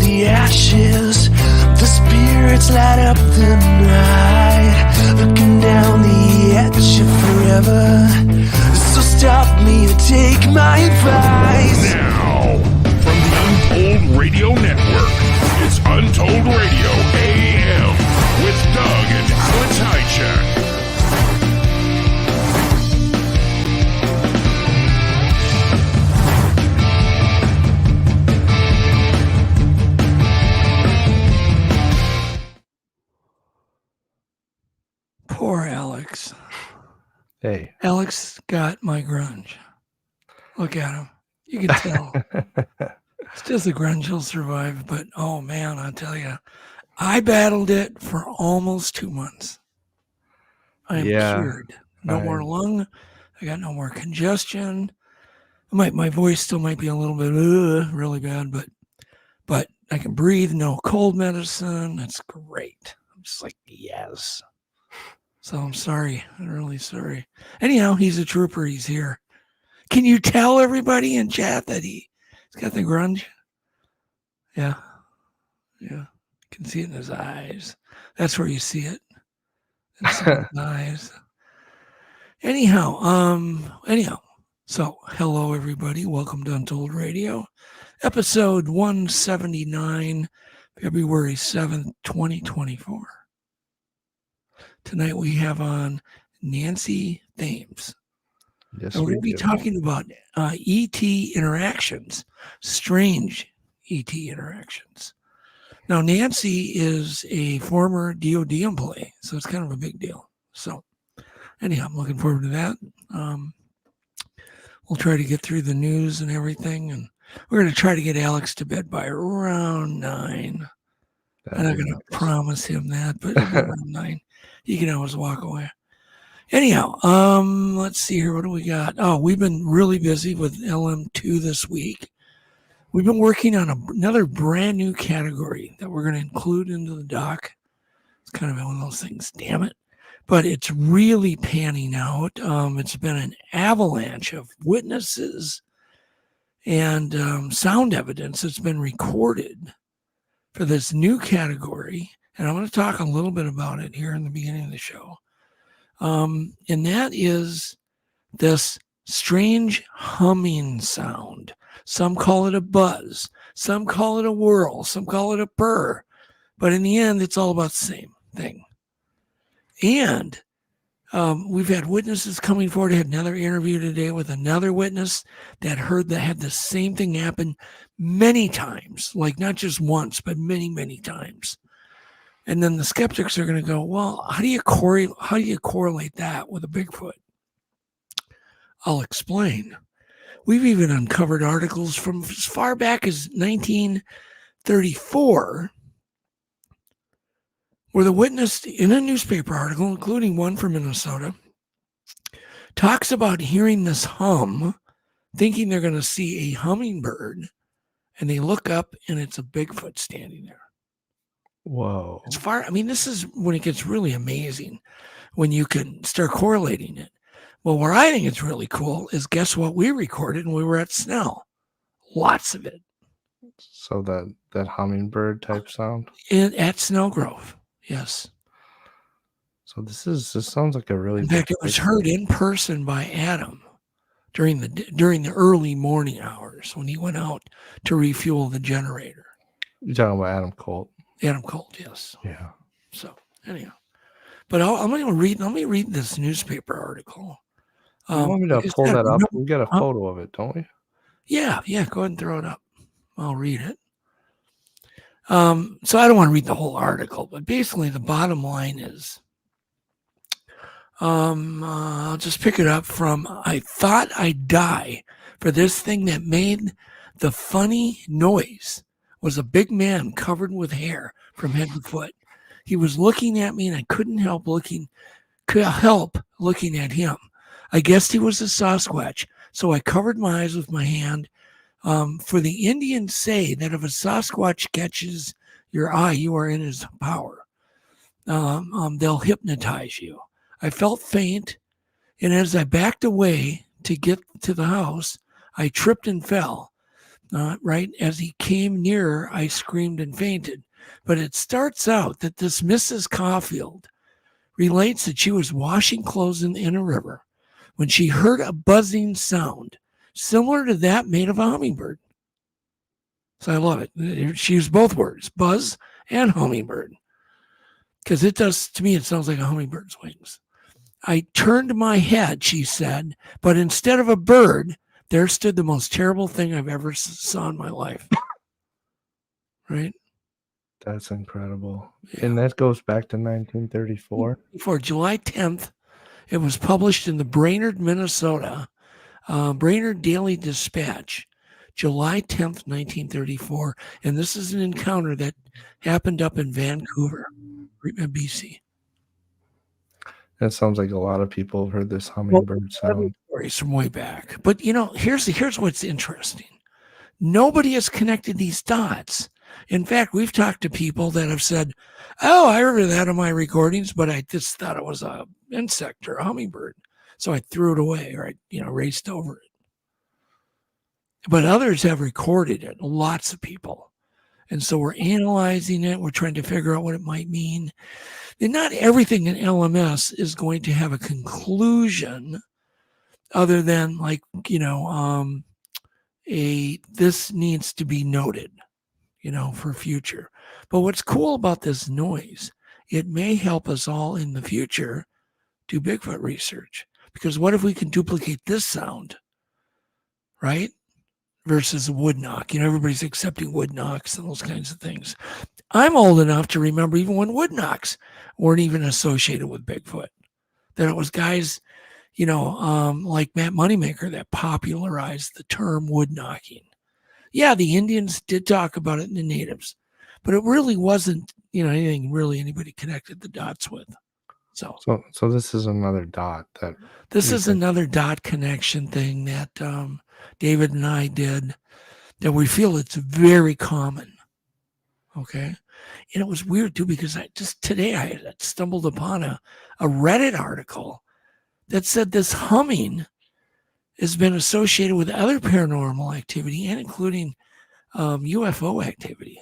the ashes. The spirits light up the night, looking down the edge of forever. So stop me or take my advice. Now, from the Untold Radio Network, it's Untold Radio AM with Doug and Alex Hychak. Poor Alex. Hey. Alex got my grunge. Look at him. You can tell. It's just the grunge he'll survive. But, oh, man, I'll tell you. I battled it for almost 2 months. I am cured. No more lung. I got no more congestion. My voice still might be a little bit really bad, but I can breathe. No cold medicine. That's great. I'm just like, yes. So I'm sorry. I'm really sorry. Anyhow, he's a trooper. He's here. Can you tell everybody in chat that he's got the grunge? Yeah. Yeah. Can see it in his eyes. That's where you see it. In his eyes. Anyhow. So hello everybody. Welcome to Untold Radio. Episode 179, February 7th, 2024. Tonight we have on Nancy Thames. Yes, and we're going to be talking about ET interactions, strange ET interactions. Now, Nancy is a former DOD employee, so it's kind of a big deal. So, anyhow, I'm looking forward to that. We'll try to get through the news and everything, and we're going to try to get Alex to bed by around 9. I'm not going to promise him that, but it'll be around 9. You can always walk away. Anyhow, let's see here. What do we got? Oh, we've been really busy with LM2 this week. We've been working on another brand new category that we're going to include into the doc. It's kind of one of those things, damn it. But it's really panning out. It's been an avalanche of witnesses and sound evidence that's been recorded for this new category. And I'm going to talk a little bit about it here in the beginning of the show. And that is this strange humming sound. Some call it a buzz. Some call it a whirl. Some call it a purr. But in the end, it's all about the same thing. And we've had witnesses coming forward. I had another interview today with another witness that had the same thing happen many times. Like not just once, but many, many times. And then the skeptics are going to go, well, how do you correlate that with a Bigfoot? I'll explain. We've even uncovered articles from as far back as 1934 where the witness in a newspaper article, including one from Minnesota, talks about hearing this hum, thinking they're going to see a hummingbird, and they look up and it's a Bigfoot standing there. Whoa. This is when it gets really amazing, when you can start correlating it. Well, where I think it's really cool is guess what we recorded when we were at Snell? Lots of it. So that hummingbird type sound? At Snell Grove, yes. So this sounds like a really... In fact, it was heard in person by Adam during the early morning hours when he went out to refuel the generator. You're talking about Adam Colt? Adam Colt, yes. Yeah. So anyhow, but let me read this newspaper article. You want me to pull that up? We got a photo of it, don't we? Yeah. Go ahead and throw it up. I'll read it. So I don't want to read the whole article, but basically the bottom line is, I'll just pick it up from, I thought I'd die for this thing that made the funny noise. Was a big man covered with hair from head to foot. He was looking at me and I couldn't help looking at him. I guessed he was a Sasquatch, so I covered my eyes with my hand. For the Indians say that if a Sasquatch catches your eye, you are in his power. They'll hypnotize you. I felt faint, and as I backed away to get to the house, I tripped and fell. Right as he came nearer, I screamed and fainted. But it starts out that this Mrs. Caulfield relates that she was washing clothes in a river when she heard a buzzing sound similar to that made of a hummingbird. So I love it. She used both words, buzz and hummingbird, because it does, to me, it sounds like a hummingbird's wings. I turned my head, she said, but instead of a bird, there stood the most terrible thing I've ever saw in my life. Right? That's incredible. Yeah. And that goes back to 1934. For July 10th, it was published in the Brainerd, Minnesota, Brainerd Daily Dispatch, July 10th, 1934. And this is an encounter that happened up in Vancouver, BC. That sounds like a lot of people have heard this hummingbird sound. Stories from way back. But, here's what's interesting. Nobody has connected these dots. In fact, we've talked to people that have said, oh, I heard that on my recordings, but I just thought it was an insect or a hummingbird. So I threw it away or I, raced over it. But others have recorded it, lots of people. And so we're analyzing it. We're trying to figure out what it might mean. And not everything in LMS is going to have a conclusion other than this needs to be noted, for future. But what's cool about this noise, it may help us all in the future do Bigfoot research. Because what if we can duplicate this sound, right? Versus a wood knock. Everybody's accepting wood knocks and those kinds of things. I'm old enough to remember even when wood knocks weren't even associated with Bigfoot. That it was guys, like Matt Moneymaker that popularized the term wood knocking. Yeah, the Indians did talk about it in the natives, but it really wasn't, anything really anybody connected the dots with. So this is another dot that. This is another dot connection thing that David and I did that we feel it's very common. Okay. And it was weird too, because today I stumbled upon a Reddit article that said this humming has been associated with other paranormal activity and including UFO activity.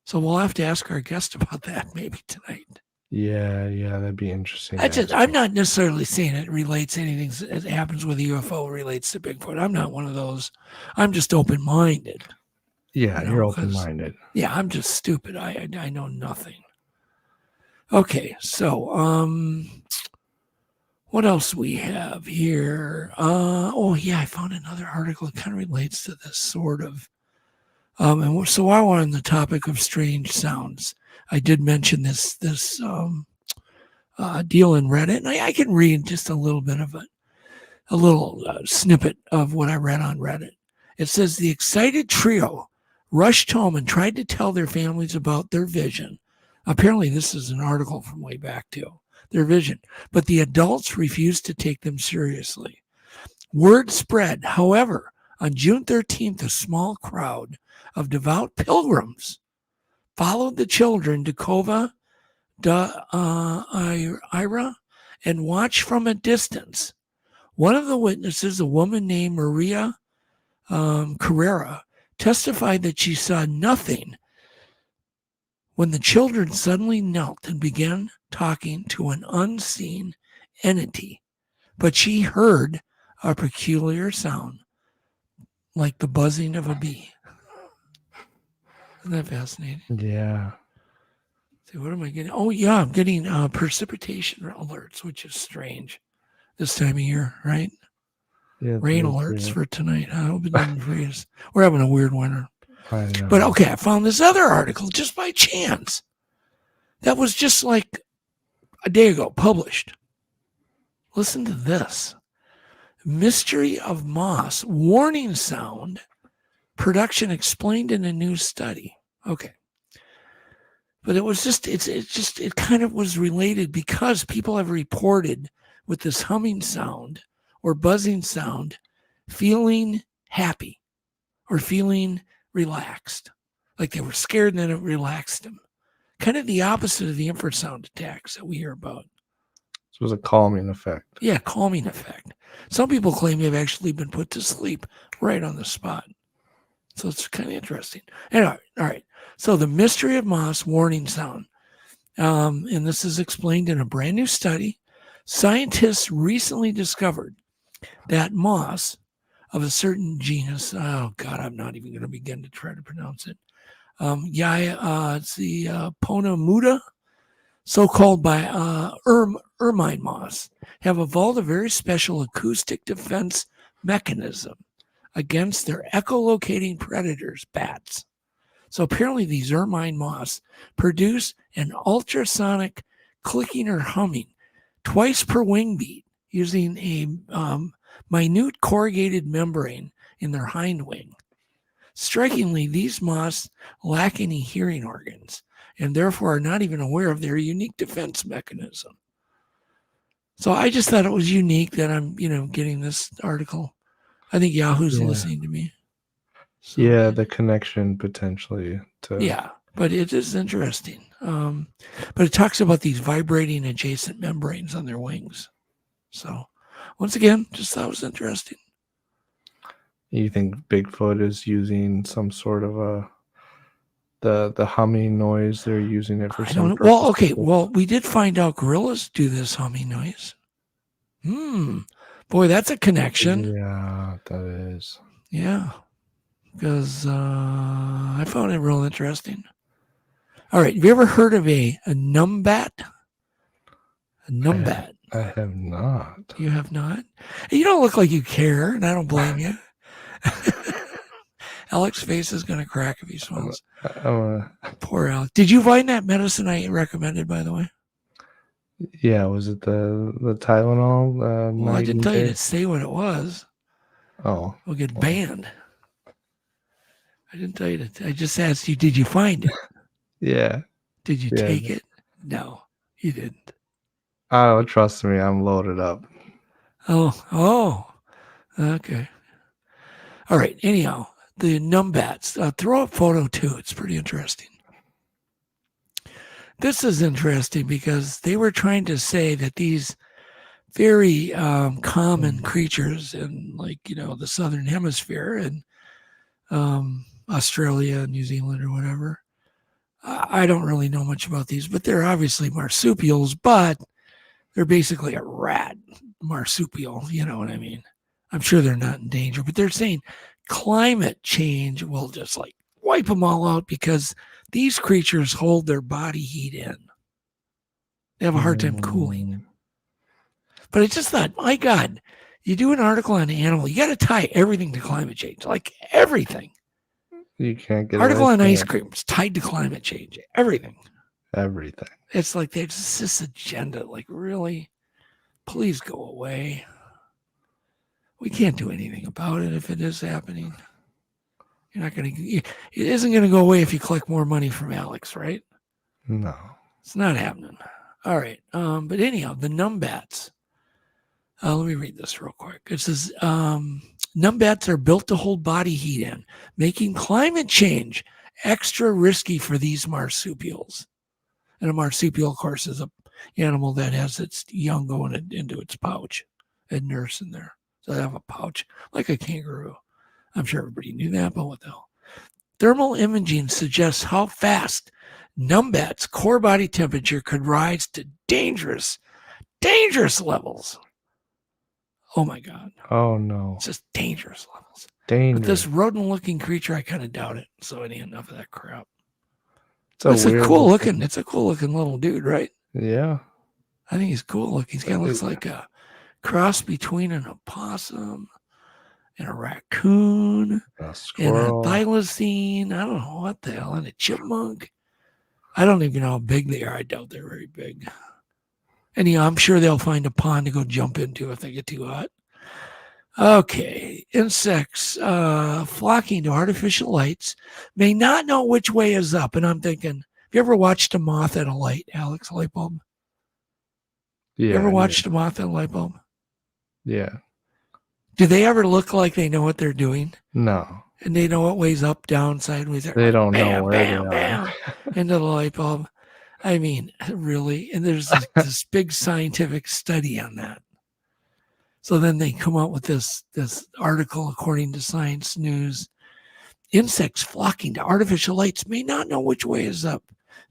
So we'll have to ask our guest about that maybe tonight. Yeah, that'd be interesting. I'm not necessarily saying it relates anything that happens with a UFO relates to Bigfoot. I'm not one of those. I'm just open-minded. Yeah, you're open-minded. Yeah, I'm just stupid. I know nothing. Okay, so what else we have here? I found another article that kind of relates to this sort of. And so while we're on the topic of strange sounds, I did mention this deal in Reddit, and I can read just a little bit of it, a little snippet of what I read on Reddit. It says the excited trio rushed home and tried to tell their families about their vision. Apparently, this is an article from way back too. Their vision, but the adults refused to take them seriously. Word spread, however, on June 13th, a small crowd of devout pilgrims followed the children to Cova da Ira and watched from a distance. One of the witnesses, a woman named Maria Carrera, testified that she saw nothing when the children suddenly knelt and began talking to an unseen entity, but she heard a peculiar sound like the buzzing of a bee. Isn't that fascinating? Yeah. See, what am I getting? Oh, yeah, I'm getting precipitation alerts, which is strange this time of year, right? Yeah, rain alerts for tonight. I hope it doesn't freeze. We're having a weird winter. I know. But okay, I found this other article just by chance that was just like a day ago published. Listen to this. Mystery of Moss warning sound production explained in a new study. Okay. But it was just, it kind of was related because people have reported with this humming sound or buzzing sound feeling happy or feeling relaxed, like they were scared and then it relaxed them. Kind of the opposite of the infrasound attacks that we hear about. So it was a calming effect. Yeah, calming effect. Some people claim they've actually been put to sleep right on the spot. So it's kind of interesting. Anyway, all right. So the mystery of moss warning sound. And this is explained in a brand new study. Scientists recently discovered that moss of a certain genus, oh God, I'm not even going to begin to try to pronounce it. It's the Ponamuda, so-called by ermine moss, have evolved a very special acoustic defense mechanism against their echolocating predators, bats. So apparently these ermine moths produce an ultrasonic clicking or humming twice per wing beat using a minute corrugated membrane in their hind wing. Strikingly, these moths lack any hearing organs and therefore are not even aware of their unique defense mechanism. So I just thought it was unique that I'm, getting this article. I think Yahoo's listening to me. So, yeah, the connection potentially to. Yeah, but it is interesting. But it talks about these vibrating adjacent membranes on their wings. So once again, just thought it was interesting. You think Bigfoot is using some sort of the humming noise? They're using it for some purpose. Well, okay. Well, we did find out gorillas do this humming noise. Boy, that's a connection. Yeah, that is. Yeah, because I found it real interesting. All right, have you ever heard of a numbat? A numbat. I have not. You have not? You don't look like you care, and I don't blame you. Alex's face is going to crack if he smells. Poor Alex. Did you find that medicine I recommended, by the way? Yeah, was it the Tylenol? Well, I didn't tell you to say what it was. Oh. We'll get banned. I didn't tell you to. I just asked you, did you find it? Yeah. Did you take it? No, you didn't. Oh, trust me, I'm loaded up. Oh, okay. All right. Anyhow, the numbats. Throw up photo too. It's pretty interesting. This is interesting because they were trying to say that these very common creatures in, the southern hemisphere and Australia, New Zealand, or whatever. I don't really know much about these, but they're obviously marsupials, but they're basically a rat marsupial. You know what I mean? I'm sure they're not in danger, but they're saying climate change will just wipe them all out because these creatures hold their body heat in. They have a hard time cooling. But I just thought, my God, you do an article on an animal, you got to tie everything to climate change, everything. You can't get article on ice cream. It's tied to climate change. Everything. It's like there's this agenda. Really, please go away. We can't do anything about it if it is happening. You're not going to. It isn't going to go away if you collect more money from Alex, right? No, it's not happening. All right. But anyhow, the numbats. Let me read this real quick. It says, numbats are built to hold body heat in, making climate change extra risky for these marsupials. And a marsupial, of course, is an animal that has its young going into its pouch and nurse in there. So they have a pouch like a kangaroo. I'm sure everybody knew that, but what the hell? Thermal imaging suggests how fast numbats' core body temperature could rise to dangerous levels. Oh my God. Oh no. It's just dangerous levels. Dangerous. But this rodent-looking creature, I kind of doubt it. So it ain't enough of that crap. It's a cool looking little dude, right? Yeah. I think he's cool looking. He kind of looks like a cross between an opossum and a raccoon a squirrel. and a thylacine. I don't know what the hell, and a chipmunk. I don't even know how big they are. I doubt they're very big. Anyhow, I'm sure they'll find a pond to go jump into if they get too hot. Okay, insects flocking to artificial lights may not know which way is up. And I'm thinking, have you ever watched a moth at a light, Alex, a light bulb? Yeah. You ever watched a moth at a light bulb? Yeah. Do they ever look like they know what they're doing? No. And they know what way's up, down, sideways. They don't know where they are. Into the light bulb. I mean, really? And there's this big scientific study on that. So then they come out with this article, according to Science News. Insects flocking to artificial lights may not know which way is up.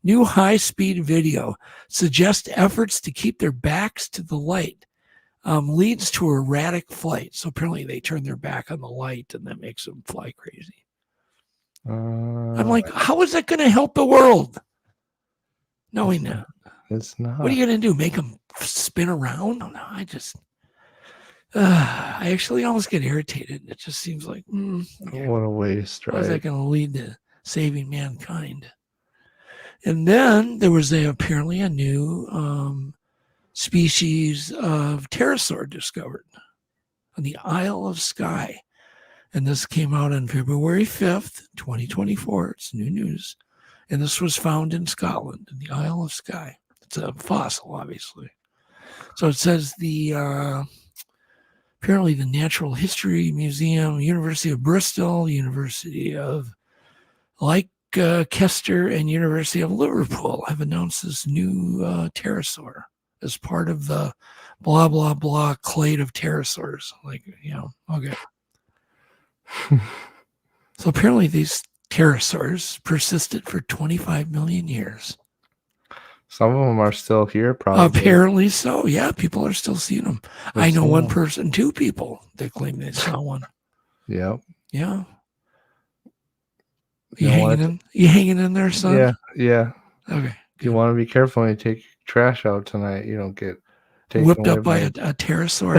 New high-speed video suggests efforts to keep their backs to the light leads to erratic flight. So apparently they turn their back on the light and that makes them fly crazy. I'm like, how is that going to help the world? Knowing that. It's not. What are you going to do? Make them spin around? No, I actually almost get irritated. It just seems like, what a waste, right? How is that going to lead to saving mankind? And then there was apparently a new species of pterosaur discovered on the Isle of Skye. And this came out on February 5th, 2024. It's new news. And this was found in Scotland, in the Isle of Skye. It's a fossil, obviously. So it says apparently the Natural History Museum, University of Bristol, University of Leicester, and University of Liverpool have announced this new pterosaur as part of the blah, blah, blah clade of pterosaurs. Okay. So apparently these pterosaurs persisted for 25 million years. Some of them are still here, probably. Apparently so. Yeah, people are still seeing them. I know one person, 2 people that claim they saw one. Yep. Yeah. You hanging in there, son? Yeah. Okay. You want to be careful when you take trash out tonight. You don't get whipped up by a pterosaur,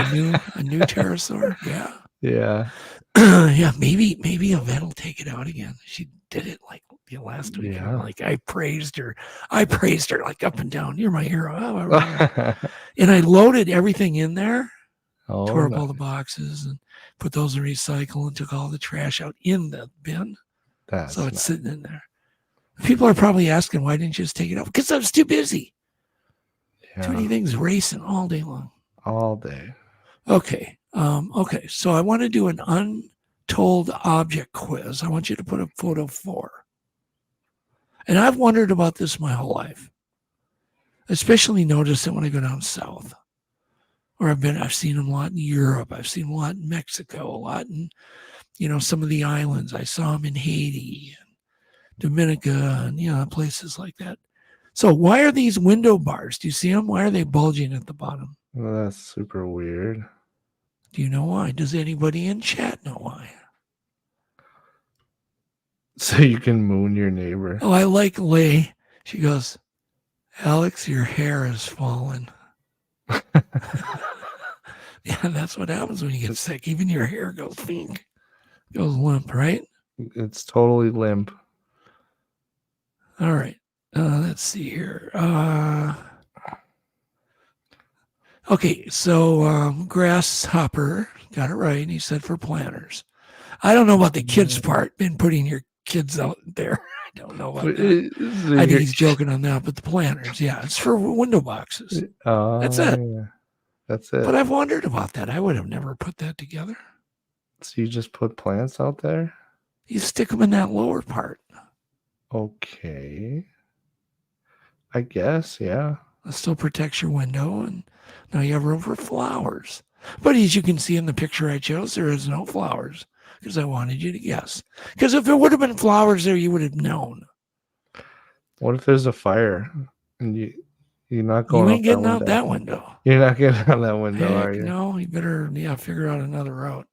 a new pterosaur. Yeah. Yeah. Yeah, maybe Yvette will take it out again. She did it like last week. Yeah. Like I praised her like up and down. You're my hero. And I loaded everything in there, tore up all the boxes and put those in recycle and took all the trash out in the bin. So it's sitting in there. People are probably asking, why didn't you just take it out? Because I was too busy. Yeah. Too many things racing all day long. All day. Okay. So I want to do an untold object quiz. I want you to put a photo 4. And I've wondered about this my whole life. Especially noticed it when I go down south. Or I've seen them a lot in Europe. I've seen them a lot in Mexico, a lot in, some of the islands. I saw them in Haiti and Dominica and, places like that. So why are these window bars? Do you see them? Why are they bulging at the bottom? Well, that's super weird. Do you know why? Does anybody in chat know why? So you can moon your neighbor. Oh, I like Lay. She goes, Alex, your hair is fallen. Yeah, that's what happens when you get sick. Even your hair goes pink. Goes limp, right? It's totally limp. All right. Let's see here. Okay, so Grasshopper got it right. He said for planners. I don't know about the kids part, been putting your kids out there. I don't know about that. I think he's joking on that, but the planners, yeah, it's for window boxes. That's it. Yeah. That's it. But I've wondered about that. I would have never put that together. So you just put plants out there? You stick them in that lower part. Okay. I guess, yeah. It still protects your window, and now you have room for flowers. But as you can see in the picture I chose, there is no flowers because I wanted you to guess. Because if it would have been flowers there, you would have known. What if there's a fire and you're not going? You ain't getting out that window. You're not getting out that window, Heck, are you? No, you better figure out another route.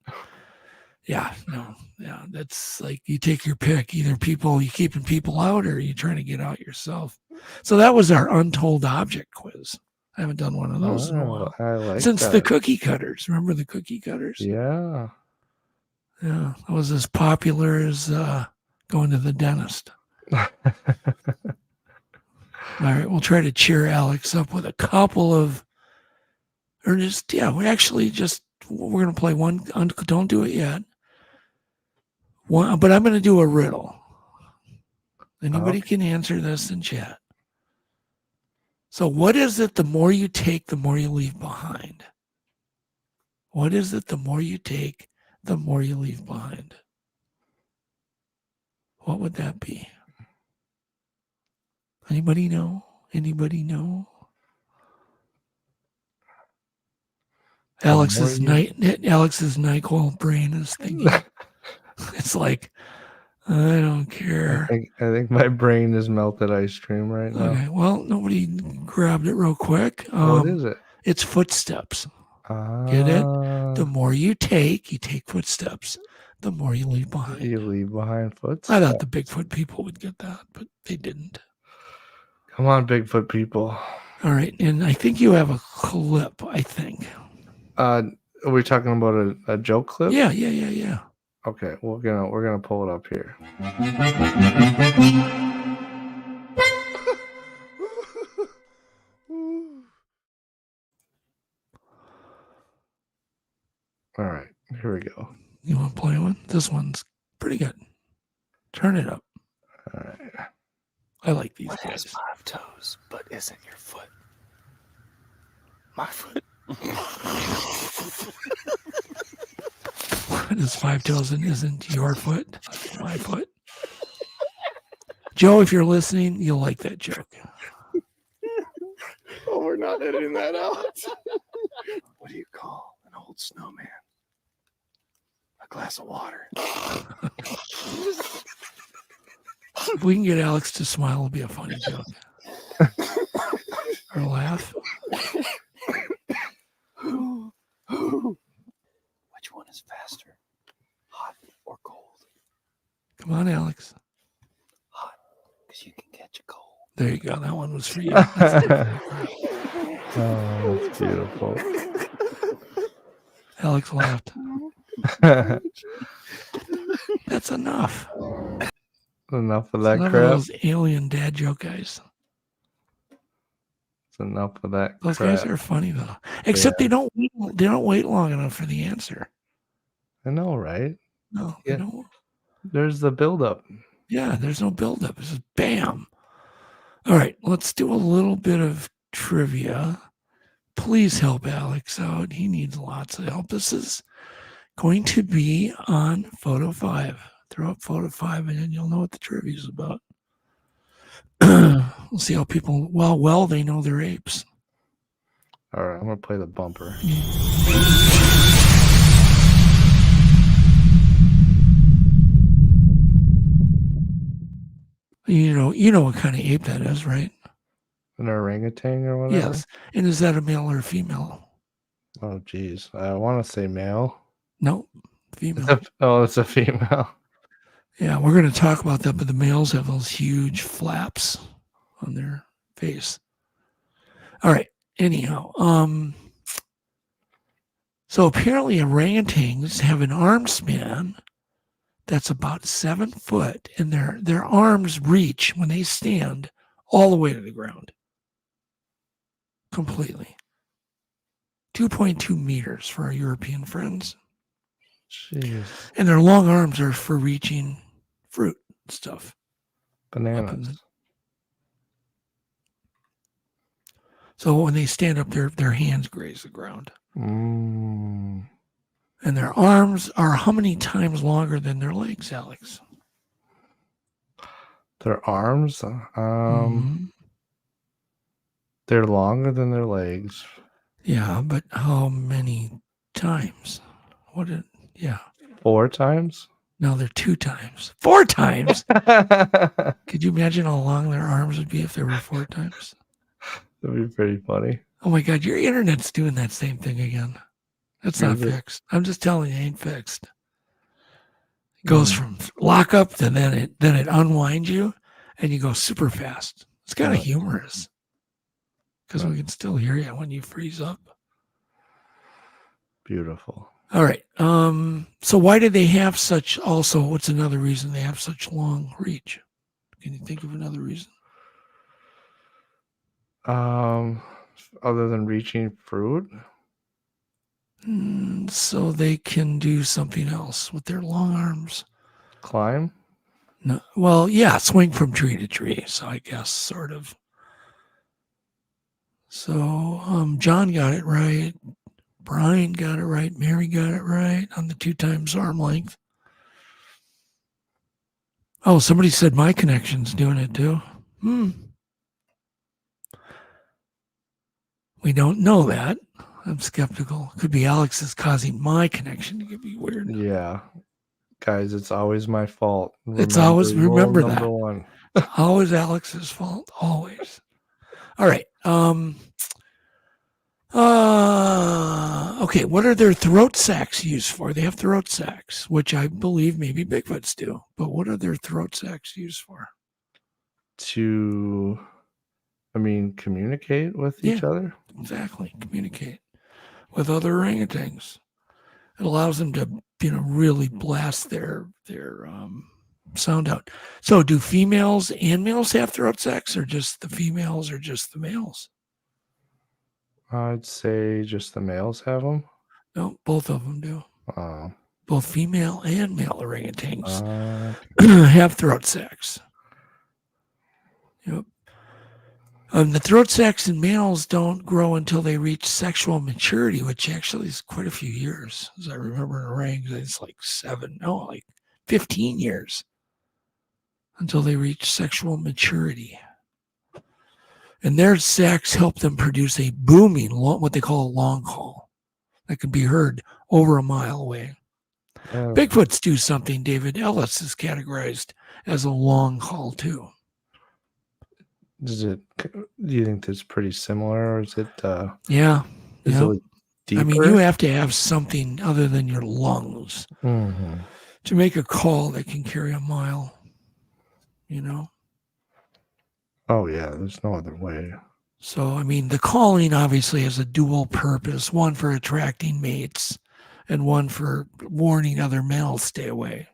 Yeah, no, yeah, that's like you take your pick. Either you keeping people out, or you trying to get out yourself. So that was our untold object quiz. I haven't done one of those in a while. I like since that. The cookie cutters. Remember the cookie cutters? Yeah. Yeah, that was as popular as going to the dentist. All right, we'll try to cheer Alex up with a couple of, we're going to play one. Don't do it yet. One, but I'm going to do a riddle. Anybody can answer this in chat. So what is it the more you take, the more you leave behind? What is it the more you take, the more you leave behind? What would that be? Anybody know? Anybody know? Alex's NyQuil brain is thinking. It's like, I don't I care. think my brain is melted ice cream right now. Okay. Well, nobody grabbed it real quick. What is it? It's footsteps. Get it? The more you take footsteps. The more you leave behind. You leave behind footsteps. I thought the Bigfoot people would get that, but they didn't. Come on, Bigfoot people. All right, and I think you have a clip. I think. Are we talking about a joke clip? Yeah. Okay, we're gonna pull it up here. All right, here we go. You want to play one? This one's pretty good. Turn it up. All right. I like these What has guys. 5 toes but isn't your foot? My foot? What is 5 toes and isn't your foot? My foot. Joe, if you're listening, you'll like that joke. Oh, we're not editing that out. What do you call an old snowman? A glass of water. If we can get Alex to smile, it'll be a funny joke. Or laugh. Which one is faster? Hot or cold? Come on, Alex. Hot, because you can catch a cold. There you go. That one was for you. Oh, that's beautiful. Alex laughed. That's enough. Enough of that Enough of crap. those alien dad joke guys. It's enough of that Those crap. guys are funny though. Except they don't wait long enough for the answer. I know, right? No, Yeah. they don't. There's the buildup. Yeah, there's no buildup. It's just bam. All right, let's do a little bit of trivia. Please help Alex out. He needs lots of help. This is going to be on photo 5. Throw up photo 5 and then you'll know what the trivia is about. We'll see how people, well, they know they're apes. All right, I'm going to play the bumper. You know what kind of ape that is, right? An orangutan or whatever? Yes. And is that a male or a female? Oh, geez. I want to say male. No, female. It's a female. Yeah, we're going to talk about that, but the males have those huge flaps on their face. All right. Anyhow, so apparently orangutans have an arm span that's about 7 foot, and their arms reach when they stand all the way to the ground. Completely. 2.2 meters for our European friends. Jeez. And their long arms are for reaching fruit stuff. Bananas. So when they stand up, their hands graze the ground. Mm. And their arms are how many times longer than their legs, Alex? Their arms? They're longer than their legs. Yeah, but how many times? 4 times? No, they're 2 times. 4 times? Could you imagine how long their arms would be if they were 4 times? That'd be pretty funny. Oh my God, your internet's doing that same thing again. That's not fixed. I'm just telling you, it ain't fixed. It goes from lockup to then it unwinds you and you go super fast. It's kind of humorous because we can still hear you when you freeze up. Beautiful. All right. So why do they have such, also, what's another reason they have such long reach? Can you think of another reason? Other than reaching fruit? So they can do something else with their long arms. Climb? No, well, yeah, swing from tree to tree. So I guess sort of. So John got it right. Brian got it right. Mary got it right on the 2 times arm length. Oh, somebody said my connection's doing it too. We don't know that. I'm skeptical. Could be Alex is causing my connection to get me weird. Yeah. Guys, it's always my fault. It's always rule remember number that. one. Always Alex's fault. Always. All right. Okay. What are their throat sacs used for? They have throat sacs, which I believe maybe Bigfoots do. But what are their throat sacs used for? To, communicate with each other. Exactly. Communicate with other orangutans. It allows them to, really blast their sound out. So, do females and males have throat sacs, or just the females, or just the males? I'd say just the males have them. No, both of them do. Oh. Both female and male orangutans Okay. have throat sacs. Yep. The throat sacs in males don't grow until they reach sexual maturity, which actually is quite a few years. As I remember in orangs, it's like 15 years until they reach sexual maturity. And their sacs help them produce a booming, what they call a long call, that can be heard over a mile away. Bigfoots do something David Ellis is categorized as a long call too. Do you think that's pretty similar, or is it? Yeah. Is it deeper? You have to have something other than your lungs to make a call that can carry a mile. Oh yeah, there's no other way. So the calling obviously has a dual purpose: one for attracting mates, and one for warning other males stay away.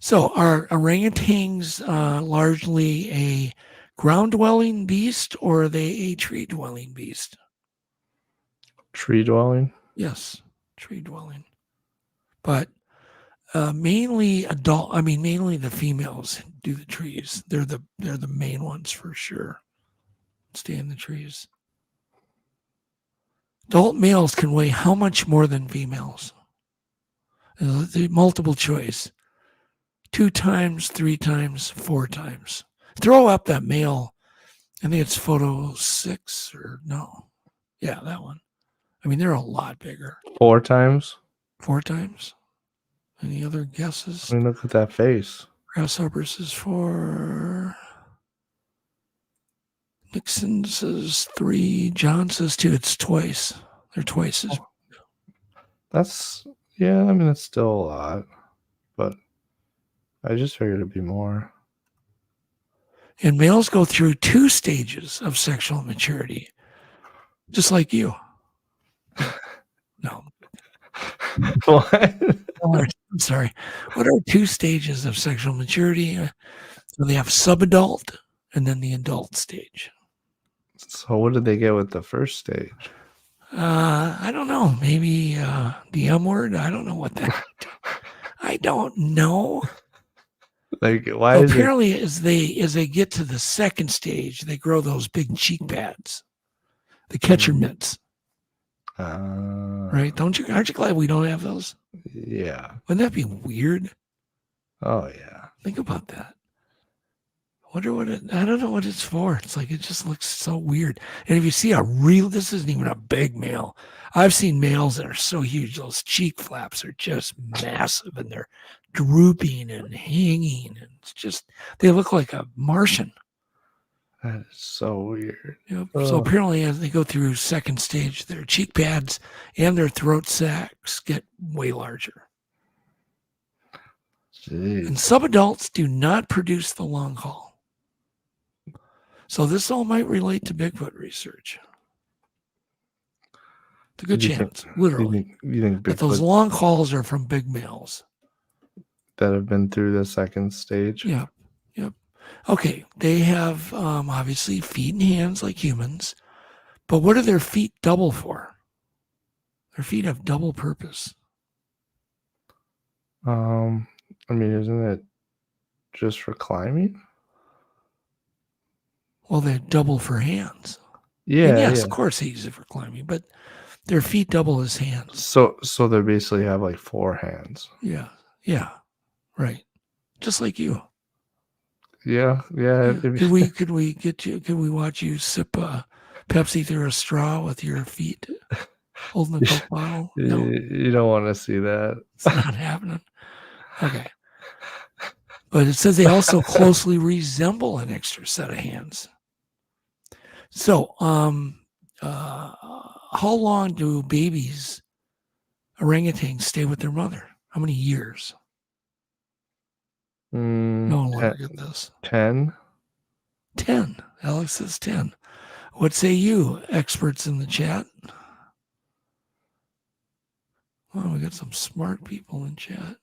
So are orangutans largely a ground-dwelling beast, or are they a tree-dwelling beast? Tree dwelling? Yes, tree-dwelling. But mainly mainly the females do the trees. They're the main ones for sure. Stay in the trees. Adult males can weigh how much more than females? Multiple choice. 2 times, 3 times, 4 times. Throw up that male. I think it's photo 6 or no. Yeah, that one. They're a lot bigger. 4 times? 4 times? Any other guesses? Look at that face. Grasshoppers is 4. Nixon says 3. John says 2. It's twice. They're twice as. That's still a lot, but I just figured it'd be more. And males go through 2 stages of sexual maturity, just like you. No. What? I'm sorry. What are 2 stages of sexual maturity? So they have subadult and then the adult stage. So what did they get with the first stage? I don't know. Maybe the M word. I don't know what that. I don't know. Like, why is apparently as they get to the second stage, they grow those big cheek pads, the catcher mitts. Right? Aren't you glad we don't have those? Yeah. Wouldn't that be weird? Oh yeah. Think about that. I don't know what it's for. It's like, it just looks so weird. And if you see this isn't even a big male. I've seen males that are so huge, those cheek flaps are just massive and they're drooping and hanging. And it's just, they look like a Martian. That is so weird. Yep. So apparently as they go through second stage, their cheek pads and their throat sacs get way larger. Jeez. And subadults do not produce the long haul. So this all might relate to Bigfoot research. It's a good chance, literally. You think that those long hauls are from big males that have been through the second stage? Yep. Okay, they have obviously feet and hands like humans, but what are their feet double for? Their feet have double purpose. Isn't it just for climbing? Well, they're double for hands. Yeah. And yes, of course they use it for climbing, but their feet double as hands. So they basically have like 4 hands. Yeah, right. Just like you. Yeah. Could we watch you sip Pepsi through a straw with your feet? holding a Coke bottle. No, You don't want to see that. it's not happening. Okay. But it says they also closely resemble an extra set of hands. So, how long do babies, orangutans, stay with their mother? How many years? No one will get this. 10. 10. Alex says 10. What say you, experts in the chat? Well, we got some smart people in chat.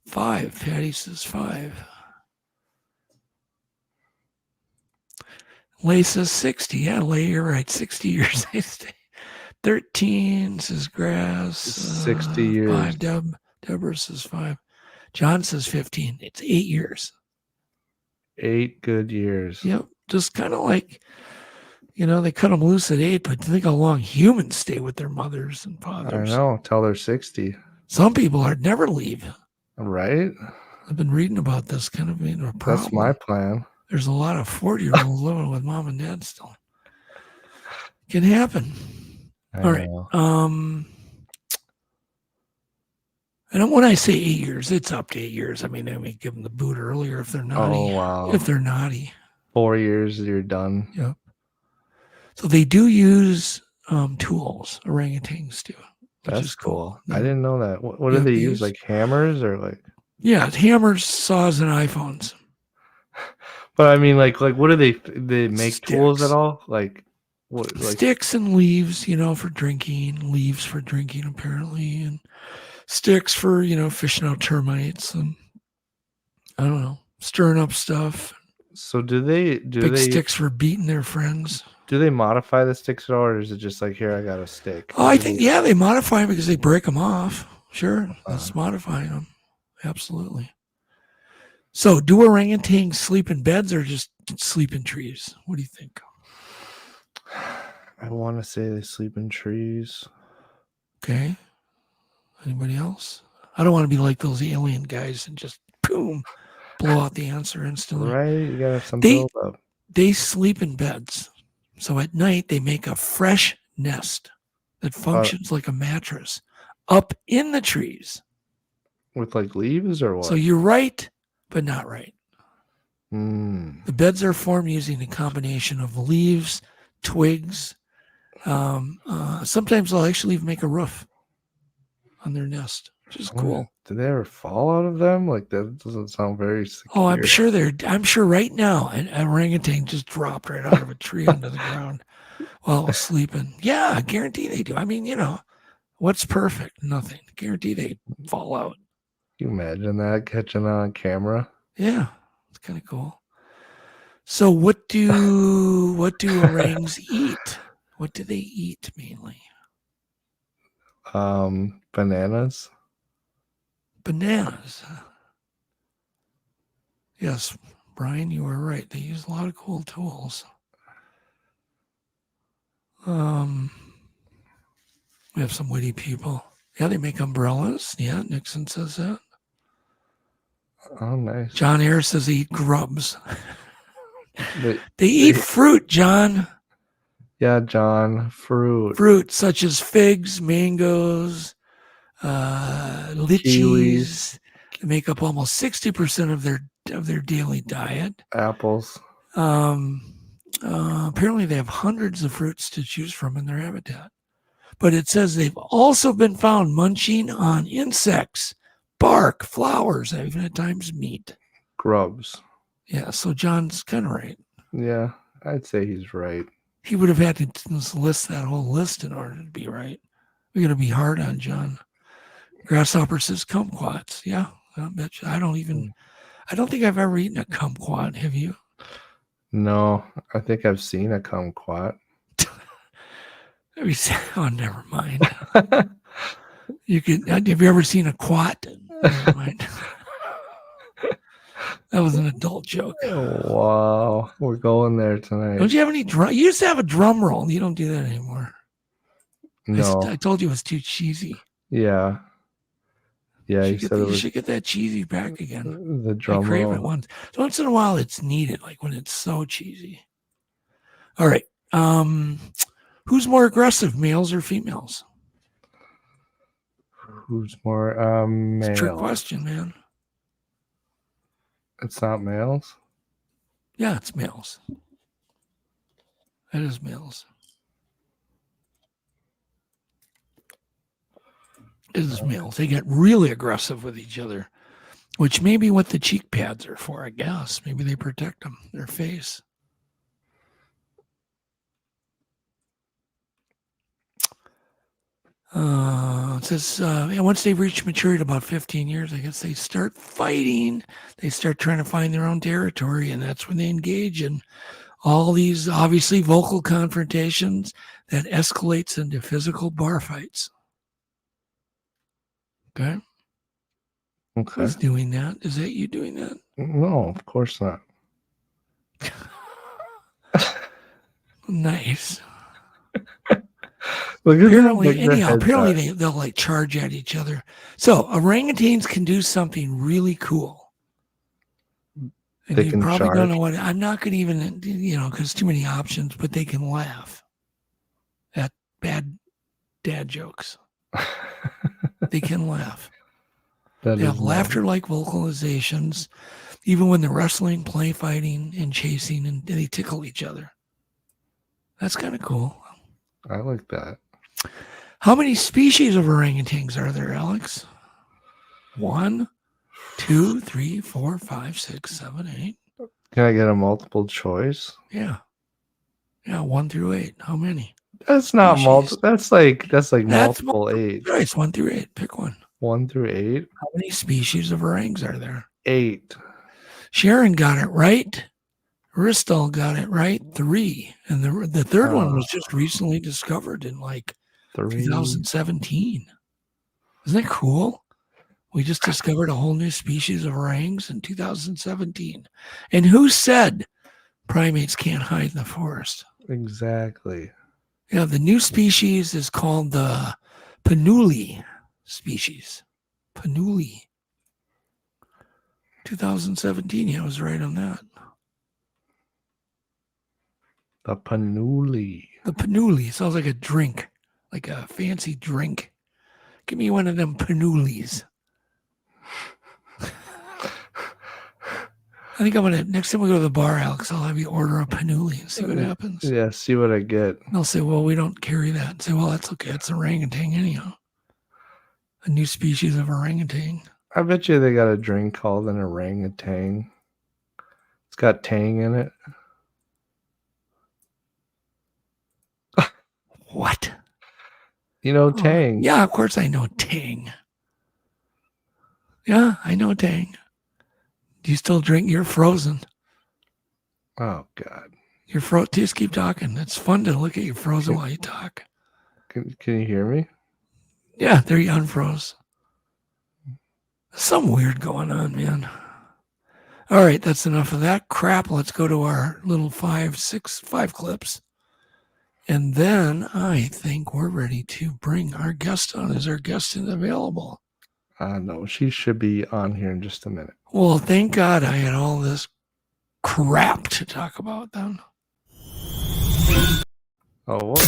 5. Patty says 5. Lay says 60. Yeah, Lay, you're right. 60 years they stay. 13 says Grass. 60 years. 5. Deborah says 5. John says 15. It's 8 years. 8 good years. Yep. Just kind of like, they cut them loose at 8, but think how long humans stay with their mothers and fathers. I know, till they're 60. Some people never leave. Right? I've been reading about this kind of being a problem. That's my plan. There's a lot of 40-year-olds living with mom and dad still. Can happen. All right. And when I say 8 years, it's up to 8 years. I mean, they may give them the boot earlier if they're naughty. Oh, wow. If they're naughty. 4 years, you're done. Yep. So they do use tools, orangutans do. That's cool. Yeah. I didn't know that. What do they use? Like hammers or like? Yeah, hammers, saws, and iPhones. But I mean, like what do they make Sticks. tools at all? Like what? Like sticks and leaves, for drinking. Leaves for drinking, apparently, and sticks for fishing out termites and I don't know, stirring up stuff. So do they big sticks for beating their friends? Do they modify the sticks at all, or is it just like, here, I got a stick? Oh, I think they modify them because they break them off. Sure, that's modifying them. Absolutely. So, do orangutans sleep in beds or just sleep in trees? What do you think? I want to say they sleep in trees. Okay. Anybody else? I don't want to be like those alien guys and just boom, blow out the answer instantly. Right? You gotta have some build up. They sleep in beds. So at night they make a fresh nest that functions like a mattress up in the trees. With like leaves or what? So you're right, but not right. Mm. The beds are formed using a combination of leaves, twigs. Sometimes they'll actually even make a roof on their nest, which is cool. Did they ever fall out of them? Like that doesn't sound very secure. Oh, I'm sure right now an orangutan just dropped right out of a tree onto the ground while sleeping. Yeah, I guarantee they do. I mean, what's perfect? Nothing. I guarantee they fall out. Can you imagine that catching on camera? Yeah, it's kind of cool. So what do orangs eat? What do they eat mainly? Bananas. Bananas. Yes, Brian, you are right. They use a lot of cool tools. We have some witty people. Yeah, they make umbrellas. Yeah, Nixon says that. Oh, nice. John Ayers says they eat grubs. They eat fruit, John. Yeah, John, fruit. Fruit such as figs, mangoes, lychees. Kiwis. They make up almost 60% of their daily diet. Apples. Apparently they have hundreds of fruits to choose from in their habitat. But it says they've also been found munching on insects, bark, flowers, and even at times meat. Grubs. Yeah, so John's kind of right. Yeah, I'd say he's right. He would have had to list that whole list in order to be right. We're going to be hard on John. Grasshopper says kumquats. Yeah, I bet you. I don't think I've ever eaten a kumquat. Have you? No, I think I've seen a kumquat. Oh, never mind. Have you ever seen a quat? Never mind. That was an adult joke. Oh, wow. We're going there tonight. Don't you have any drum? You used to have a drum roll. You don't do that anymore. No. I told you it was too cheesy. Yeah. Yeah, you should get that cheesy back again. The drum I crave roll. it once in a while. It's needed, like when it's so cheesy. All right. Who's more aggressive, males or females? Who's more It's a trick male? question, man. It's not males? Yeah, it's males. It is males. It is males. They get really aggressive with each other, which may be what the cheek pads are for, I guess. Maybe they protect them, their face. It says once they've reached maturity, about 15 years, I guess they start fighting. They start trying to find their own territory, and that's when they engage in all these obviously vocal confrontations that escalates into physical bar fights. Okay. Okay. Who's doing that? Is that you doing that? No, of course not. Nice. Look at Apparently, them, anyhow, apparently they'll like charge at each other. So orangutans can do something really cool. And They you can probably don't charge. know what. I'm not going to even, because too many options, but they can laugh at bad dad jokes. They can laugh. They have laughter-like vocalizations, even when they're wrestling, play fighting, and chasing, and they tickle each other. That's kind of cool. I like that. How many species of orangutans are there, Alex? 1, 2, 3, 4, 5, 6, 7, 8. Can I get a multiple choice? Yeah. Yeah, 1 through 8. How many? That's not Species. multiple. That's like That's multiple 8. Choice 1 through 8. Pick one. 1 through 8. How many species of orangs are there? 8. Sharon got it right. Ristal got it right. 3. And the third one was just recently discovered in 2017. Isn't that cool? We just discovered a whole new species of orangs in 2017. And who said primates can't hide in the forest? Exactly. Yeah, the new species is called the Panuli species. Panuli. 2017. Yeah, I was right on that. The Panuli. The Panuli sounds like a drink, like a fancy drink. Give me one of them Panulis. I think I'm going to, next time we go to the bar, Alex, I'll have you order a Panuli and see what happens. Yeah, see what I get. And they'll say, well, we don't carry that. And say, well, that's okay. It's orangutan anyhow. A new species of orangutan. I bet you they got a drink called an orangutan. It's got tang in it. What? You know tang. Yeah, of course I know tang. Yeah, I know tang. Do you still drink? You're frozen. Oh, God. You're frozen. Just keep talking. It's fun to look at you frozen while you talk. Can you hear me? Yeah, there you unfroze. Some weird going on, man. All right, that's enough of that crap. Let's go to our little 5 clips. And then I think we're ready to bring our guest on. Is our guest available? No, she should be on here in just a minute. Well, thank God I had all this crap to talk about then. Oh, what?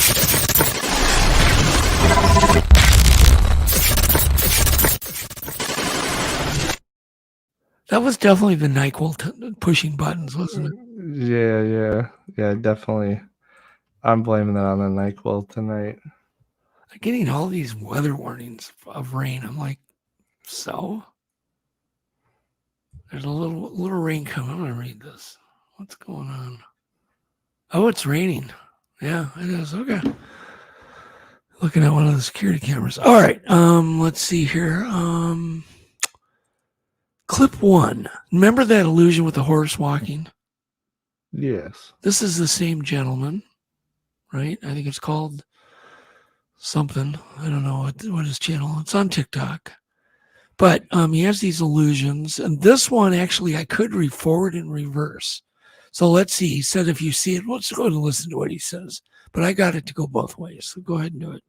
That was definitely the NyQuil pushing buttons, wasn't it? Yeah, definitely. I'm blaming that on the NyQuil tonight. I'm getting all these weather warnings of rain. I'm like, so? There's a little rain coming. I'm going to read this. What's going on? Oh, it's raining. Yeah, it is. Okay. Looking at one of the security cameras. All right. Let's see here. Clip 1. Remember that illusion with the horse walking? Yes. This is the same gentleman, right? I think it's called something. I don't know what his channel. It's on TikTok. But he has these illusions. And this one, actually, I could read forward and reverse. So let's see. He said if you see it, let's go and listen to what he says. But I got it to go both ways. So go ahead and do it.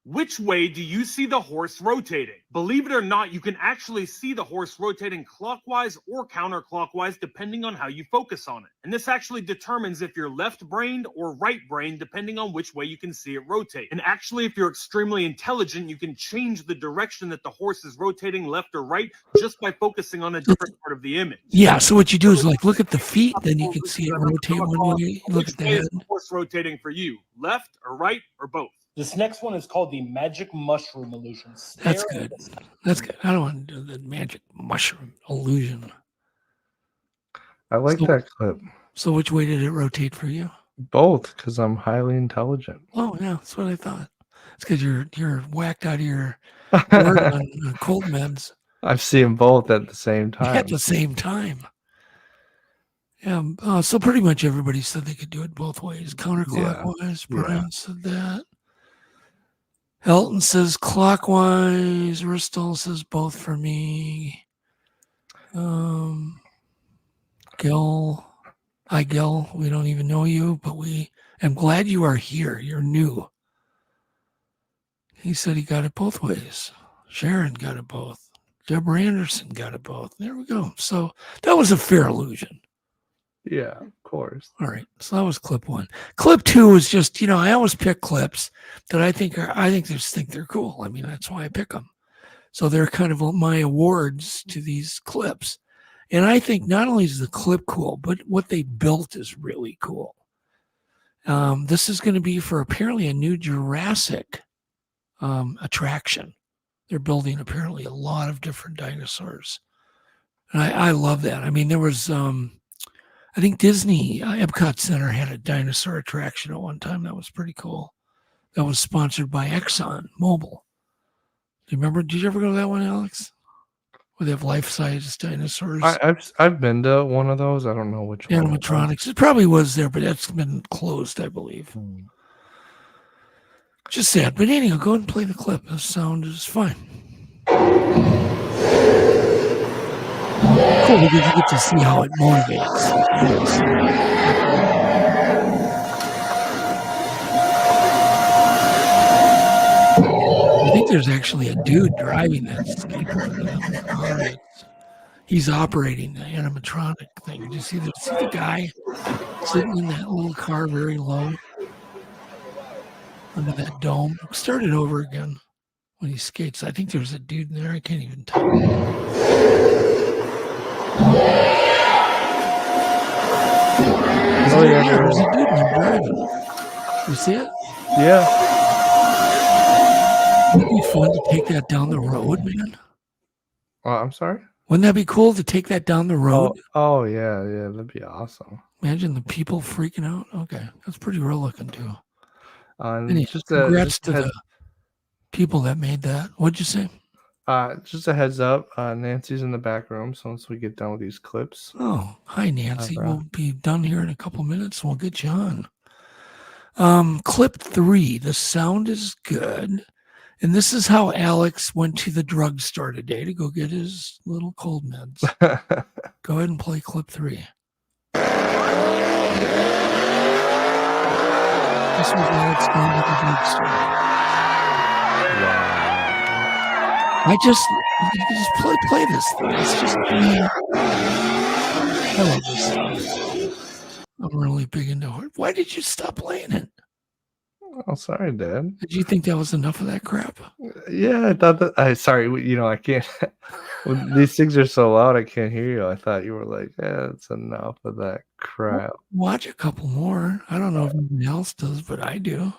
Which way do you see the horse rotating? Believe it or not, you can actually see the horse rotating clockwise or counterclockwise depending on how you focus on it. And this actually determines if you're left-brained or right-brained depending on which way you can see it rotate. And actually, if you're extremely intelligent, you can change the direction that the horse is rotating left or right just by focusing on a different part of the image. Yeah, so what you do is like look at the feet, then you can see it rotate one way. Look at the head. Which way is the horse rotating for you? Left or right or both? This next one is called the magic mushroom illusion. That's good. That's good. I don't want to do the magic mushroom illusion. I like that clip. So which way did it rotate for you? Both, because I'm highly intelligent. Oh yeah, that's what I thought. It's because you're whacked out of your word on cold meds. I've seen them both at the same time. At the same time. Yeah. So pretty much everybody said they could do it both ways. Counterclockwise. Yeah. Brian said that. Elton says clockwise. Ristol says both for me. Gil. Hi, Gil. We don't even know you, but I'm glad you are here. You're new. He said he got it both ways. Sharon got it both. Deborah Anderson got it both. There we go. So that was a fair illusion. Yeah, of course. All right. So that was clip 1. Clip 2 was just, I always pick clips that I think they're cool. I mean, that's why I pick them. So they're kind of my awards to these clips. And I think not only is the clip cool, but what they built is really cool. This is going to be for apparently a new Jurassic attraction. They're building apparently a lot of different dinosaurs. And I love that. I mean, there was, I think Disney, Epcot Center had a dinosaur attraction at one time. That was pretty cool. That was sponsored by Exxon Mobil. Do you remember? Did you ever go to that one, Alex? Where they have life-size dinosaurs? I've been to one of those. I don't know which one. Animatronics. It probably was there, but that's been closed, I believe. Just sad. But anyhow, go ahead and play the clip. The sound is fine. Cool, because you get to see how it motivates. I think there's actually a dude driving that skateboard. He's operating the animatronic thing. Do you see the guy sitting in that little car very low under that dome? Start it over again when he skates. I think there's a dude in there. I can't even tell. Oh, yeah, there's a dude in there driving. You see it? Yeah. Wouldn't it be fun to take that down the road, man? I'm sorry? Wouldn't that be cool to take that down the road? Oh yeah, that'd be awesome. Imagine the people freaking out. Okay, that's pretty real looking too. Anyway, congrats to the people that made that. What'd you say? Just a heads up, Nancy's in the back room, so once we get done with these clips. Oh, hi Nancy. We'll be done here in a couple minutes. We'll get you on. Clip 3. The sound is good. And this is how Alex went to the drugstore today to go get his little cold meds. Go ahead and play clip 3. This was Alex going to the drugstore. Wow. You just play this thing. It's just I love this song. I'm really big into it. Why did you stop playing it? Oh, sorry, Dad. Did you think that was enough of that crap? Yeah, I thought that. Sorry, I can't. These things are so loud, I can't hear you. I thought you were like, "Yeah, it's enough of that crap." Watch a couple more. I don't know if anybody else does, but I do.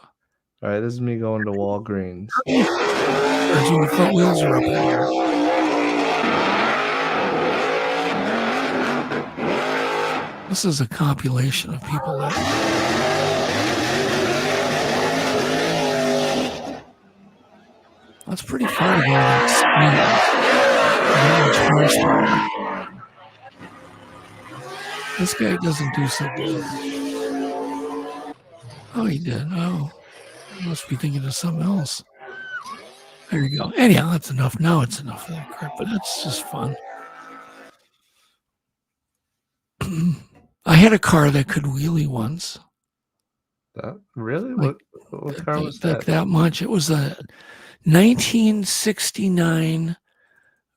All right, this is me going to Walgreens. That's when the front wheels are up in the air. This is a compilation of people that. That's pretty far to go that speed. This guy doesn't do so good. Oh, he did. Oh, I must be thinking of something else. There you go. Anyhow, that's enough. Now it's enough of that crap, but that's just fun. I had a car that could wheelie once. Really? Like, What car was like that? that much. It was a 1969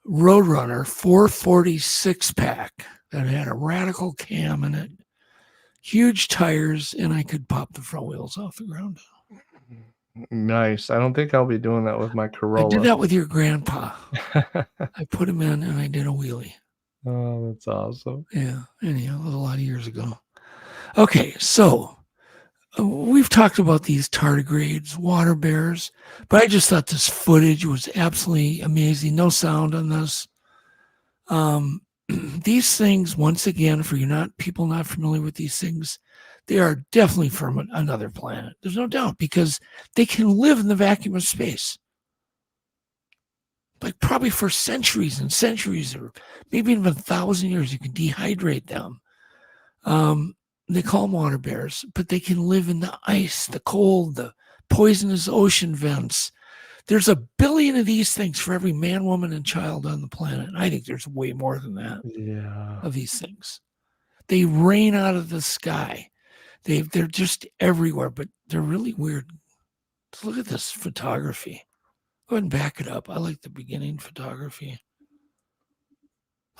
Roadrunner 446 pack that had a radical cam in it, huge tires, and I could pop the front wheels off the ground. Nice. I don't think I'll be doing that with my I did Corolla. that with your grandpa. I put him in and I did a wheelie. Oh, that's awesome. Yeah. Anyhow, it was a lot of years ago. Okay, so we've talked about these tardigrades, water bears, but I just thought this footage was absolutely amazing. No sound on this. These things, once again, for people not familiar with these things, they are definitely from another planet. There's no doubt, because they can live in the vacuum of space, like probably for centuries and centuries, or maybe even 1,000 years. You can dehydrate them. They call them water bears, but they can live in the ice, the cold, the poisonous ocean vents. There's 1 billion of these things for every man, woman, and child on the planet. I think there's way more than that Yeah. of these things. They rain out of the sky. They're just everywhere, but they're really weird. Just look at this photography. Go ahead and back it up. I like the beginning photography.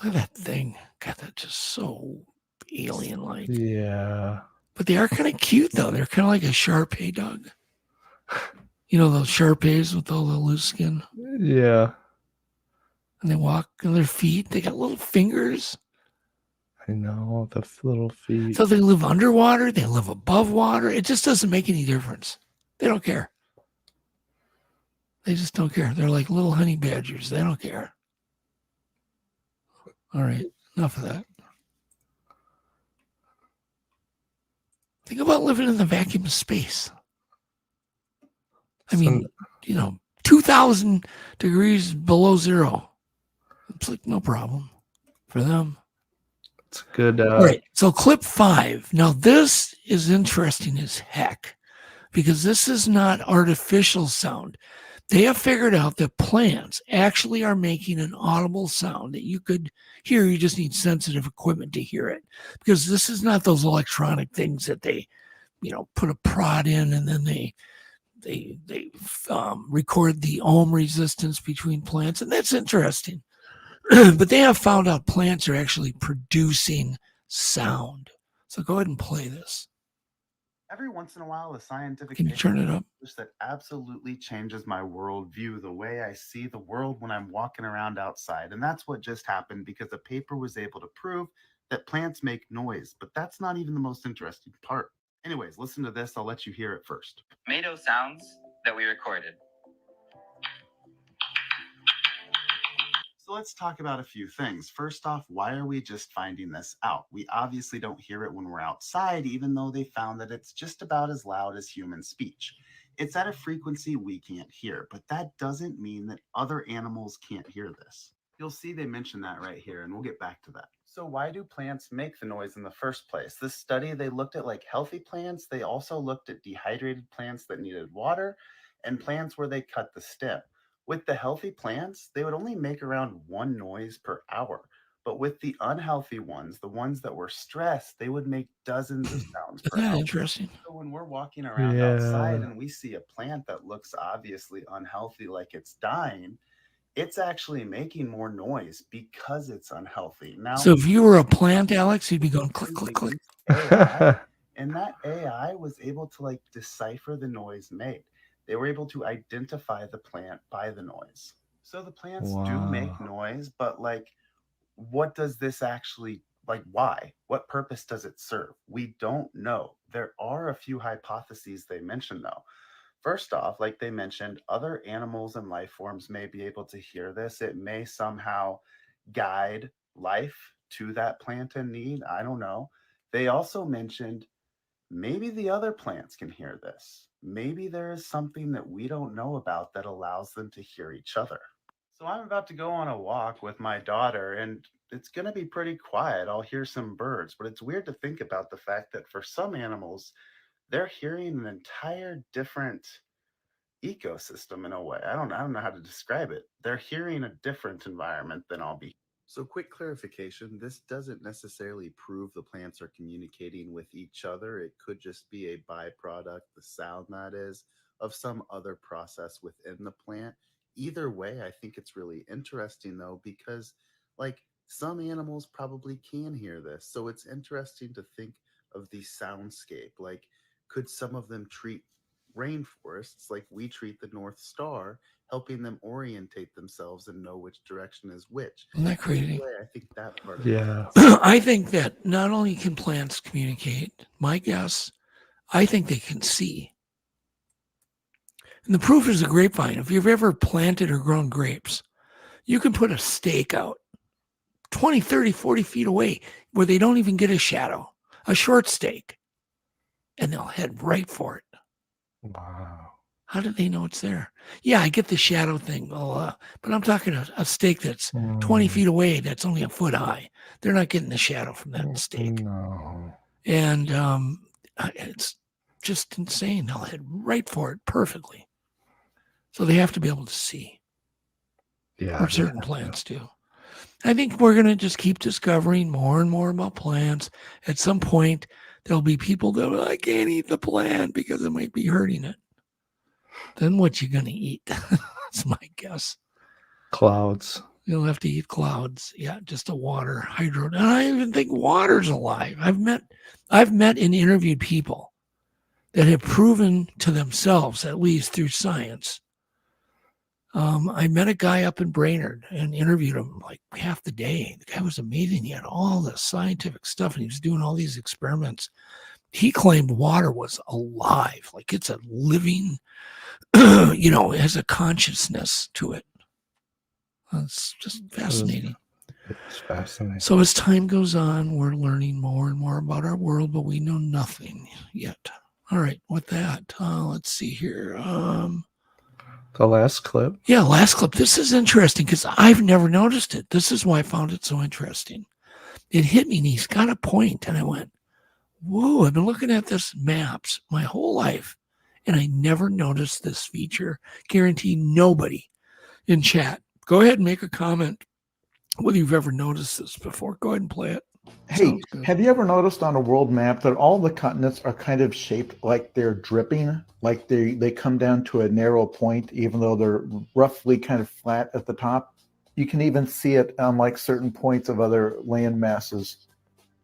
Look at that thing. God, that's just so alien-like. Yeah. But they are kind of cute, though. They're kind of like a Shar-Pei dog. You know, those Shar-Peis with all the loose skin? Yeah. And they walk on their feet. They got little fingers. I know, the little feet. So they live underwater. They live above water. It just doesn't make any difference. They don't care. They just don't care. They're like little honey badgers. They don't care. All right. Enough of that. Think about living in the vacuum of space. I mean, 2,000 degrees below zero. It's like no problem for them. It's good. All right. So clip 5. Now this is interesting as heck, because this is not artificial sound. They have figured out that plants actually are making an audible sound that you could hear. You just need sensitive equipment to hear it, because this is not those electronic things that they, put a prod in and then they record the ohm resistance between plants, and that's interesting. But they have found out plants are actually producing sound. So go ahead and play this. Every once in a while, a scientific Can you turn it up? that absolutely changes my worldview, the way I see the world when I'm walking around outside. And that's what just happened, because a paper was able to prove that plants make noise. But that's not even the most interesting part. Anyways, listen to this. I'll let you hear it first. Tomato sounds that we recorded. So let's talk about a few things. First off, why are we just finding this out? We obviously don't hear it when we're outside, even though they found that it's just about as loud as human speech. It's at a frequency we can't hear, but that doesn't mean that other animals can't hear this. You'll see they mention that right here, and we'll get back to that. So why do plants make the noise in the first place? This study, they looked at like healthy plants. They also looked at dehydrated plants that needed water and plants where they cut the stem. With the healthy plants, they would only make around 1 noise per hour. But with the unhealthy ones, the ones that were stressed, they would make dozens of sounds per Yeah, hour. interesting. So when we're walking around outside and we see a plant that looks obviously unhealthy, like it's dying, it's actually making more noise because it's unhealthy. Now, So if you were a plant, Alex, you'd be going click, click, click. AI, and that AI was able to decipher the noise made. They were able to identify the plant by the noise. So the plants do make noise, but what does this actually, why? What purpose does it serve? We don't know. There are a few hypotheses they mentioned, though. First off, like they mentioned, other animals and life forms may be able to hear this. It may somehow guide life to that plant in need. I don't know. They also mentioned maybe the other plants can hear this. Maybe there is something that we don't know about that allows them to hear each other. So I'm about to go on a walk with my daughter, and it's going to be pretty quiet. I'll hear some birds, but it's weird to think about the fact that for some animals, they're hearing an entire different ecosystem in a way. I don't know how to describe it. They're hearing a different environment than I'll be. So quick clarification, this doesn't necessarily prove the plants are communicating with each other. It could just be a byproduct, the sound that is, of some other process within the plant. Either way, I think it's really interesting though, because like some animals probably can hear this. So it's interesting to think of the soundscape. Like, could some of them treat rainforests like we treat the North Star, helping them orientate themselves and know which direction is which? Isn't that crazy? Anyway, I think that part. Yeah. I think that not only can plants communicate, my guess, I think they can see. And the proof is the grapevine. If you've ever planted or grown grapes, you can put a stake out 20, 30, 40 feet away where they don't even get a shadow, a short stake, and they'll head right for it. Wow. How do they know it's there? Yeah, I get the shadow thing, but I'm talking a stake that's 20 feet away that's only a foot high. They're not getting the shadow from that stake. No. And it's just insane. They'll head right for it perfectly. So they have to be able to see. Yeah. Or certain plants do. I think we're going to just keep discovering more and more about plants. At some point, there'll be people that I can't eat the plant because it might be hurting it. Then what you going to eat? That's my guess. Clouds. You'll have to eat clouds. Yeah, just a water, hydro. And I even think water's alive. I've met and interviewed people that have proven to themselves, at least through science. I met a guy up in Brainerd and interviewed him like half the day. The guy was amazing. He had all the scientific stuff and he was doing all these experiments. He claimed water was alive, like it's a living, it has a consciousness to it. It's just fascinating. It's fascinating. So as time goes on, we're learning more and more about our world, but we know nothing yet. All right, with that, let's see here. The last clip. Yeah, last clip. This is interesting because I've never noticed it. This is why I found it so interesting. It hit me and he's got a point. And I went, whoa, I've been looking at this maps my whole life. And I never noticed this feature. Guarantee nobody in chat. Go ahead and make a comment whether you've ever noticed this before. Go ahead and play it. Hey, have you ever noticed on a world map that all the continents are kind of shaped like they're dripping, like they come down to a narrow point, even though they're roughly kind of flat at the top? You can even see it on like certain points of other land masses.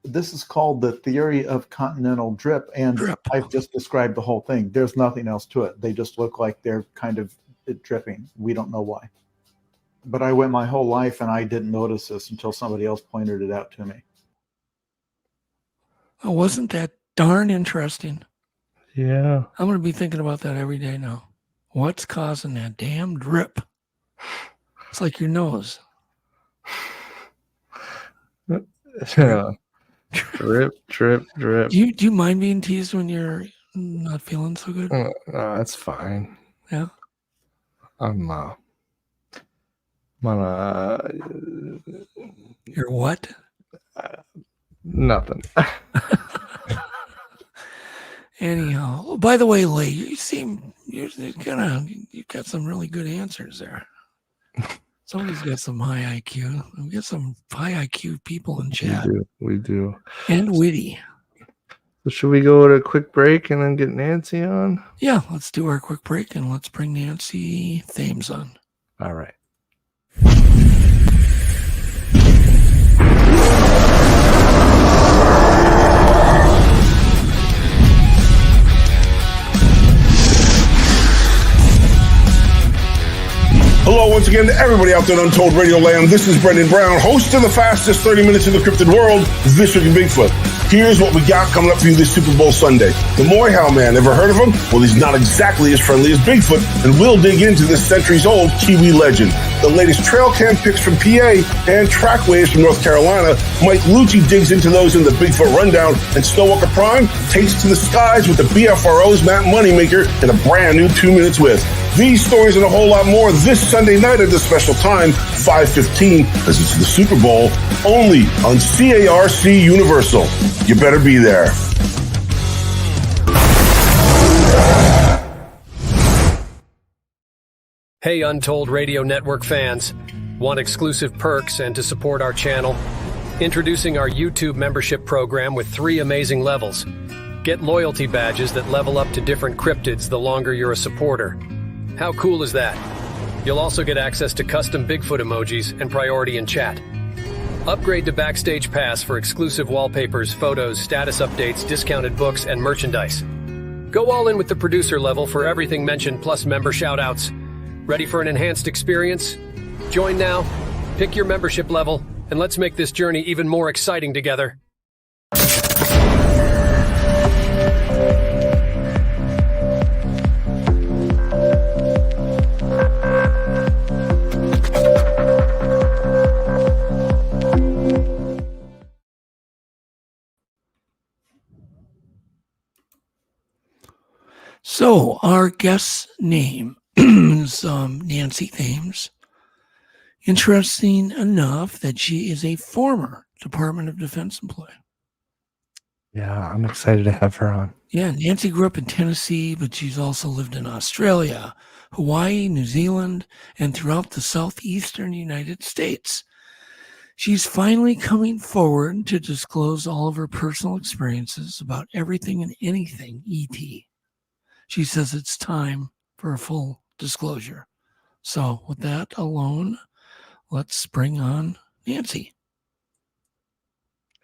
This is called the theory of continental drip, and I've just described the whole thing. There's nothing else to it. They just look like they're kind of dripping. We don't know why. But I went my whole life and I didn't notice this until somebody else pointed it out to me. Oh, wasn't that darn interesting? Yeah. I'm going to be thinking about that every day now. What's causing that damn drip? It's like your nose. Yeah. Drip, drip, drip. Do you mind being teased when you're not feeling so good? No, that's fine. Yeah. I'm You're what? Nothing. Anyhow, by the way, Lee, you've got some really good answers there. Somebody's got some high IQ. We've got some high IQ people in chat. We do. And witty. So should we go to a quick break and then get Nancy on? Yeah, let's do our quick break and let's bring Nancy Thames on. All right. Hello once again to everybody out there in Untold Radio Land. This is Brendan Brown, host of the fastest 30 minutes in the cryptid world, This Week in Bigfoot. Here's what we got coming up for you this Super Bowl Sunday. The Moyhow Man, ever heard of him? Well, he's not exactly as friendly as Bigfoot, and we'll dig into this centuries-old Kiwi legend. The latest trail cam pics from PA and track waves from North Carolina. Mike Lucci digs into those in the Bigfoot Rundown, and Snowwalker Prime takes to the skies with the BFRO's Matt Moneymaker in a brand new 2 Minutes With. These stories and a whole lot more this Sunday night at this special time, 5:15, because it's the Super Bowl, only on CARC Universal. You better be there. Hey, Untold Radio Network fans. Want exclusive perks and to support our channel? Introducing our YouTube membership program with 3 amazing levels. Get loyalty badges that level up to different cryptids the longer you're a supporter. How cool is that? You'll also get access to custom Bigfoot emojis and priority in chat. Upgrade to Backstage Pass for exclusive wallpapers, photos, status updates, discounted books, and merchandise. Go all in with the producer level for everything mentioned plus member shoutouts. Ready for an enhanced experience? Join now, pick your membership level, and let's make this journey even more exciting together. So our guest's name is Nancy Thames. Interesting enough that she is a former Department of Defense employee. Yeah, I'm excited to have her on. Yeah, Nancy grew up in Tennessee, but she's also lived in Australia, Hawaii, New Zealand, and throughout the southeastern United States. She's finally coming forward to disclose all of her personal experiences about everything and anything ET. She says it's time for a full disclosure. So with that alone, let's bring on Nancy.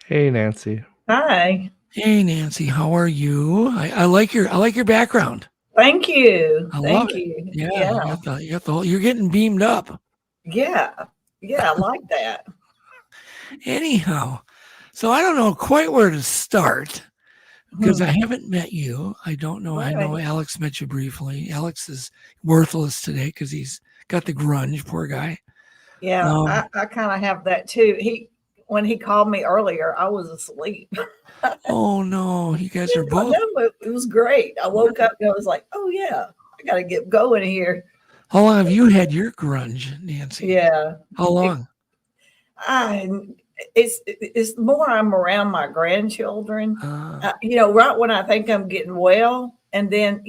Hey, Nancy. Hi. Hey, Nancy. How are you? I like your background. Thank you. Thank you. Yeah. You're getting beamed up. Yeah. I like that. Anyhow, so I don't know quite where to start because I haven't met you. I don't know. Right. I know Alex met you briefly. Alex is worthless today because he's got the grunge. Poor guy. Yeah, I kind of have that too. When he called me earlier, I was asleep. Oh no, you guys are both. No, it was great. I woke up and I was like, oh yeah, I got to get going here. How long have you had your grunge, Nancy? Yeah. How long? It's more I'm around my grandchildren. Right when I think I'm getting well, and then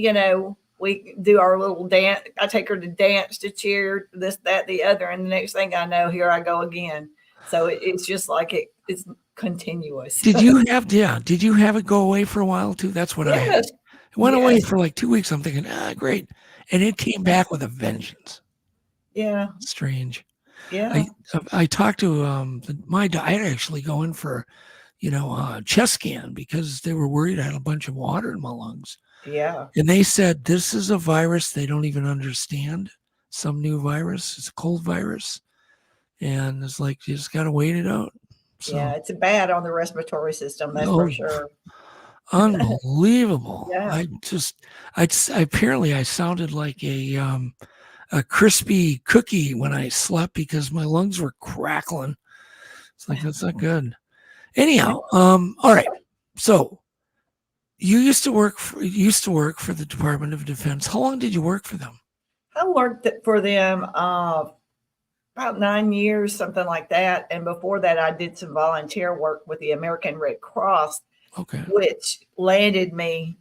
we do our little dance. I take her to dance, to cheer, this, that, the other, and the next thing I know, here I go again. So it's just like it's continuous. Did you have it go away for a while too? That's what I had. It went away for like 2 weeks. I'm thinking, great, and it came back with a vengeance. Yeah. Strange. Yeah. I talked to my diet actually going for, chest scan because they were worried I had a bunch of water in my lungs. Yeah. And they said this is a virus they don't even understand. Some new virus. It's a cold virus. And it's like you just gotta wait it out. So, yeah, it's bad on the respiratory system, that's for sure. Unbelievable. Yeah. Apparently I sounded like a crispy cookie when I slept because my lungs were crackling. It's like, that's not good. Anyhow, all right. So you used to work for the Department of Defense. How long did you work for them? I worked for them about 9 years, something like that. And before that, I did some volunteer work with the American Red Cross, which landed me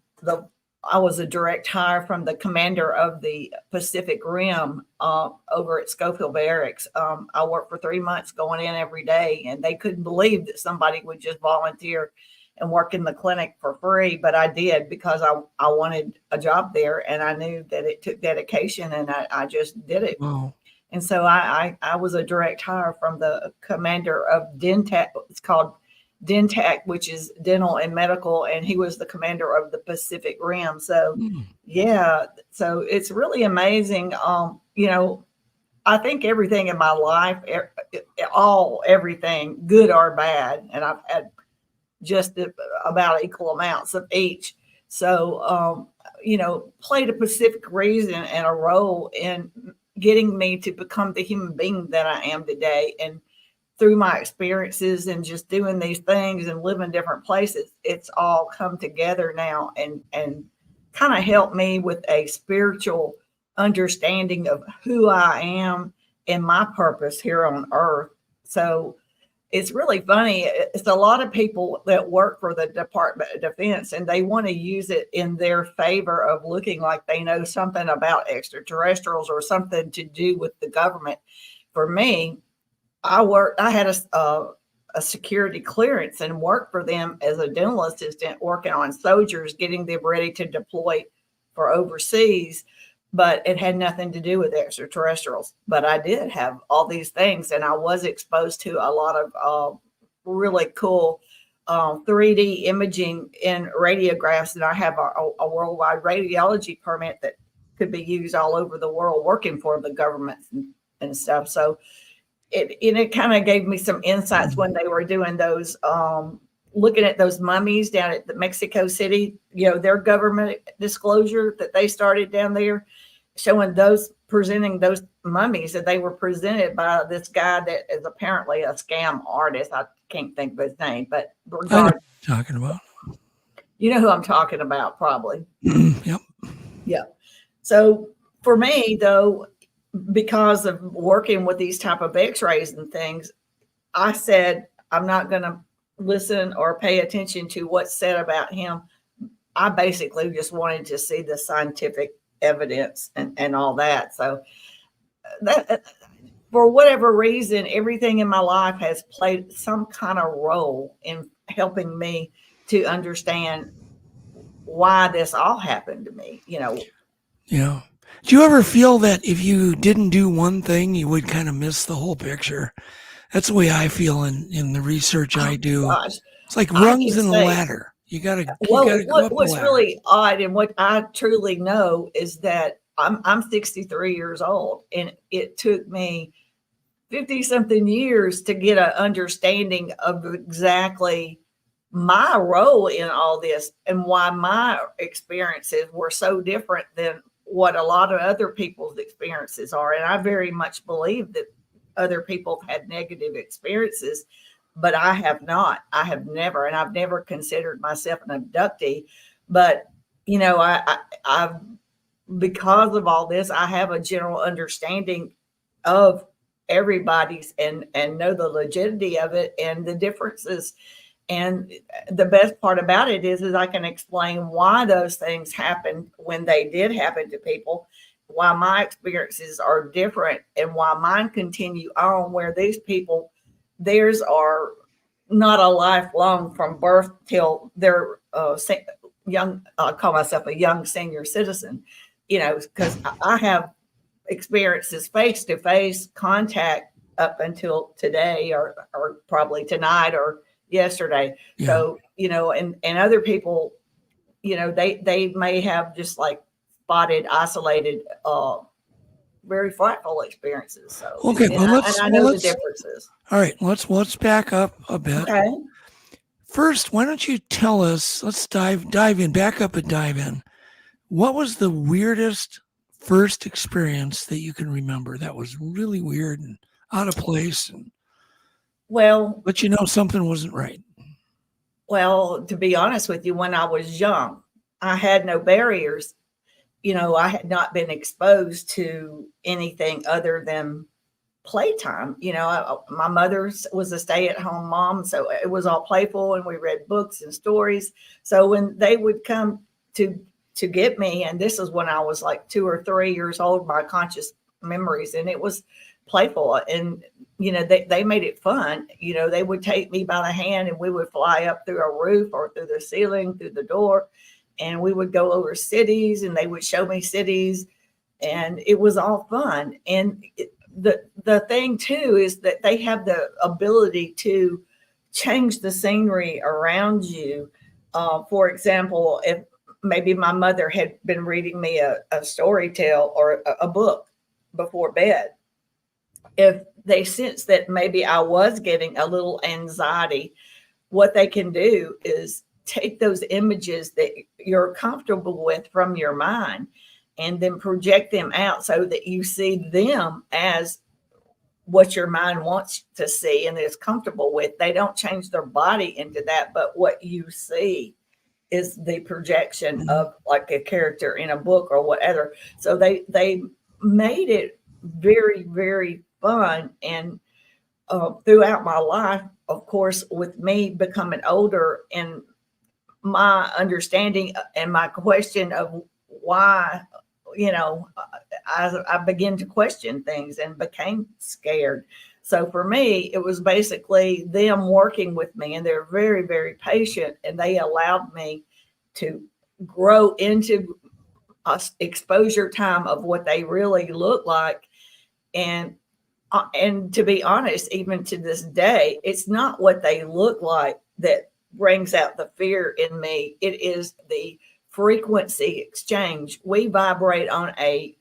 I was a direct hire from the commander of the Pacific Rim over at Schofield Barracks. I worked for 3 months going in every day, and they couldn't believe that somebody would just volunteer and work in the clinic for free. But I did because I wanted a job there, and I knew that it took dedication, and I just did it. Wow. And so I was a direct hire from the commander of DENTAC. It's called DENTAC, which is dental and medical, and he was the commander of the Pacific Rim. So, yeah, so it's really amazing. I think everything in my life, everything, good or bad, and I've had just about equal amounts of each. So, played a specific reason and a role in getting me to become the human being that I am today. And through my experiences and just doing these things and living different places, it's all come together now and kind of helped me with a spiritual understanding of who I am and my purpose here on earth. So it's really funny. It's a lot of people that work for the Department of Defense, and they want to use it in their favor of looking like they know something about extraterrestrials or something to do with the government. for me, I had a security clearance and worked for them as a dental assistant, working on soldiers, getting them ready to deploy for overseas. But it had nothing to do with extraterrestrials. But I did have all these things, and I was exposed to a lot of really cool 3D imaging in radiographs, and I have a worldwide radiology permit that could be used all over the world working for the government and stuff. So it kind of gave me some insights when they were doing those, looking at those mummies down at the Mexico City, their government disclosure that they started down there, showing presenting those mummies, that they were presented by this guy that is apparently a scam artist. I can't think of his name, but regardless, talking about, you know who I'm talking about, probably. Yep. Yep. So for me, though, because of working with these type of x-rays and things, I said, I'm not going to listen or pay attention to what's said about him. I basically just wanted to see the scientific evidence and all that. So that, for whatever reason, everything in my life has played some kind of role in helping me to understand why this all happened to me, Yeah. Do you ever feel that if you didn't do one thing, you would kind of miss the whole picture? That's the way I feel in the research I do. Gosh. It's like rungs in a ladder. You gotta go up the What's ladder. really odd, and what I truly know, is that I'm 63 years old, and it took me 50 something years to get an understanding of exactly my role in all this and why my experiences were so different than what a lot of other people's experiences are. And I very much believe that other people have had negative experiences, but I have not. I have never, and I've never considered myself an abductee. But I've because of all this, I have a general understanding of everybody's and know the legitimacy of it and the differences. And the best part about it is I can explain why those things happened when they did happen to people, why my experiences are different, and why mine continue on, where these people, theirs are not a lifelong from birth till they're young. I call myself a young senior citizen, because I have experiences face-to-face contact up until today or probably tonight or yesterday. Yeah. So, and other people, they may have just like spotted, isolated, very frightful experiences. So, Okay, I know the differences. All right, let's back up a bit. Okay. First, why don't you tell us, let's dive in, back up and dive in. What was the weirdest first experience that you can remember that was really weird and out of place? But something wasn't right. Well, to be honest with you, when I was young, I had no barriers. I had not been exposed to anything other than playtime. My mother was a stay-at-home mom, so it was all playful, and we read books and stories. So when they would come to get me, and this is when I was like 2 or 3 years old, my conscious memories, and it was playful, and they made it fun. They would take me by the hand, and we would fly up through a roof or through the ceiling, through the door, and we would go over cities, and they would show me cities, and it was all fun. And the thing too is that they have the ability to change the scenery around you. For example, if maybe my mother had been reading me a story tale or a book before bed, if they sense that maybe I was getting a little anxiety, what they can do is take those images that you're comfortable with from your mind and then project them out so that you see them as what your mind wants to see and is comfortable with. They don't change their body into that, but what you see is the projection of like a character in a book or whatever. So they made it very, very fun. And throughout my life, of course, with me becoming older and my understanding and my question of why I began to question things and became scared. So for me, it was basically them working with me, and they're very, very patient, and they allowed me to grow into exposure time of what they really look like. And to be honest, even to this day, it's not what they look like that brings out the fear in me. It is the frequency exchange. We vibrate on a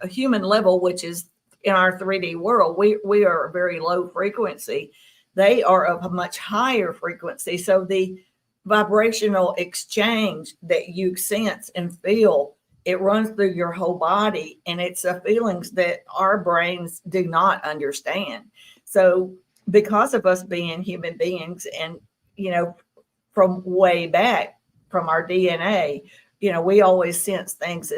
human level, which is in our 3D world. We are a very low frequency. They are of a much higher frequency. So the vibrational exchange that you sense and feel, it runs through your whole body, and it's a feelings that our brains do not understand. So because of us being human beings, and from way back from our DNA, we always sense things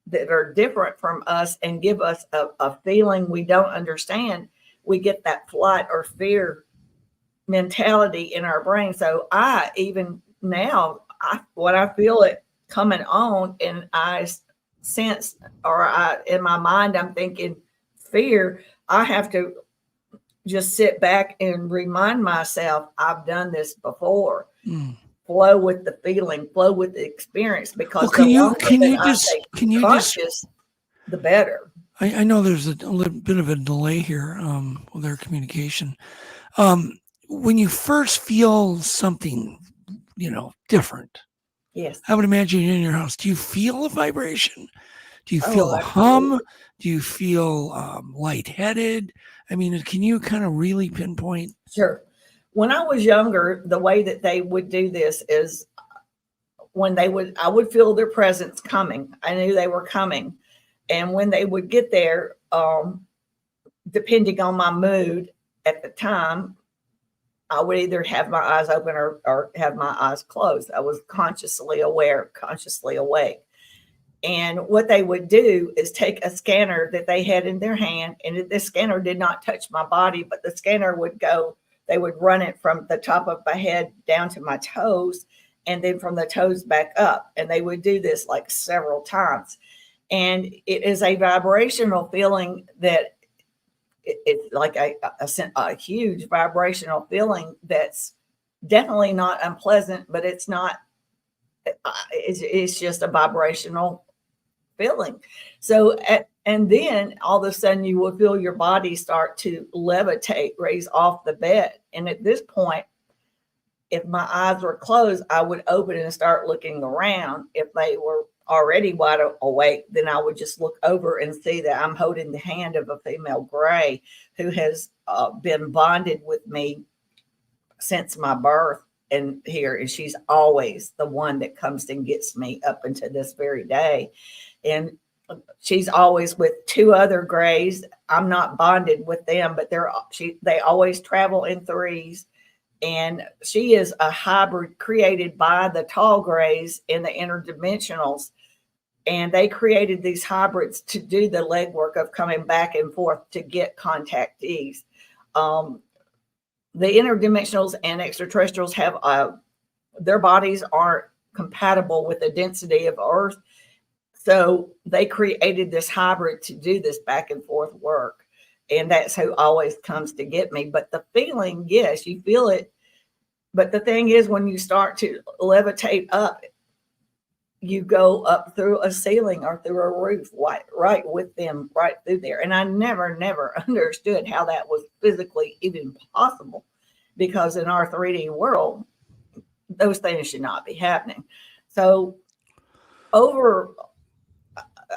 that are different from us and give us a feeling we don't understand. We get that flight or fear mentality in our brain. So I even now, when I feel it coming on and I sense, or in my mind, I'm thinking fear, I have to just sit back and remind myself I've done this before. Flow with the feeling, flow with the experience, because can you just the better. I know there's a little bit of a delay here with our communication. When you first feel something, different. Yes. I would imagine you're in your house. Do you feel a vibration? Do you feel a hum? Do you feel lightheaded? I mean, can you kind of really pinpoint? Sure. When I was younger, the way that they would do this is I would feel their presence coming. I knew they were coming. And when they would get there, depending on my mood at the time, I would either have my eyes open or have my eyes closed. I was consciously aware, consciously awake. And what they would do is take a scanner that they had in their hand, and the scanner did not touch my body, but the scanner would go, they would run it from the top of my head down to my toes, and then from the toes back up. And they would do this like several times. And it is a vibrational feeling that it's like a huge vibrational feeling that's definitely not unpleasant, but it's just a vibrational feeling. So, and then all of a sudden you will feel your body start to levitate, raise off the bed. And at this point, if my eyes were closed, I would open and start looking around. If they were already wide awake, then I would just look over and see that I'm holding the hand of a female gray who has been bonded with me since my birth and she's always the one that comes and gets me up into this very day. And she's always with two other grays. I'm not bonded with them, but they always travel in threes. And she is a hybrid created by the tall grays in the interdimensionals. And they created these hybrids to do the legwork of coming back and forth to get contactees. The interdimensionals and extraterrestrials have their bodies aren't compatible with the density of Earth. So they created this hybrid to do this back and forth work. And that's who always comes to get me. But the feeling, yes, you feel it. But the thing is, when you start to levitate up, you go up through a ceiling or through a roof, right with them, right through there. And I never understood how that was physically even possible, because in our 3D world, those things should not be happening. So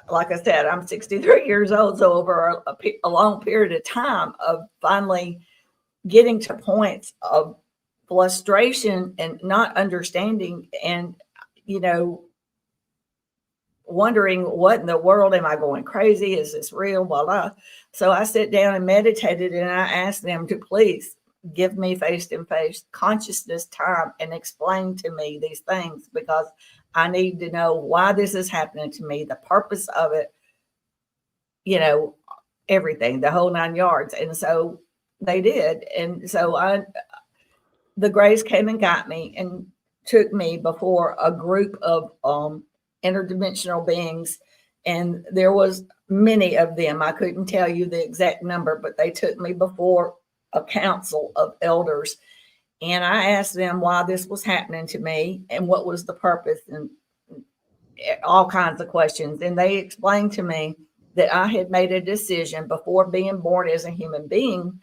like I said, I'm 63 years old. So over a long period of time of finally getting to points of frustration and not understanding and, wondering what in the world, am I going crazy? Is this real? Blah, blah. So I sit down and meditated, and I asked them to please give me face-to-face consciousness time and explain to me these things, because I need to know why this is happening to me, the purpose of it, everything, the whole 9 yards. And so they did. And so the Grays came and got me and took me before a group of interdimensional beings, and there was many of them. I couldn't tell you the exact number, but they took me before a council of elders, and I asked them why this was happening to me and what was the purpose, and all kinds of questions. And they explained to me that I had made a decision before being born as a human being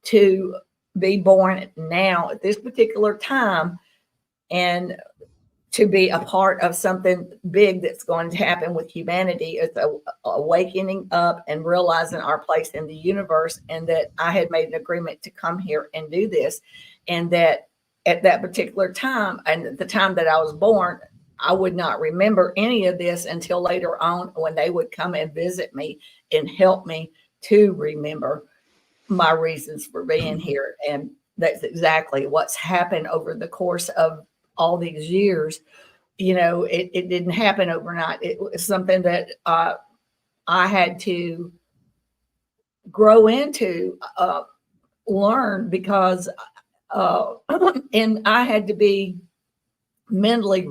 to be born now at this particular time and to be a part of something big that's going to happen with humanity. It's a awakening up and realizing our place in the universe, and that I had made an agreement to come here and do this. And that at that particular time, and at the time that I was born, I would not remember any of this until later on when they would come and visit me and help me to remember my reasons for being here. And that's exactly what's happened over the course of all these years. You know, it didn't happen overnight. It was something that I had to grow into, learn, because and I had to be mentally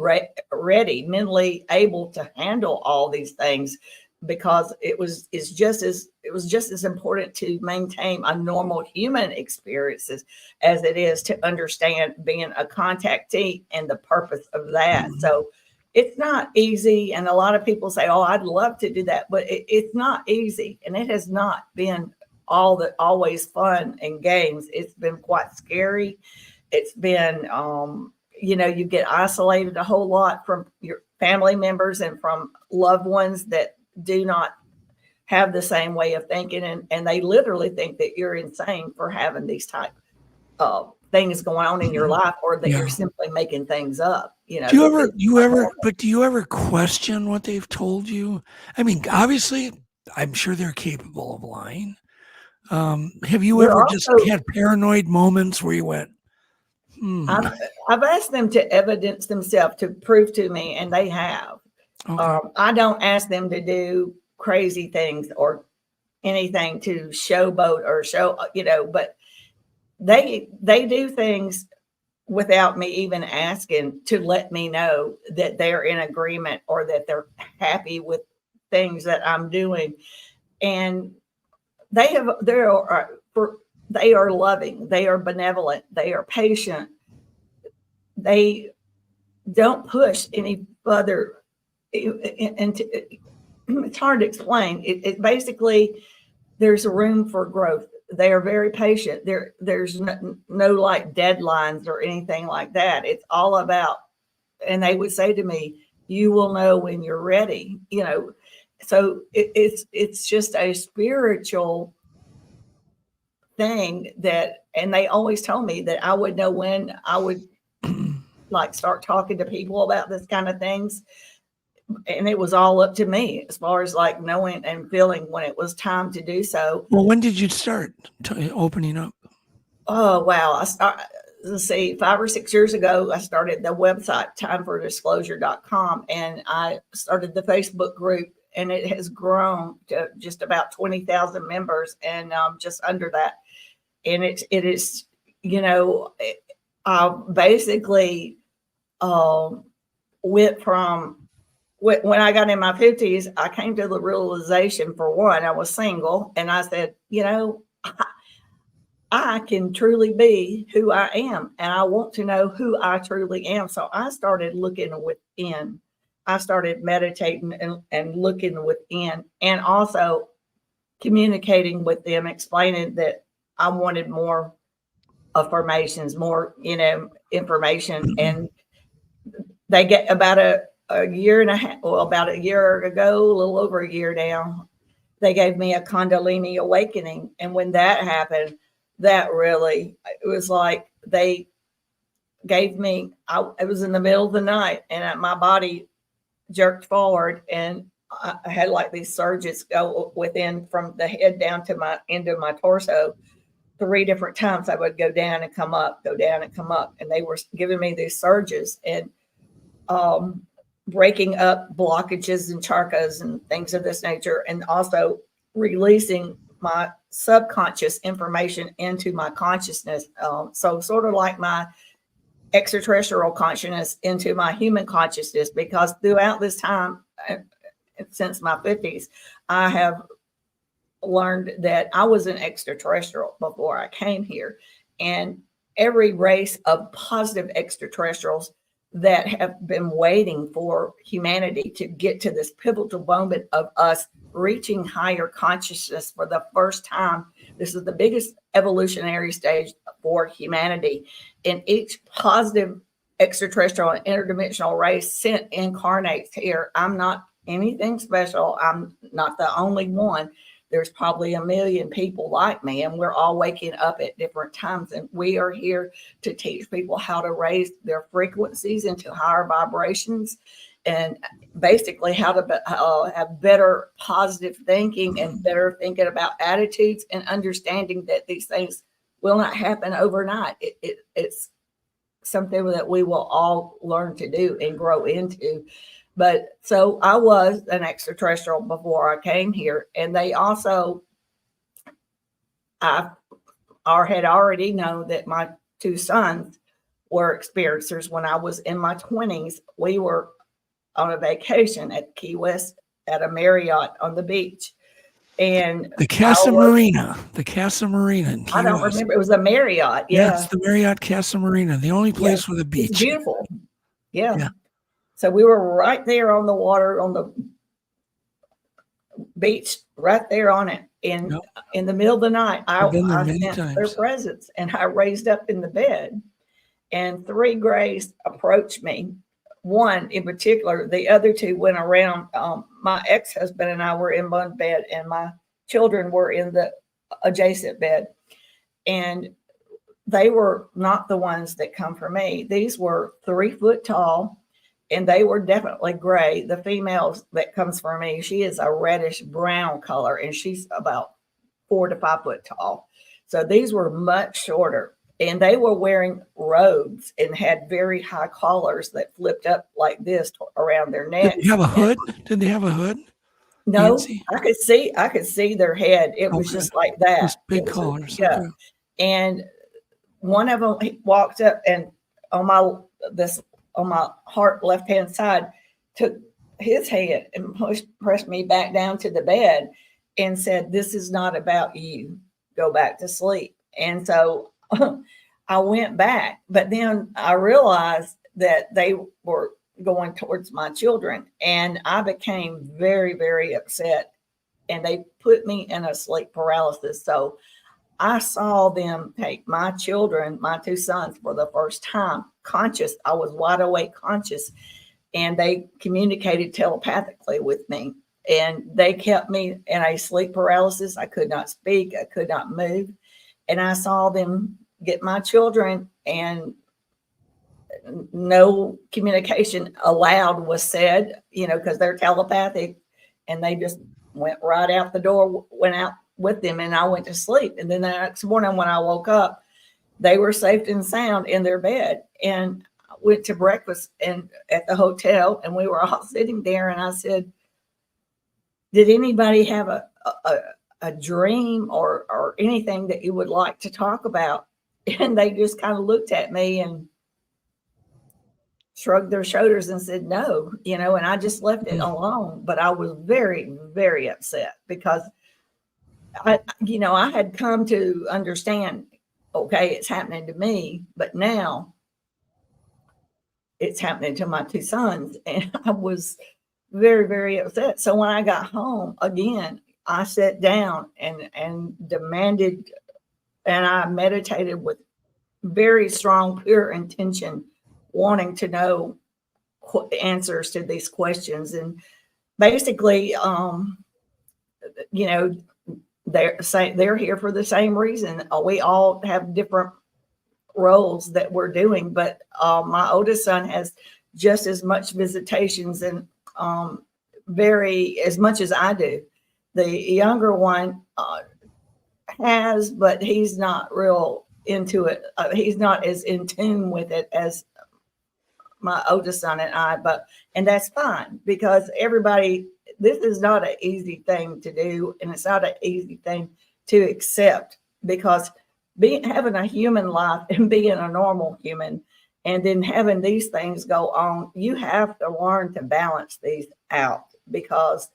ready, mentally able to handle all these things, because it was just as important to maintain a normal human experiences as it is to understand being a contactee and the purpose of that. So it's not easy, and a lot of people say, "Oh, I'd love to do that," but it's not easy, and it has not been always fun and games. It's been quite scary. It's been you know, you get isolated a whole lot from your family members and from loved ones that do not have the same way of thinking, and they literally think that you're insane for having these type of things going on in your life, or that you're simply making things up. You know, do you ever question what they've told you? I mean, obviously, I'm sure they're capable of lying. Have you ever just had paranoid moments where you went, I've asked them to evidence themselves, to prove to me, and they have. Okay. I don't ask them to do crazy things or anything to showboat or show, you know, but they do things without me even asking, to let me know that they're in agreement or that they're happy with things that I'm doing. And they are loving, they are benevolent, they are patient. They don't push any further. And it's hard to explain. It basically, there's a room for growth. They are very patient. There's no like deadlines or anything like that. It's all about, and they would say to me, "You will know when you're ready." You know, so it's just a spiritual thing that, and they always told me that I would know when I would like start talking to people about this kind of things. And it was all up to me as far as like knowing and feeling when it was time to do so. Well, when did you start opening up? Oh, wow. Let's see, 5 or 6 years ago, I started the website timefordisclosure.com, and I started the Facebook group, and it has grown to just about 20,000 members, and just under that. And it is, you know, I basically went from, when I got in my 50s, I came to the realization, for one, I was single, and I said, you know, I can truly be who I am, and I want to know who I truly am. So I started looking within. I started meditating and looking within, and also communicating with them, explaining that I wanted more affirmations, more, you know, information. And they get about a year and a half, well, about a year ago, a little over a year now, they gave me a Kundalini awakening. And when that happened, that really, it was like they gave me, it was in the middle of the night, and my body jerked forward, and I had like these surges go within from the head down to my end of my torso. 3 different times I would go down and come up, go down and come up. And they were giving me these surges and breaking up blockages and charkas and things of this nature, and also releasing my subconscious information into my consciousness. So sort of like my extraterrestrial consciousness into my human consciousness, because throughout this time, since my 50s, I have learned that I was an extraterrestrial before I came here. And every race of positive extraterrestrials that have been waiting for humanity to get to this pivotal moment of us reaching higher consciousness for the first time. This is the biggest evolutionary stage for humanity. And each positive extraterrestrial and interdimensional race sent incarnates here. I'm not anything special. I'm not the only one. There's probably 1 million people like me, and we're all waking up at different times. And we are here to teach people how to raise their frequencies into higher vibrations, and basically how to have better positive thinking and better thinking about attitudes, and understanding that these things will not happen overnight. It's something that we will all learn to do and grow into. But so I was an extraterrestrial before I came here. And they also, I had already known that my 2 sons were experiencers. When I was in my 20s, we were on a vacation at Key West at a Marriott on the beach. And the Casa Marina in Key I don't West. remember. It was a Marriott. Yeah, it's the Marriott Casa Marina, the only place with a beach. It's beautiful. Yeah. So we were right there on the water, on the beach, right there on it. And in the middle of the night, I sensed their presence, and I raised up in the bed, and 3 grays approached me. One in particular, the other 2 went around. My ex-husband and I were in one bed, and my children were in the adjacent bed. And they were not the ones that come for me. These were 3 foot tall, and they were definitely gray. The female that comes for me, she is a reddish brown color, and she's about 4 to 5 foot tall. So these were much shorter, and they were wearing robes and had very high collars that flipped up like this around their neck. Did they have a hood? Did they have a hood? No, Nancy? I could see their head. It was just like that. Just big collars. Yeah. Okay. And one of them, he walked up and on my heart left-hand side, took his hand and pressed me back down to the bed and said, "This is not about you. Go back to sleep." And so I went back, but then I realized that they were going towards my children, and I became very, very upset, and they put me in a sleep paralysis. So I saw them take my children, my 2 sons, for the first time conscious. I was wide awake conscious, and they communicated telepathically with me, and they kept me in a sleep paralysis. I could not speak. I could not move. And I saw them get my children, and no communication allowed was said, because they're telepathic, and they just went right out the door, went out with them, and I went to sleep. And then the next morning when I woke up, they were safe and sound in their bed. And I went to breakfast and at the hotel, and we were all sitting there, and I said, "Did anybody have a dream or anything that you would like to talk about?" And they just kind of looked at me and shrugged their shoulders and said no, and I just left it alone. But I was very, very upset, because I had come to understand, okay, it's happening to me, but now it's happening to my 2 sons. And I was very, very upset. So when I got home again, I sat down and demanded, and I meditated with very strong, pure intention, wanting to know answers to these questions. And basically, they're here for the same reason. We all have different roles that we're doing, but my oldest son has just as much visitations and as much as I do. The younger one has, but he's not real into it. He's not as in tune with it as my oldest son and I, and that's fine, because this is not an easy thing to do, and it's not an easy thing to accept, because having a human life and being a normal human and then having these things go on, you have to learn to balance these out, because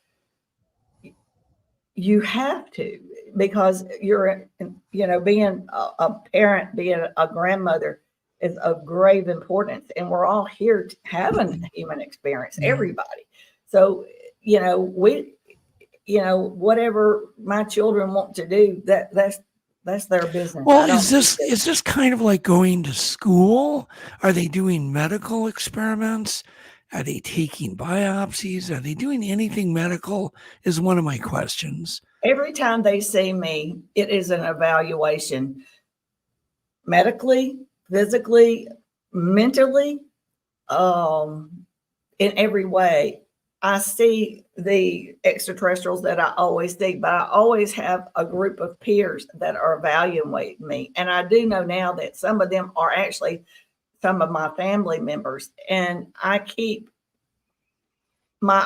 you have to, because you're, being a parent, being a grandmother is of grave importance, and we're all here to have a human experience, everybody. So, whatever my children want to do, that's their business. Well, is this kind of like going to school? Are they doing medical experiments? Are they taking biopsies? Are they doing anything medical? Is one of my questions. Every time they see me, it is an evaluation, medically, physically, mentally, in every way. I see the extraterrestrials that I always see, but I always have a group of peers that are evaluating me. And I do know now that some of them are actually some of my family members. And I keep my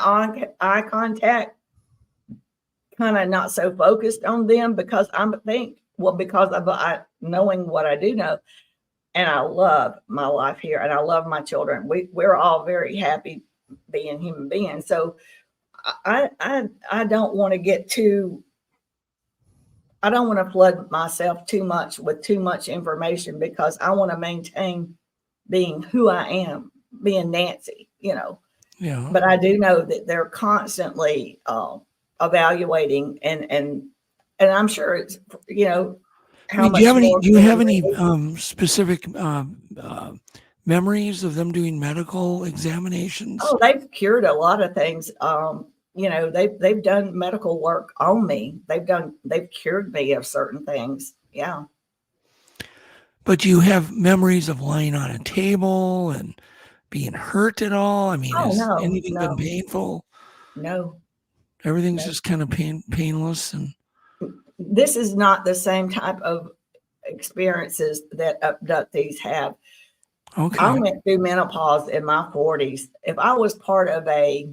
eye contact kind of not so focused on them, because because of knowing what I do know. And I love my life here, and I love my children. We're all very happy being human beings. So I don't want to I don't want to flood myself too much with too much information, because I want to maintain being who I am, being Nancy, Yeah. But I do know that they're constantly evaluating, and I'm sure it's, how much do you have any more specific memories of them doing medical examinations? Oh, they've cured a lot of things. They've done medical work on me. They've cured me of certain things. Yeah. But do you have memories of lying on a table and being hurt at all? I mean, has anything been painful? No. Everything's just kind of painless. And this is not the same type of experiences that abductees have. Okay. I went through menopause in my 40s. If I was part of a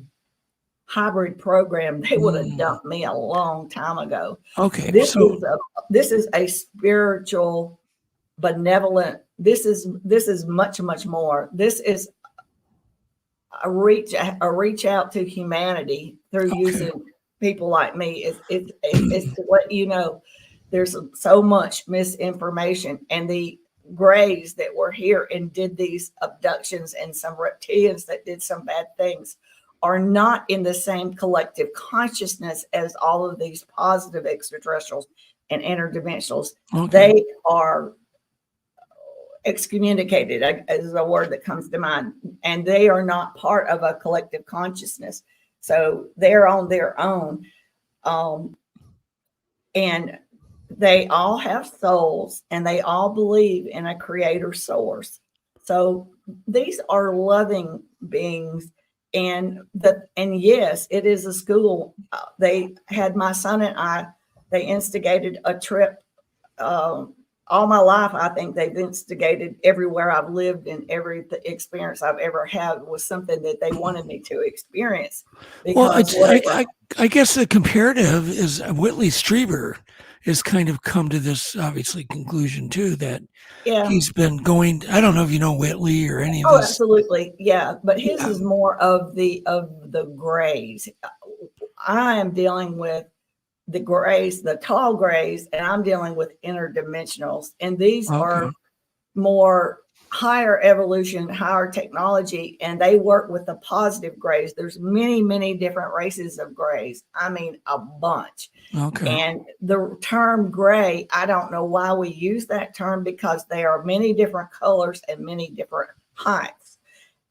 hybrid program, they would have dumped me a long time ago. Okay. This is a spiritual, benevolent. This is much, much more. This is a reach out to humanity through using people like me. It's to let you know there's so much misinformation, and the Greys that were here and did these abductions, and some reptilians that did some bad things, are not in the same collective consciousness as all of these positive extraterrestrials and interdimensionals. They are excommunicated, is a word that comes to mind, and they are not part of a collective consciousness. So they're on their own. And they all have souls, and they all believe in a creator source. So these are loving beings. And yes, it is a school. They had my son and I, they instigated a trip. All my life, I think they've instigated everywhere I've lived, and every experience I've ever had was something that they wanted me to experience. Well, I guess the comparative is Whitley Strieber has kind of come to this obviously conclusion too, that he's been going. I don't know if you know Whitley or any of this. Absolutely, yeah. But his is more of the Greys. I am dealing with the Greys, the tall Greys, and I'm dealing with interdimensionals. And these are more higher evolution, higher technology, and they work with the positive Greys. There's many, many different races of Greys. I mean, a bunch. And the term Grey, I don't know why we use that term, because there are many different colors and many different heights.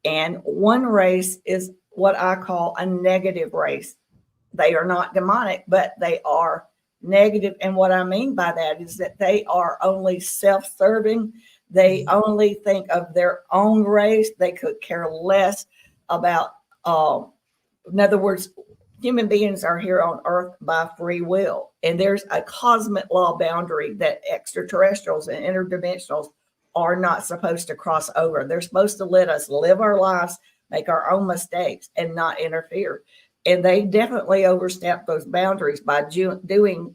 And one race is what I call a negative race. They are not demonic, but they are negative. And what I mean by that is that they are only self-serving. They only think of their own race. They could care less about, in other words, human beings are here on Earth by free will. And there's a cosmic law boundary that extraterrestrials and interdimensionals are not supposed to cross over. They're supposed to let us live our lives, make our own mistakes, and not interfere. And they definitely overstep those boundaries by doing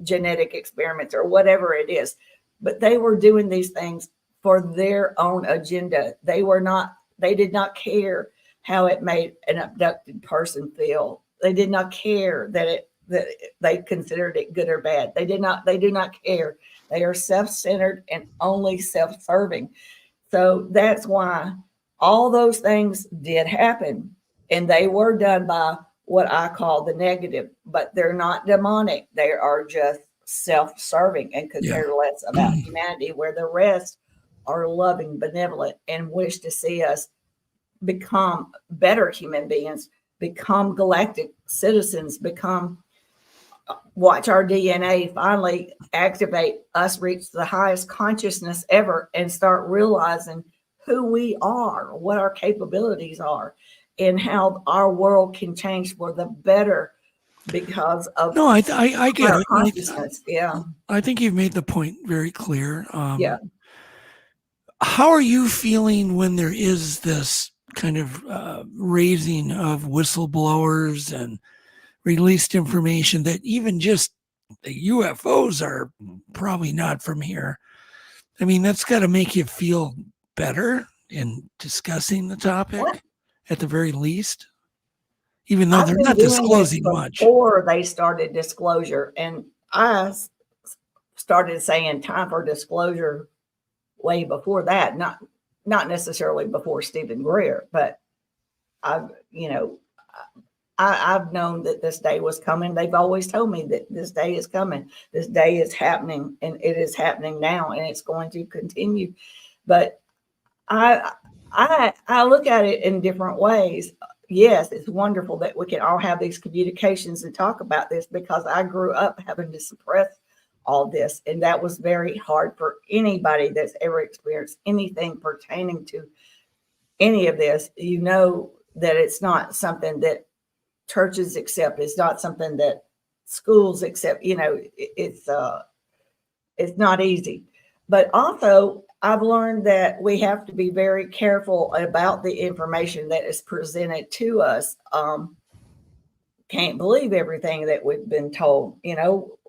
genetic experiments or whatever it is. But they were doing these things for their own agenda. They did not care how it made an abducted person feel. They did not care that they considered it good or bad. They do not care. They are self-centered and only self-serving. So that's why all those things did happen, and they were done by what I call the negative, but they're not demonic. They are just self-serving and could care less about humanity, where the rest are loving, benevolent, and wish to see us become better human beings, become galactic citizens, watch our DNA finally activate us, reach the highest consciousness ever, and start realizing who we are, what our capabilities are, and how our world can change for the better because of I get our it. consciousness. I think you've made the point very clear. Yeah. How are you feeling when there is this kind of raising of whistleblowers and released information that even just the UFOs are probably not from here? I mean, that's got to make you feel better in discussing the topic at the very least, even though they're not disclosing much. Before they started disclosure, and I started saying time for disclosure way before that, not necessarily before Stephen Greer, but I've known that this day was coming. They've always told me that this day is coming. This day is happening, and it is happening now, and it's going to continue. But I look at it in different ways. Yes, it's wonderful that we can all have these communications and talk about this, because I grew up having to suppress all this, and that was very hard for anybody that's ever experienced anything pertaining to any of this. You know that it's not something that churches accept. It's not something that schools accept. It's not easy. But also, I've learned that we have to be very careful about the information that is presented to us. Can't believe everything that we've been told.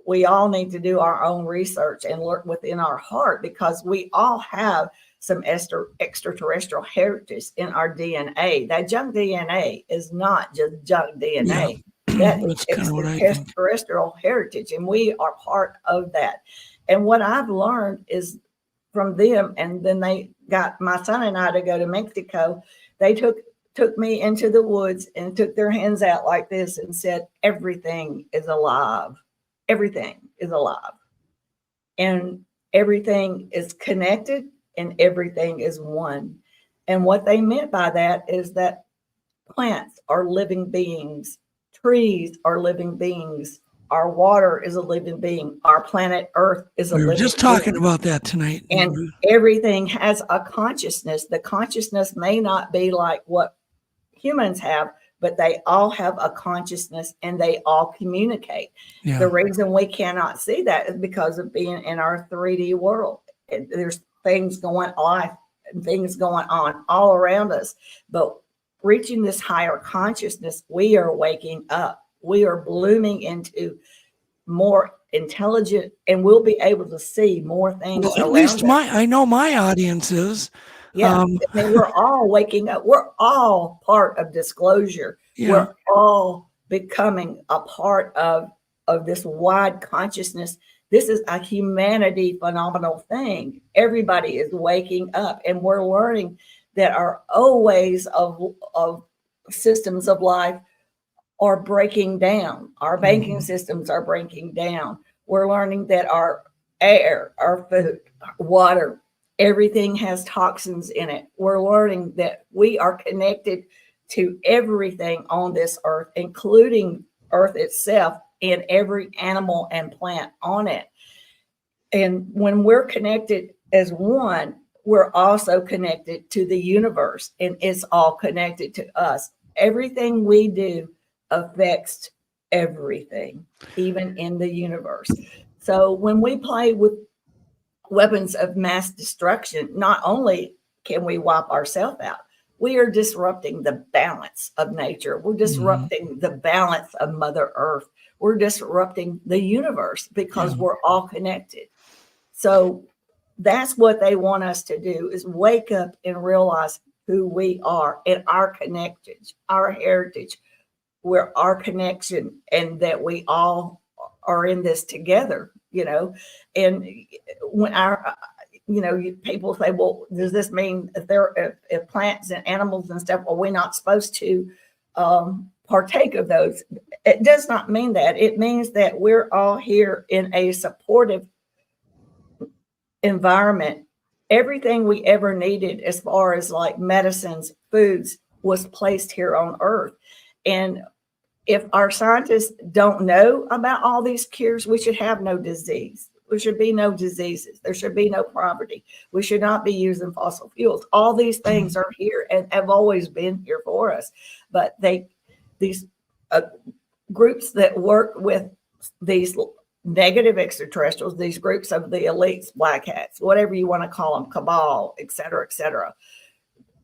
We all need to do our own research and look within our heart, because we all have some extraterrestrial heritage in our DNA. That junk DNA is not just junk DNA. That is extraterrestrial heritage, and we are part of that. And what I've learned is from them, and then they got my son and I to go to Mexico. They took me into the woods and took their hands out like this and said, everything is alive. Everything is alive. And everything is connected, and everything is one. And what they meant by that is that plants are living beings. Trees are living beings. Our water is a living being. Our planet Earth is a living being. We were just talking about that tonight. And everything has a consciousness. The consciousness may not be like what humans have, but they all have a consciousness, and they all communicate. Yeah. The reason we cannot see that is because of being in our 3D world. There's things going on all around us. But reaching this higher consciousness, we are waking up. We are blooming into more intelligent, and we'll be able to see more things. Well, at least I know my audience is. Yeah, I mean, we're all waking up. We're all part of disclosure. Yeah. We're all becoming a part of this wide consciousness. This is a humanity phenomenal thing. Everybody is waking up, and we're learning that our old ways of systems of life are breaking down. Our banking systems are breaking down. We're learning that our air, our food, water, everything has toxins in it. We're learning that we are connected to everything on this earth, including Earth itself, and every animal and plant on it. And when we're connected as one, we're also connected to the universe, and it's all connected to us. Everything we do affects everything, even in the universe. So when we play with weapons of mass destruction, not only can we wipe ourselves out, we are disrupting the balance of nature. We're disrupting the balance of Mother Earth. We're disrupting the universe, because we're all connected. So that's what they want us to do, is wake up and realize who we are and our connections, our heritage, where our connection, and that we all are in this together, and when people say, well, does this mean if plants and animals and stuff, are we not supposed to partake of those? It does not mean that. It means that we're all here in a supportive environment. Everything we ever needed as far as like medicines, foods, was placed here on Earth. And if our scientists don't know about all these cures, we should have no disease. There should be no diseases. There should be no poverty. We should not be using fossil fuels. All these things are here and have always been here for us. But these groups that work with these negative extraterrestrials, these groups of the elites, black hats, whatever you want to call them, cabal, et cetera,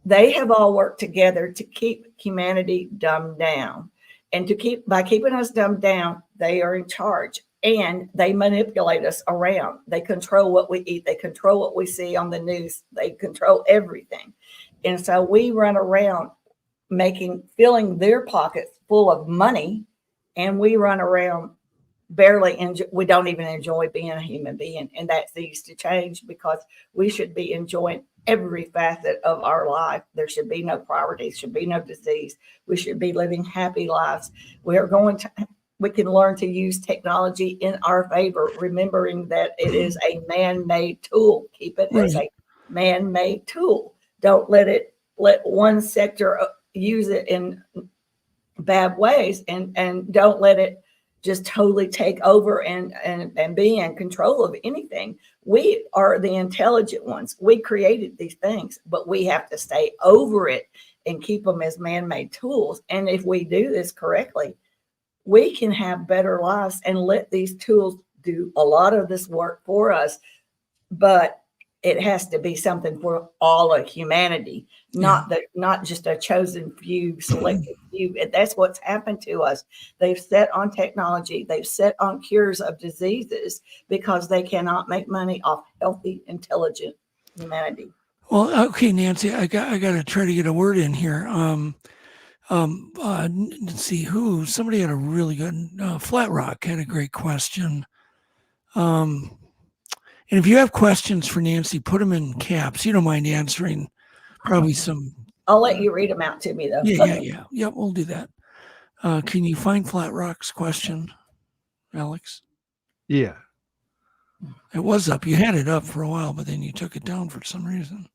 they have all worked together to keep humanity dumbed down. And by keeping us dumbed down, they are in charge, and they manipulate us around. They control what we eat. They control what we see on the news. They control everything. And so we run around filling their pockets full of money, and we run around we don't even enjoy being a human being. And that needs to change, because we should be enjoying every facet of our life. There should be no poverty, should be no disease. We should be living happy lives. We can learn to use technology in our favor, remembering that it is a man-made tool. Keep it as a man-made tool. Don't let one sector use it in bad ways, and don't let it just totally take over and be in control of anything. We are the intelligent ones. We created these things, but we have to stay over it and keep them as man-made tools. And if we do this correctly, we can have better lives and let these tools do a lot of this work for us. But it has to be something for all of humanity, not just a chosen few, selected few. That's what's happened to us. They've set on technology. They've set on cures of diseases because they cannot make money off healthy, intelligent humanity. Well, okay, Nancy, I got to try to get a word in here. Let's see somebody had a really good, Flat Rock had a great question. And if you have questions for Nancy, put them in caps. You don't mind answering probably some. I'll let you read them out to me, though. Yeah. We'll do that. Can you find Flat Rock's question, Alex? Yeah. It was up. You had it up for a while, but then you took it down for some reason.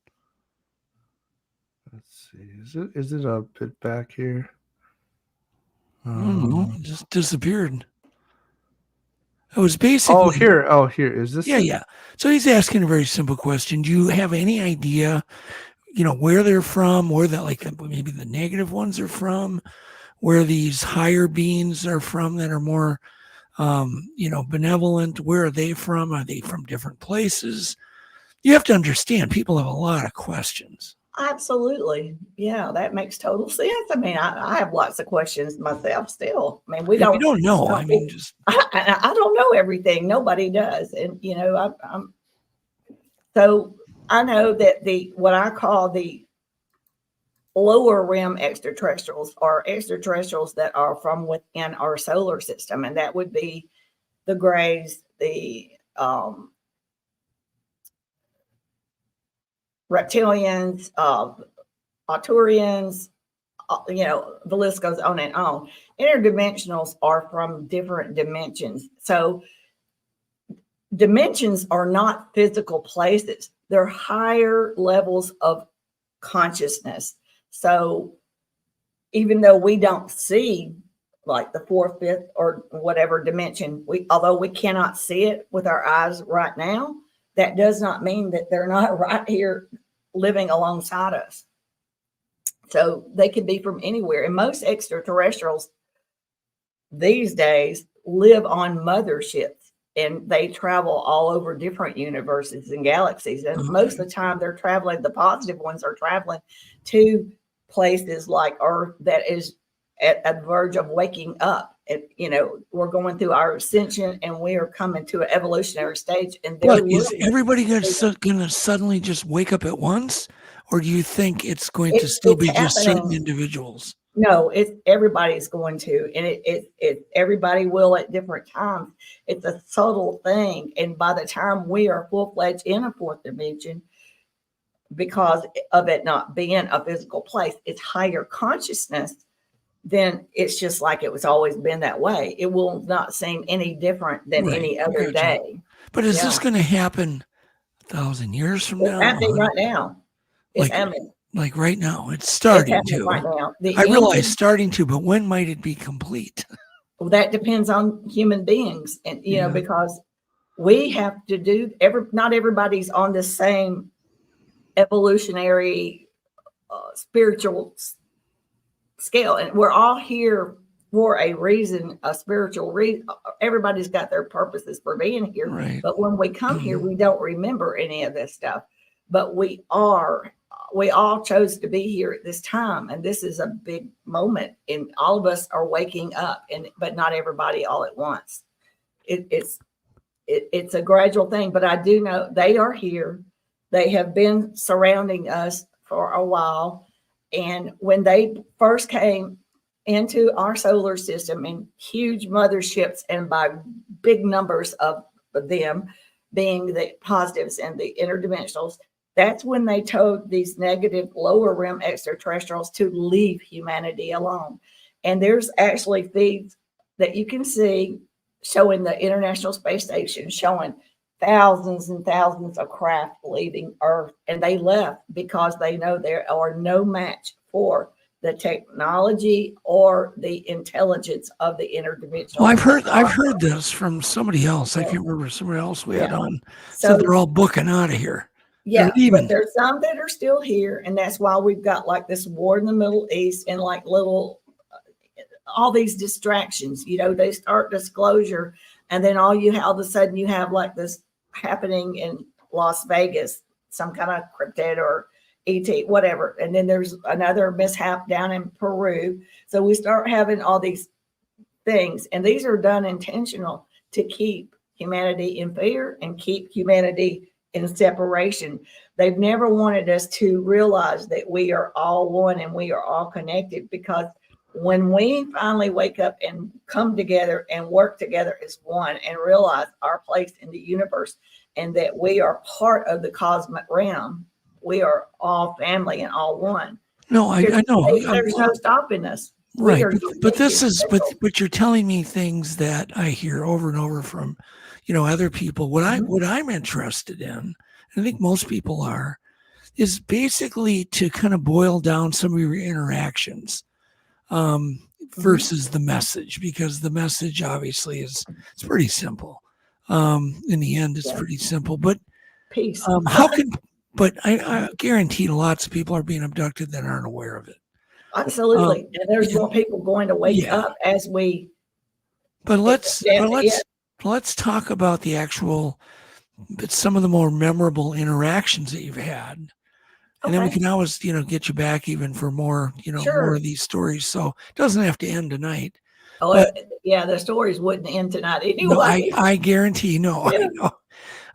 Let's see. Is it a bit back here? I don't know. It just disappeared. It was basically. Here. Is this? Yeah. So he's asking a very simple question. Do you have any idea, where they're from, where maybe the negative ones are from, where these higher beings are from that are more, benevolent? Where are they from? Are they from different places? You have to understand, people have a lot of questions. Absolutely. Yeah, that makes total sense. I mean, I have lots of questions myself still. I mean, We don't know. I mean, I don't know everything. Nobody does. And, so I know that what I call the lower rim extraterrestrials are extraterrestrials that are from within our solar system. And that would be the Greys, the reptilians, Arcturians, the list goes on and on. Interdimensionals are from different dimensions. So dimensions are not physical places. They're higher levels of consciousness. So even though we don't see like the fourth, fifth, or whatever dimension, although we cannot see it with our eyes right now, that does not mean that they're not right here living alongside us. So they could be from anywhere. And most extraterrestrials these days live on motherships, and they travel all over different universes and galaxies. And most of the time they're traveling, the positive ones are traveling to places like Earth that is at the verge of waking up. And, you know, we're going through our ascension and we are coming to an evolutionary stage. And they're But is looking. everybody going to suddenly just wake up at once? Or do you think it's going to still be just certain happening. individuals? No, everybody's going to, and it everybody will at different times. It's a subtle thing, and by the time we are full-fledged in a fourth dimension, because of it not being a physical place, it's higher consciousness. Then it's just like it was always been that way. It will not seem any different than any other day. But is this going to happen 1,000 years from now? It's happening right now. It's happening. Like right now, it's starting to. Right now. I realize starting to, but when might it be complete? Well, that depends on human beings, and you know, because we have to do not everybody's on the same evolutionary spiritual scale, and we're all here for a reason, a spiritual reason. Everybody's got their purposes for being here, right. But when we come here, we don't remember any of this stuff, but we all chose to be here at this time, and this is a big moment, and all of us are waking up, but not everybody all at once. It's a gradual thing, but I do know they are here. They have been surrounding us for a while, and when they first came into our solar system in huge motherships, and by big numbers of them being the positives and the interdimensionals, that's when they told these negative lower rim extraterrestrials to leave humanity alone. And there's actually feeds that you can see showing the International Space Station, showing thousands and thousands of craft leaving Earth. And they left because they know there are no match for the technology or the intelligence of the interdimensional. Well, I've heard this from somebody else. I can't remember, somebody else we had on. So they're all booking out of here. Yeah, but there's some that are still here, and that's why we've got like this war in the Middle East and like little, all these distractions. You know, they start disclosure, and then all of a sudden you have like this happening in Las Vegas, some kind of cryptid or ET, whatever, and then there's another mishap down in Peru. So we start having all these things, and these are done intentional to keep humanity in fear and keep humanity in separation. They've never wanted us to realize that we are all one and we are all connected, because when we finally wake up and come together and work together as one and realize our place in the universe and that we are part of the cosmic realm, we are all family and all one. No, I know. There's no stopping us. Right. But you're telling me things that I hear over and over from, you know, other people. What I'm interested in, and I think most people are, is basically to kind of boil down some of your interactions versus the message, because the message obviously it's pretty simple. In the end, it's pretty simple. But peace. But I guarantee lots of people are being abducted that aren't aware of it. Absolutely. And there's more people going to wake up as we. But let's talk about the actual, but some of the more memorable interactions that you've had. And then we can always, you know, get you back even for more, you know, more of these stories. So it doesn't have to end tonight. Oh, but, yeah, the stories wouldn't end tonight anyway. No, I guarantee, no. Yeah. I know.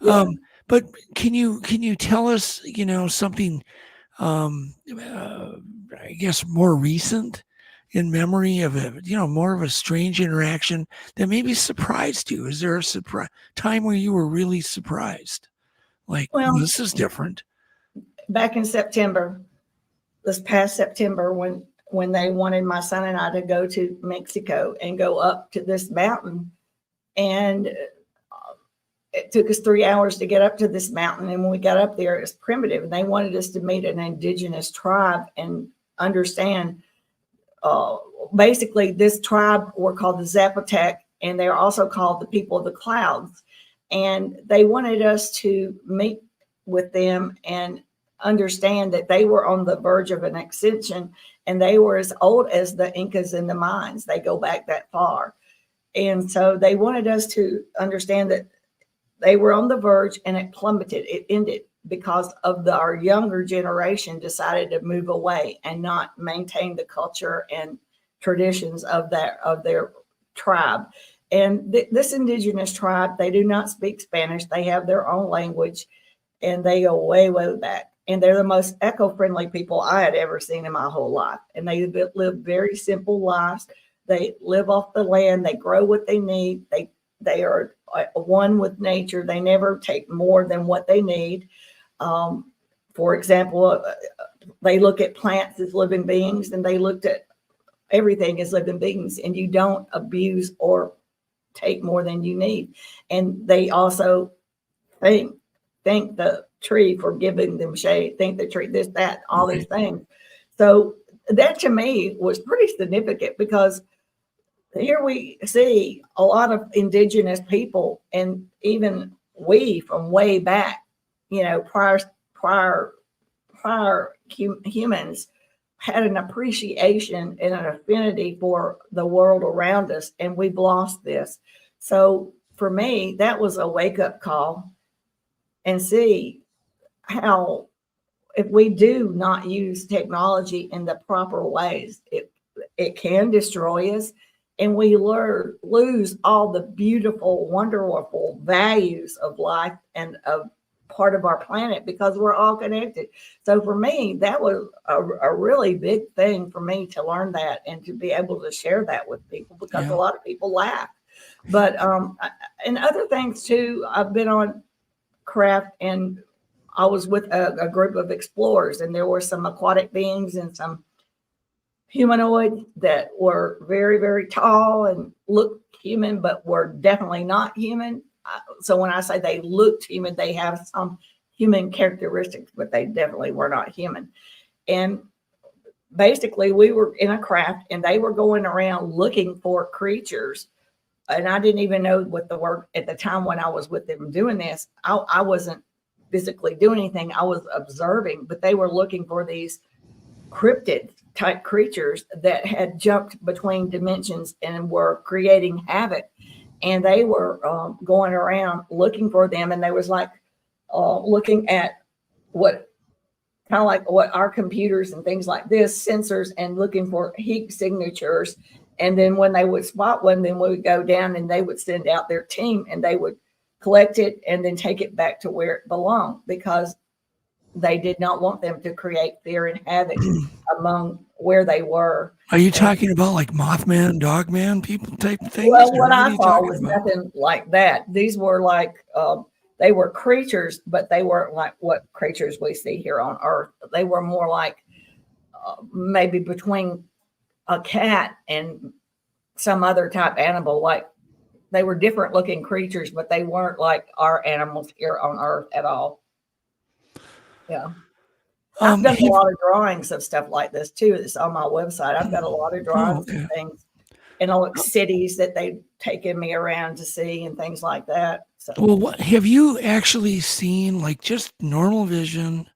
Yeah. But can you tell us, you know, something, I guess more recent in memory of a, you know, more of a strange interaction that maybe surprised you? Is there a time where you were really surprised? Like, well, this is different. Back in September, this past September, when they wanted my son and I to go to Mexico and go up to this mountain, and it took us 3 hours to get up to this mountain. And when we got up there, it was primitive, and they wanted us to meet an indigenous tribe and understand. Basically, this tribe were called the Zapotec, and they're also called the people of the clouds. And they wanted us to meet with them and understand that they were on the verge of an ascension, and they were as old as the Incas and the Mayans. They go back that far. And so they wanted us to understand that they were on the verge, and it plummeted. It ended because of our younger generation decided to move away and not maintain the culture and traditions of their tribe. And this indigenous tribe, they do not speak Spanish. They have their own language, and they go way, way back. And they're the most eco-friendly people I had ever seen in my whole life. And they live very simple lives. They live off the land. They grow what they need. They are one with nature. They never take more than what they need. For example, they look at plants as living beings, and they looked at everything as living beings, and you don't abuse or take more than you need. And they also thank the tree for giving them shade, thank the tree, this, that, all these things. So that to me was pretty significant, because here we see a lot of indigenous people, and even we from way back, prior humans had an appreciation and an affinity for the world around us, and we've lost this. So for me, that was a wake-up call, and see how if we do not use technology in the proper ways, it can destroy us, and we lose all the beautiful, wonderful values of life and of part of our planet, because we're all connected. So for me, that was a really big thing for me to learn that, and to be able to share that with people, because a lot of people laugh. But and other things too, I've been on craft, and I was with a group of explorers, and there were some aquatic beings and some humanoids that were very, very tall and looked human, but were definitely not human. So when I say they looked human, they have some human characteristics, but they definitely were not human. And basically we were in a craft, and they were going around looking for creatures. And I didn't even know what the word at the time when I was with them doing this. I wasn't physically doing anything. I was observing, but they were looking for these cryptid type creatures that had jumped between dimensions and were creating havoc. And they were going around looking for them, and they was like looking at what our computers and things like this, sensors, and looking for heat signatures. And then when they would spot one, then we would go down, and they would send out their team, and they would collect it and then take it back to where it belonged, because they did not want them to create fear and havoc among where they were. Are you talking about like Mothman, Dogman, people type things? Well, what I saw was nothing like that. These were like, they were creatures, but they weren't like what creatures we see here on Earth. They were more like maybe between a cat and some other type animal. Like, they were different looking creatures, but they weren't like our animals here on Earth at all. Yeah. I've done a lot of drawings of stuff like this too. It's on my website. I've got a lot of drawings and things, and like cities that they've taken me around to see and things like that. So, well, have you actually seen, like, just normal vision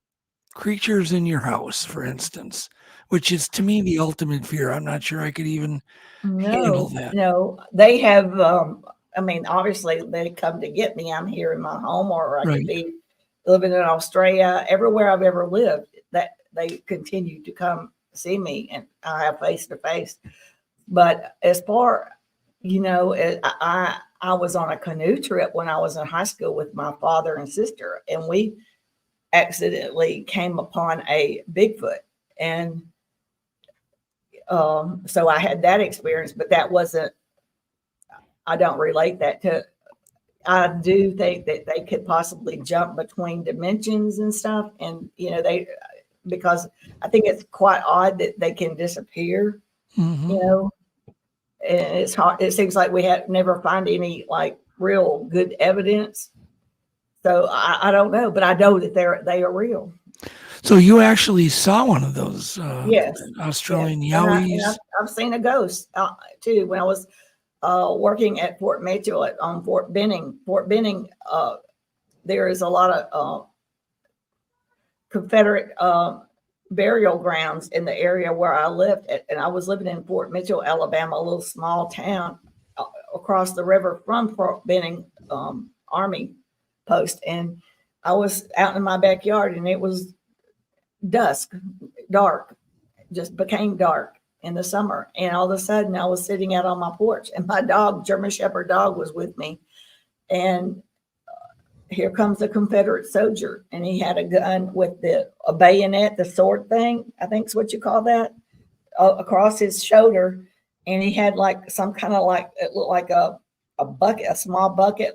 creatures in your house, for instance, which is to me the ultimate fear? I'm not sure I could even handle that. No, they have. I mean, obviously they come to get me. I'm here in my home, or I could be living in Australia. Everywhere I've ever lived, that they continue to come see me, and I have face to face. But as far, I was on a canoe trip when I was in high school with my father and sister, and we accidentally came upon a Bigfoot. And so I had that experience, but that wasn't, I don't relate that to, I do think that they could possibly jump between dimensions and stuff. And, because I think it's quite odd that they can disappear, and it's hard. It seems like we have never find any like real good evidence. So I don't know, but I know that they are real. So you actually saw one of those Australian yowies? I've seen a ghost too when I was working at Fort Mitchell on Fort Benning. Fort Benning, there is a lot of Confederate burial grounds in the area where I lived. And I was living in Fort Mitchell, Alabama, a little small town across the river from Fort Benning Army post. And I was out in my backyard, and it was dusk, dark, just became dark. in the summer. And all of a sudden I was sitting out on my porch and my dog, German Shepherd dog, was with me. And here comes a Confederate soldier, and he had a gun with a bayonet, the sword thing, I think is what you call that, across his shoulder. And he had like some kind of like, it looked like a bucket, a small bucket,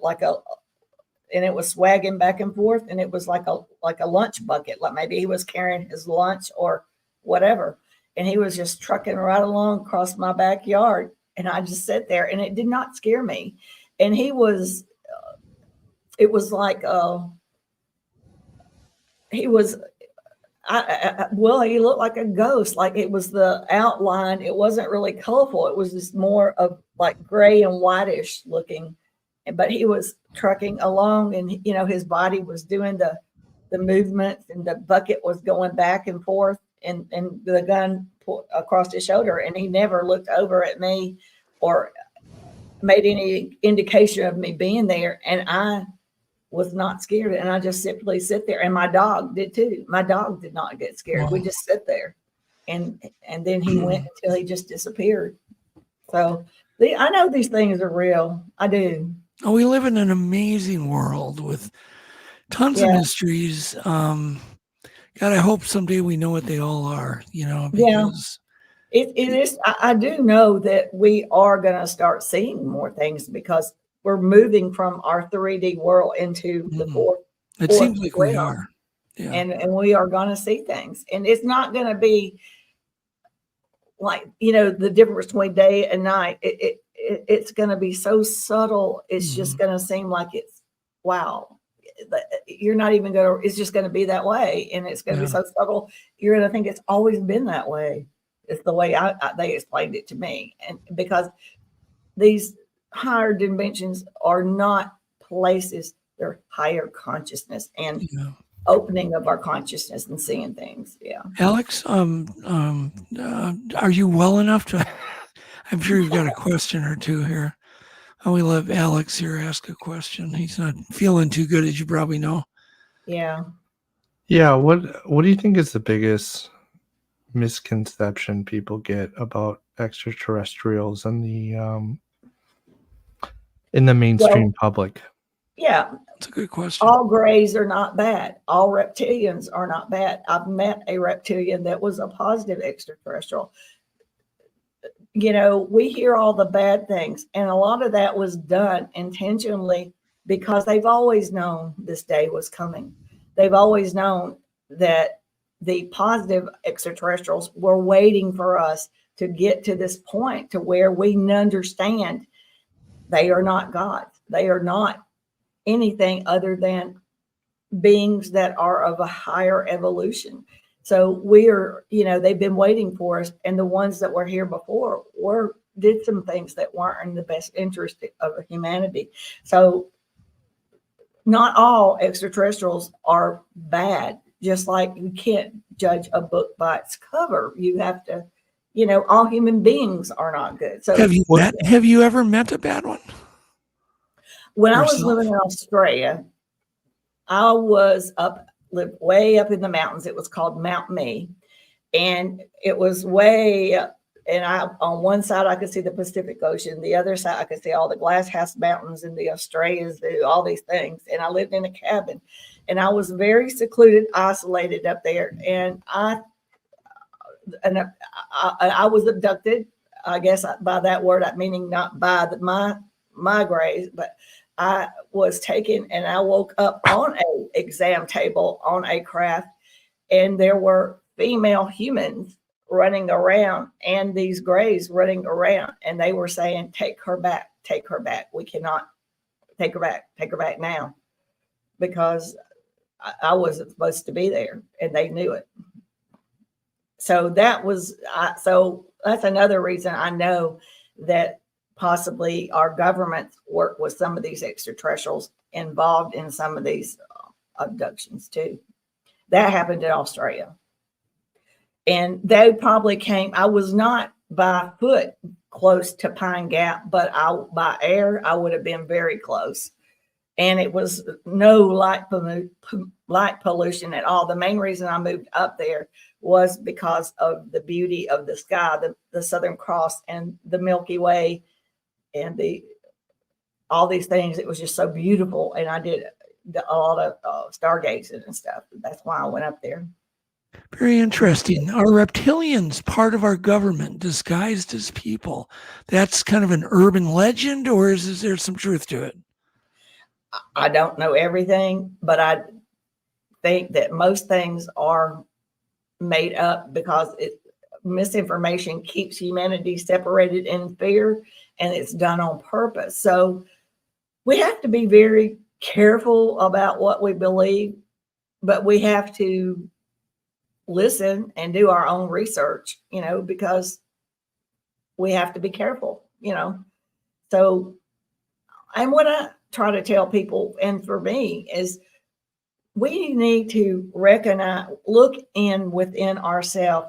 and it was swagging back and forth. And it was like a lunch bucket, like maybe he was carrying his lunch or whatever. And he was just trucking right along across my backyard. And I just sat there, and it did not scare me. And he was, it was like, he was, well, he looked like a ghost. Like it was the outline. It wasn't really colorful. It was just more of like gray and whitish looking. But he was trucking along, and you know, his body was doing the movements, and the bucket was going back and forth, and the gun across his shoulder. And he never looked over at me or made any indication of me being there. And I was not scared, and I just simply sit there. And my dog did too. My dog did not get scared. Wow. We just sit there, and then he went until he just disappeared. So I know these things are real. I do. Oh, we live in an amazing world with tons of mysteries. God, I hope someday we know what they all are, you know, because it is. I do know that we are going to start seeing more things because we're moving from our 3D world into the fourth. It seems like we are. Yeah. And we are going to see things. And it's not going to be like, you know, the difference between day and night. It's going to be so subtle. It's just going to seem like it's, wow, you're not even going to, it's just going to be that way. And it's going to be so subtle. You're going to think it's always been that way. It's the way they explained it to me. And because these higher dimensions are not places, they're higher consciousness and opening of our consciousness and seeing things. Yeah. Alex, are you well enough to, I'm sure you've got a question or two here. We let Alex here ask a question. He's not feeling too good, as you probably know. Yeah. Yeah. What do you think is the biggest misconception people get about extraterrestrials and in the mainstream public? Yeah. That's a good question. All grays are not bad. All reptilians are not bad. I've met a reptilian that was a positive extraterrestrial. You know, we hear all the bad things, and a lot of that was done intentionally because they've always known this day was coming. They've always known that the positive extraterrestrials were waiting for us to get to this point to where we understand they are not gods. They are not anything other than beings that are of a higher evolution. So we are, you know, they've been waiting for us, and the ones that were here before did some things that weren't in the best interest of humanity. So not all extraterrestrials are bad. Just like you can't judge a book by its cover. You have to, you know, all human beings are not good. So have you ever met a bad one? When I was living in Australia, I lived way up in the mountains. It was called Mount Me, and it was way up. And on one side I could see the Pacific Ocean, the other side I could see all the Glass House Mountains and the Australias, all these things. And I lived in a cabin, and I was very secluded, isolated up there. And I was abducted. I guess by that word, meaning not by my grays, but I was taken, and I woke up on an exam table on a craft, and there were female humans running around and these grays running around, and they were saying, take her back. We cannot take her back now, because I wasn't supposed to be there, and they knew it. So that's another reason I know that possibly our governments work with some of these extraterrestrials involved in some of these abductions too. That happened in Australia. And they probably came, I was not by foot close to Pine Gap, but by air, I would have been very close. and it was no light pollution at all. The main reason I moved up there was because of the beauty of the sky, the Southern Cross and the Milky Way and all these things. It was just so beautiful. And I did a lot of stargazing and stuff. That's why I went up there. Very interesting. Are reptilians part of our government disguised as people? That's kind of an urban legend, or is there some truth to it? I don't know everything, but I think that most things are made up because misinformation keeps humanity separated in fear, and it's done on purpose. So we have to be very careful about what we believe, but we have to listen and do our own research, because we have to be careful, So, and what I try to tell people, and for me, is we need to recognize, look in within ourselves,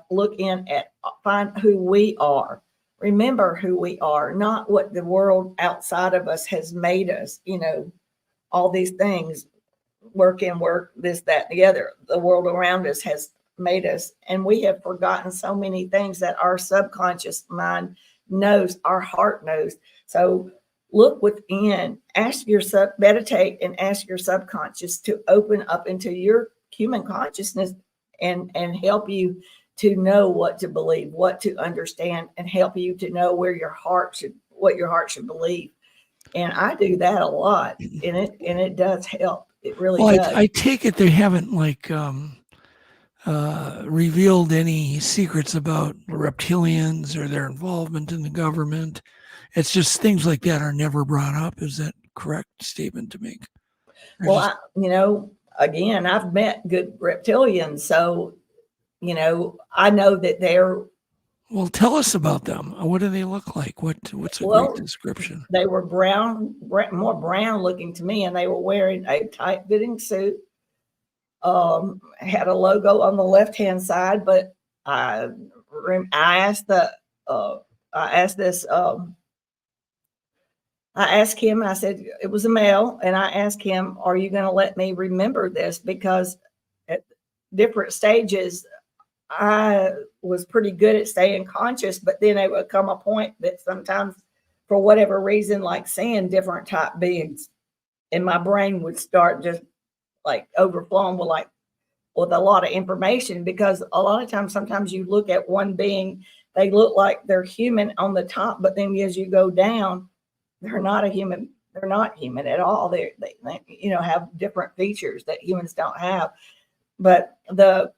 find who we are. Remember who we are, not what the world outside of us has made us, all these things, work, this, that, and the other. The world around us has made us, and we have forgotten so many things that our subconscious mind knows, our heart knows. So look within, meditate and ask your subconscious to open up into your human consciousness and help you to know what to believe, what to understand, and help you to know what your heart should believe. And I do that a lot, and it does help. It really does. I take it they haven't revealed any secrets about reptilians or their involvement in the government. It's just things like that are never brought up. Is that a correct statement to make? Well, again, I've met good reptilians, so, I know that they're. Well, tell us about them. What do they look like? What's a great description? They were more brown looking to me, and they were wearing a tight fitting suit. Had a logo on the left-hand side, but I asked him, I said, it was a male, and I asked him, are you going to let me remember this? Because at different stages, I was pretty good at staying conscious, but then it would come a point that sometimes, for whatever reason, like seeing different type beings, and my brain would start just like overflowing with a lot of information, because a lot of times, sometimes you look at one being, they look like they're human on the top, but then as you go down, they're not human at all. They have different features that humans don't have. But the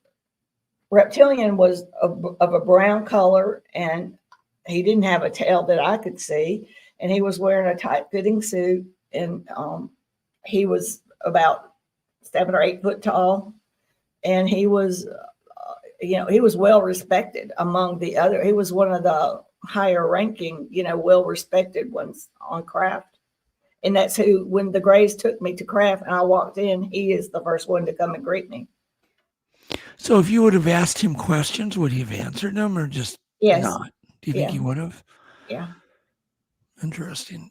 reptilian was of a brown color, and he didn't have a tail that I could see, and he was wearing a tight fitting suit, and he was about 7 or 8 foot tall, and he was he was well respected among the other. He was one of the higher ranking, well respected ones on craft. And that's who, when the Grays took me to craft and I walked in, he is the first one to come and greet me. So if you would have asked him questions, would he have answered them, or just not? Do you think he would have? Yeah. Interesting.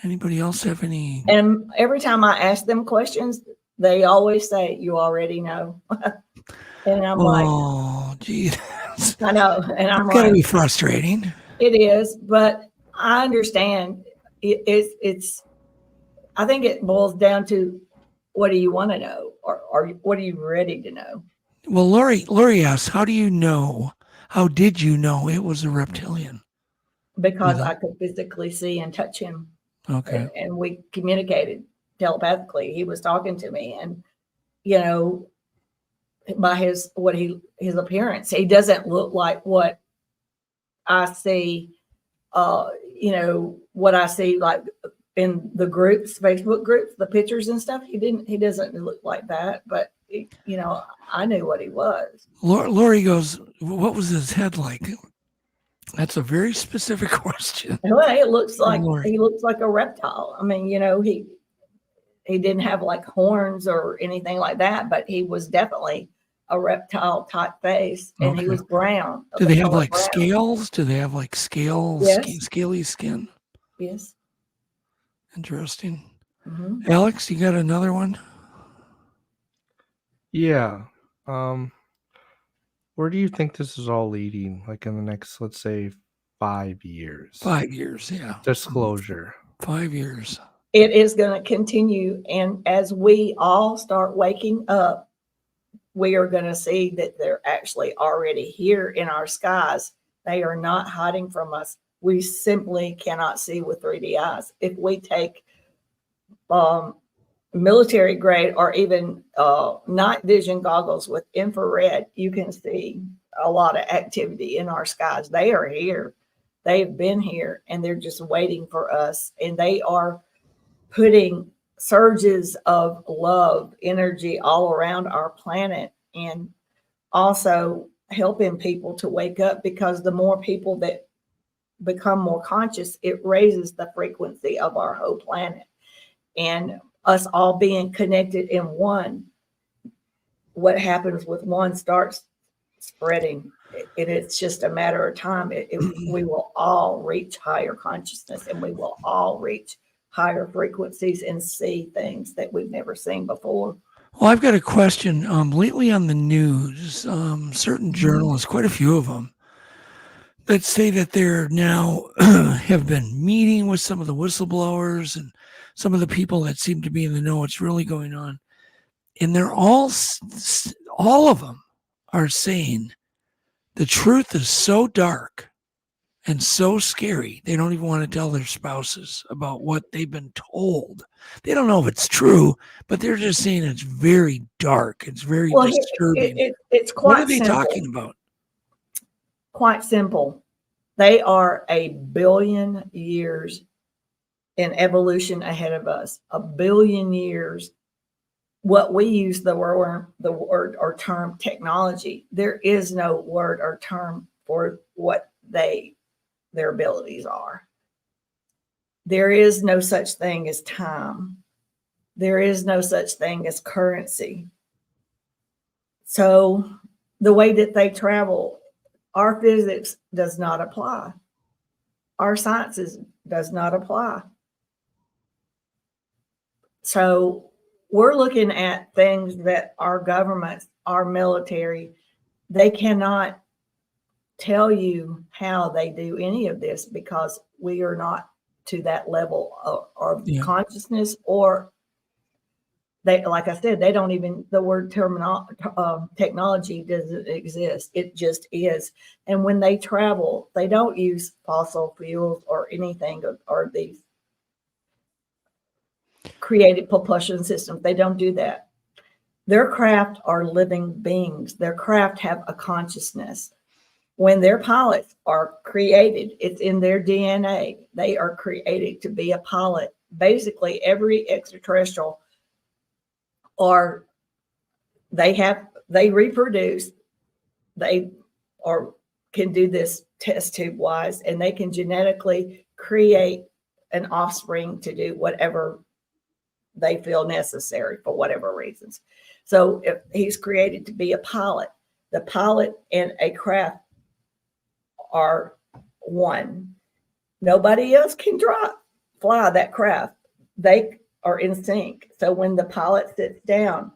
Anybody else have any? And every time I ask them questions, they always say, you already know. And I'm like, oh, geez. I know. And I'm like, gotta be frustrating. It is, but I understand. It's I think it boils down to, what do you want to know, or what are you ready to know? Well, Lori asks, how did you know it was a reptilian? Because I could physically see and touch him. Okay. And we communicated telepathically. He was talking to me, and by his appearance, he doesn't look like what I see. What I see like in the groups, Facebook groups, the pictures and stuff. He doesn't look like that, but I knew what he was. Lori goes, what was his head like? That's a very specific question. Well, he looks like a reptile. I mean, he didn't have like horns or anything like that, but he was definitely a reptile type face, and he was brown. Do they have like scales? Do they have like scales? Yes. Scaly skin? Yes. Interesting. Alex, you got another one? Yeah. Where do you think this is all leading? Like in the next, let's say, 5 years? 5 years, yeah. Disclosure. 5 years. It is going to continue. And as we all start waking up, we are going to see that they're actually already here in our skies. They are not hiding from us. We simply cannot see with 3D eyes. If we take military grade or even night vision goggles with infrared, you can see a lot of activity in our skies. They are here. They've been here and they're just waiting for us. And they are putting surges of love, energy all around our planet, and also helping people to wake up, because the more people that become more conscious, it raises the frequency of our whole planet. And us all being connected in one, what happens with one starts spreading. It's just a matter of time. We will all reach higher consciousness, and we will all reach higher frequencies and see things that we've never seen before. Well, I've got a question. Lately on the news, certain journalists, quite a few of them, that say that they're now have been meeting with some of the whistleblowers and some of the people that seem to be in the know what's really going on. And they're all of them are saying the truth is so dark and so scary, they don't even want to tell their spouses about what they've been told. They don't know if it's true, but they're just saying it's very dark. It's very disturbing. It's quite What are they simple. talking about? Quite simple. They are 1 billion years in evolution ahead of us. 1 billion years. What we use the word or term technology. There is no word or term for what their abilities are. There is no such thing as time. There is no such thing as currency. So the way that they travel, our physics does not apply. Our sciences does not apply. So we're looking at things that our governments, our military, they cannot tell you how they do any of this, because we are not to that level of consciousness, or they, like I said, they don't even, the word technology doesn't exist. It just is. And when they travel, they don't use fossil fuels or anything, or these created propulsion systems. They don't do that. Their craft are living beings. Their craft have a consciousness. When their pilots are created, it's in their DNA. They are created to be a pilot. Basically, every extraterrestrial, or they reproduce, they can do this test tube wise, and they can genetically create an offspring to do whatever they feel necessary for whatever reasons. So if he's created to be a pilot, the pilot and a craft are one. Nobody else can fly that craft. They are in sync. So when the pilot sits down,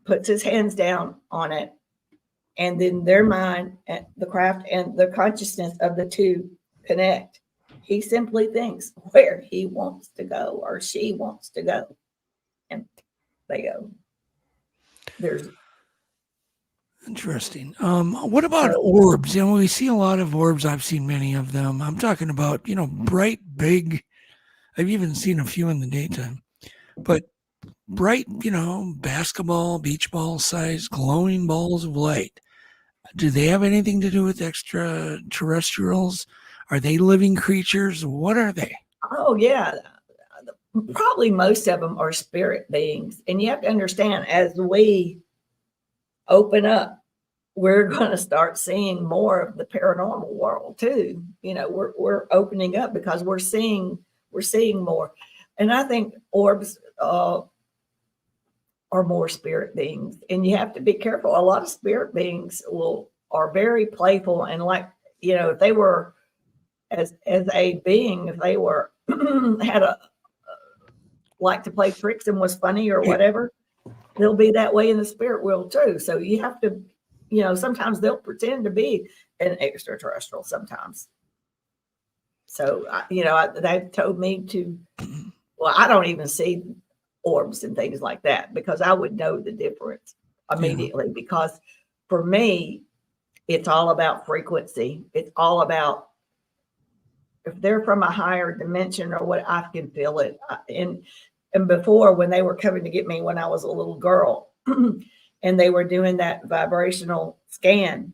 puts his hands down on it, and then their mind and the craft and the consciousness of the two connect, he simply thinks where he wants to go or she wants to go, and they go. There's interesting. What about orbs? You know, we see a lot of orbs. I've seen many of them. I'm talking about, bright, big. I've even seen a few in the daytime, but bright, basketball, beach ball size, glowing balls of light. Do they have anything to do with extraterrestrials? Are they living creatures? What are they? Oh, yeah. Probably most of them are spirit beings. And you have to understand, as we open up, we're going to start seeing more of the paranormal world too. We're opening up because we're seeing more. And I think orbs are more spirit beings. And you have to be careful. A lot of spirit beings are very playful, and if they were as a being, if they were had liked to play tricks and was funny or whatever, they'll be that way in the spirit world too. So you have to, sometimes they'll pretend to be an extraterrestrial sometimes. So, they've told me to, well, I don't even see orbs and things like that because I would know the difference immediately because for me, it's all about frequency. It's all about if they're from a higher dimension or what, I can feel it. And before, when they were coming to get me when I was a little girl and they were doing that vibrational scan,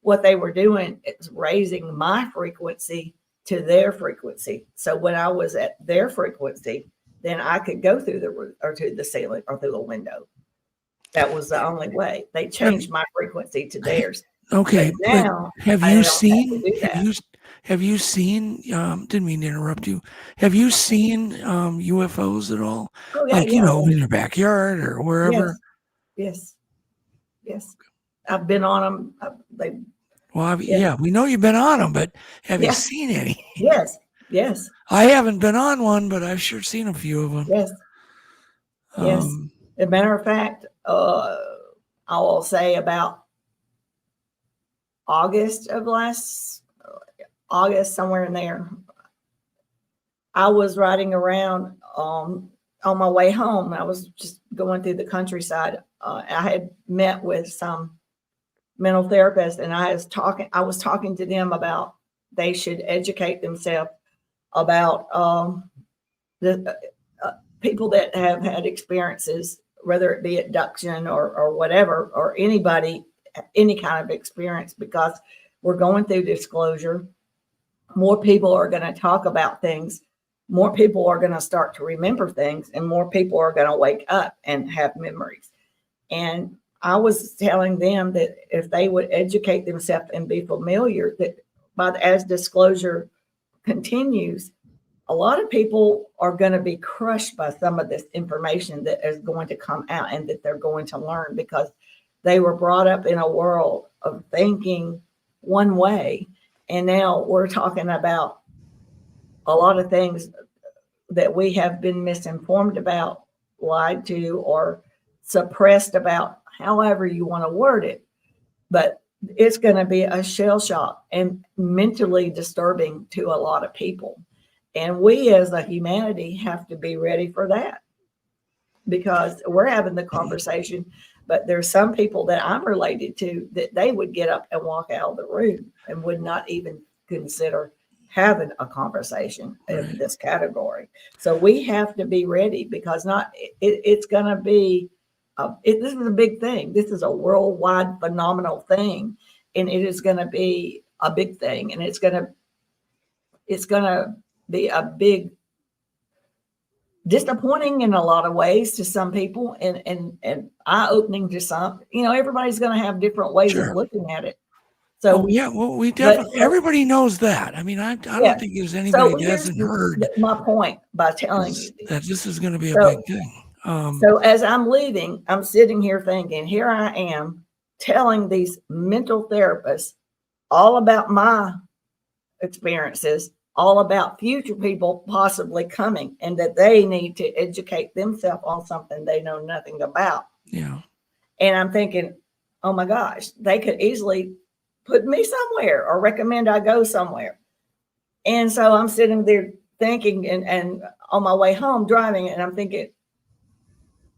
what they were doing is raising my frequency to their frequency. So when I was at their frequency, then I could go through the roof or to the ceiling or through the window. That was the only way. They changed my frequency to theirs. Okay. But now, have you seen, didn't mean to interrupt you. Have you seen UFOs at all? Oh, yeah, like, in your backyard or wherever? Yes. I've been on them. We know you've been on them, but have you seen any? Yes. I haven't been on one, but I've sure seen a few of them. Yes. As a matter of fact, I will say about August, somewhere in there, I was riding around on my way home. I was just going through the countryside. I had met with some mental therapists, and I was talking to them about they should educate themselves about the people that have had experiences, whether it be abduction or whatever, or anybody, any kind of experience, because we're going through disclosure. More people are going to talk about things. More people are going to start to remember things, and more people are going to wake up and have memories. And I was telling them that if they would educate themselves and be familiar, that as disclosure continues, a lot of people are going to be crushed by some of this information that is going to come out and that they're going to learn because they were brought up in a world of thinking one way. And now we're talking about a lot of things that we have been misinformed about, lied to, or suppressed about, however you want to word it. But it's going to be a shell shock and mentally disturbing to a lot of people. And we as a humanity have to be ready for that because we're having the conversation, but there's some people that I'm related to that they would get up and walk out of the room and would not even consider having a conversation in this category. So we have to be ready because it's going to be, this is a big thing. This is a worldwide phenomenal thing, and it is going to be a big thing, and it's going to be a big disappointing in a lot of ways to some people and eye-opening to some. Everybody's going to have different ways of looking at it. So we definitely, everybody knows that. I mean, I don't think there's anybody that hasn't heard my point by telling you that this is going to be a big thing. So as I'm leaving, I'm sitting here thinking, here I am telling these mental therapists all about my experiences, all about future people possibly coming, and that they need to educate themselves on something they know nothing about. Yeah. And I'm thinking, oh my gosh, they could easily put me somewhere or recommend I go somewhere. And so I'm sitting there thinking and on my way home driving, and I'm thinking,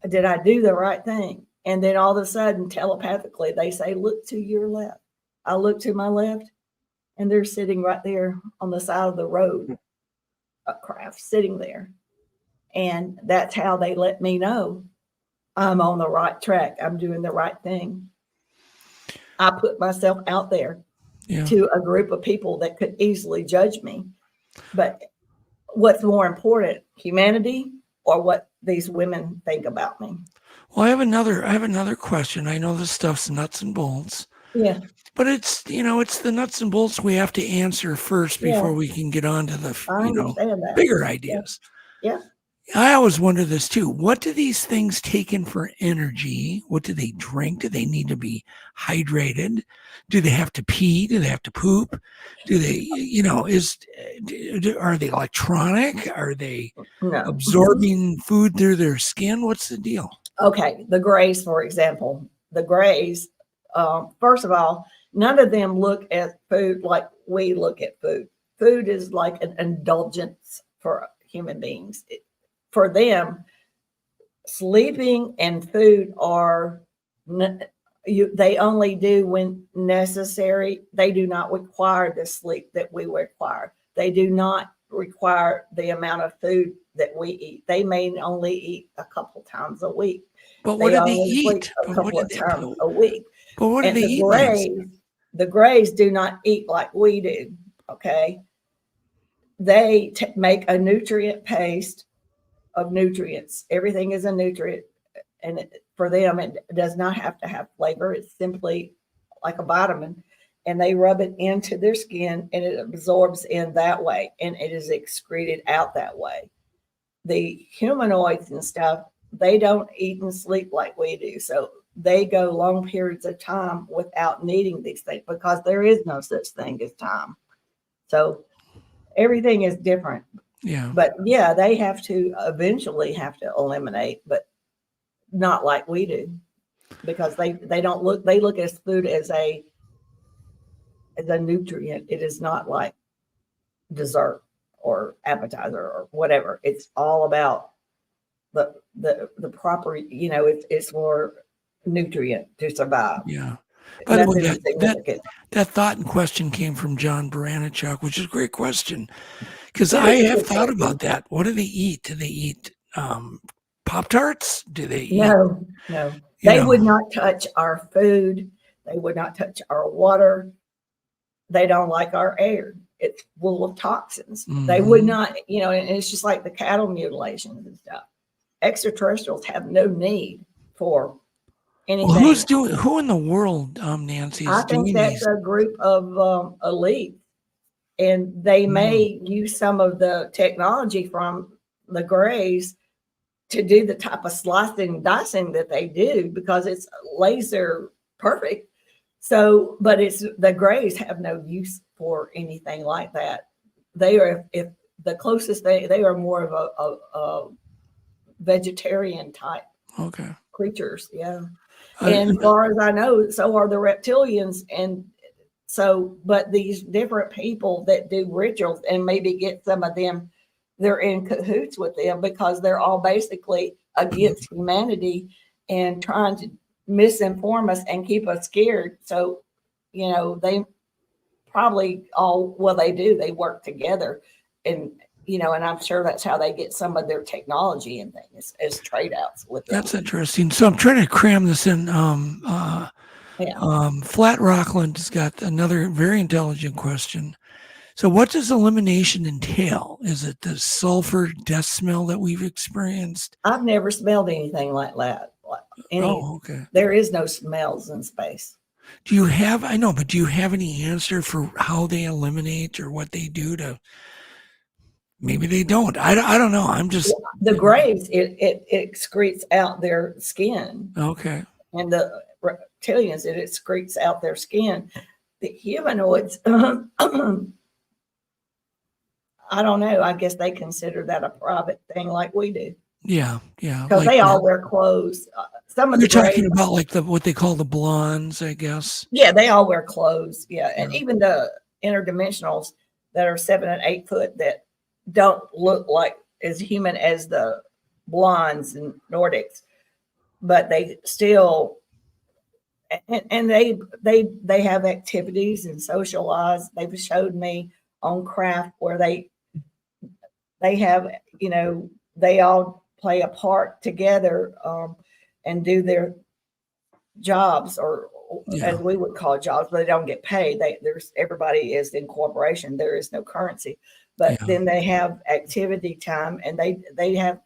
did I do the right thing? And then all of a sudden, telepathically, they say, look to your left. I look to my left, and they're sitting right there on the side of the road, a craft sitting there. And that's how they let me know I'm on the right track. I'm doing the right thing. I put myself out there to a group of people that could easily judge me. But what's more important, humanity or what these women think about me? Well, I have another question. I know this stuff's nuts and bolts. Yeah. But it's the nuts and bolts we have to answer first before we can get on to the bigger ideas. Yeah. I always wonder this too. What do these things take in for energy? What do they drink? Do they need to be hydrated? Do they have to pee? Do they have to poop? Do they, are they electronic? Are they No. absorbing food through their skin? What's the deal? Okay, the Greys, for example, the Greys, first of all, none of them look at food like we look at food. Food is like an indulgence for human beings. For them, sleeping and food are, they only do when necessary. They do not require the sleep that we require. They do not require the amount of food that we eat. They may only eat a couple times a week. But what do they sleep eat? a couple of times a week. But what do And they eat? The Greys do not eat like we do. Okay, they make a nutrient paste of nutrients. Everything is a nutrient, and for them, it does not have to have flavor. It's simply like a vitamin, and they rub it into their skin, and it absorbs in that way, and it is excreted out that way. The humanoids and stuff, they don't eat and sleep like we do, so they go long periods of time without needing these things because there is no such thing as time. So everything is different. Yeah. But yeah, they have to eventually have to eliminate, but not like we do, because they look at food as a nutrient. It is not like dessert or appetizer or whatever. It's all about the proper, it's for nutrient to survive. Yeah. By the way, that thought in question came from John Baranichuk, which is a great question, because I have thought about that. What do they eat? Do they eat Pop-Tarts? Do they eat? No. They would not touch our food. They would not touch our water. They don't like our air. It's full of toxins. Mm-hmm. They would not, and it's just like the cattle mutilations and stuff. Extraterrestrials have no need for anything. Well, who in the world, Nancy, is doing these? I think that's a group of elite, and they may use some of the technology from the Greys to do the type of slicing and dicing that they do, because it's laser perfect. So, but the Greys have no use for anything like that. They are, if the closest they are more of a vegetarian type creatures. Yeah. And as far as I know, so are the reptilians. And so, but these different people that do rituals, and maybe get some of them, they're in cahoots with them, because they're all basically against humanity and trying to misinform us and keep us scared. So, they probably they work together, and and I'm sure that's how they get some of their technology and things as trade outs with them. That's interesting. So I'm trying to cram this in. Flat Rockland has got another very intelligent question. So what does elimination entail? Is it the sulfur death smell that we've experienced? I've never smelled anything like that. Okay. There is no smells in space. Do you have any answer for how they eliminate or what they do to? Maybe they don't. I don't know. I'm just the Greys. It excretes out their skin. Okay. And the reptilians, it excretes out their skin. The humanoids, I don't know. I guess they consider that a private thing, like we do. Yeah. Because they all wear clothes. Some of You're the Greys, talking about like what they call the blondes, I guess. Yeah, they all wear clothes. Yeah, and even the interdimensionals that are 7 and 8 foot that don't look like as human as the blondes and Nordics, but they still and they have activities and socialize. They've showed me on craft where they have, they all play a part together and do their jobs, or as we would call jobs, but they don't get paid. Everybody is in corporation. There is no currency, but then they have activity time, and they have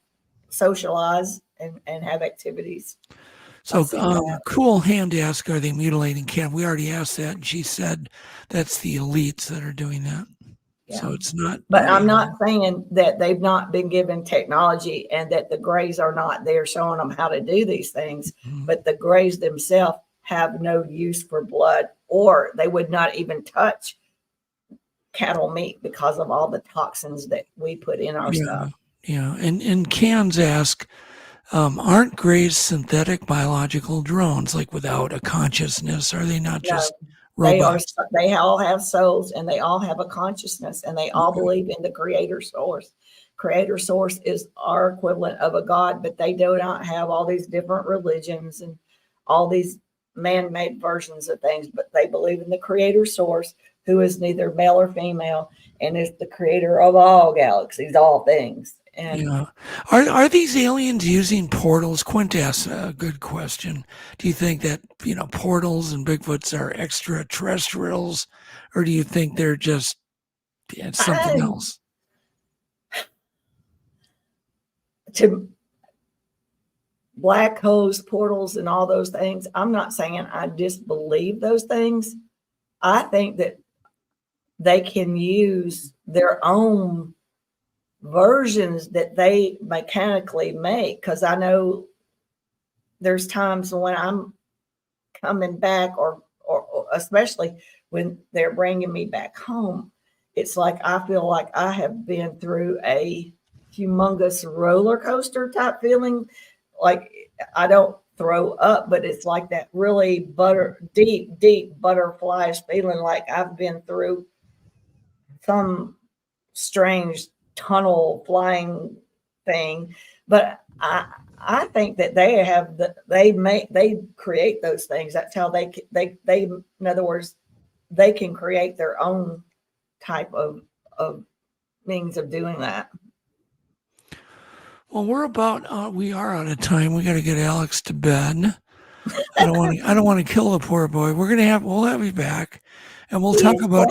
socialize and have activities. So Cool Hand asked, are they mutilating cattle? We already asked that, and she said that's the elites that are doing that. So it's not. But I'm not saying that they've not been given technology and that the Greys are not there showing them how to do these things. But the Greys themselves have no use for blood, or they would not even touch cattle meat because of all the toxins that we put in our stuff. Yeah. And Cans ask, aren't Greys synthetic biological drones, like without a consciousness? Are they not just robots? They all have souls, and they all have a consciousness, and they all believe in the creator source. Creator source is our equivalent of a god, but they do not have all these different religions and all these man-made versions of things, but they believe in the creator source, who is neither male or female, and is the creator of all galaxies, all things. And are these aliens using portals? Quint asks a good question. Do you think that portals and Bigfoots are extraterrestrials, or do you think they're just something else? To black holes, portals, and all those things, I'm not saying I disbelieve those things. I think that they can use their own versions that they mechanically make, because I know there's times when I'm coming back, or especially when they're bringing me back home, it's like I feel like I have been through a humongous roller coaster type feeling. Like I don't throw up, but it's like that really deep butterflies feeling, like I've been through some strange tunnel flying thing. But I think that they create those things. That's how they in other words, they can create their own type of means of doing that. Well, we are out of time. We got to get Alex to bed. I don't want to kill the poor boy. We'll have you back, and we'll talk about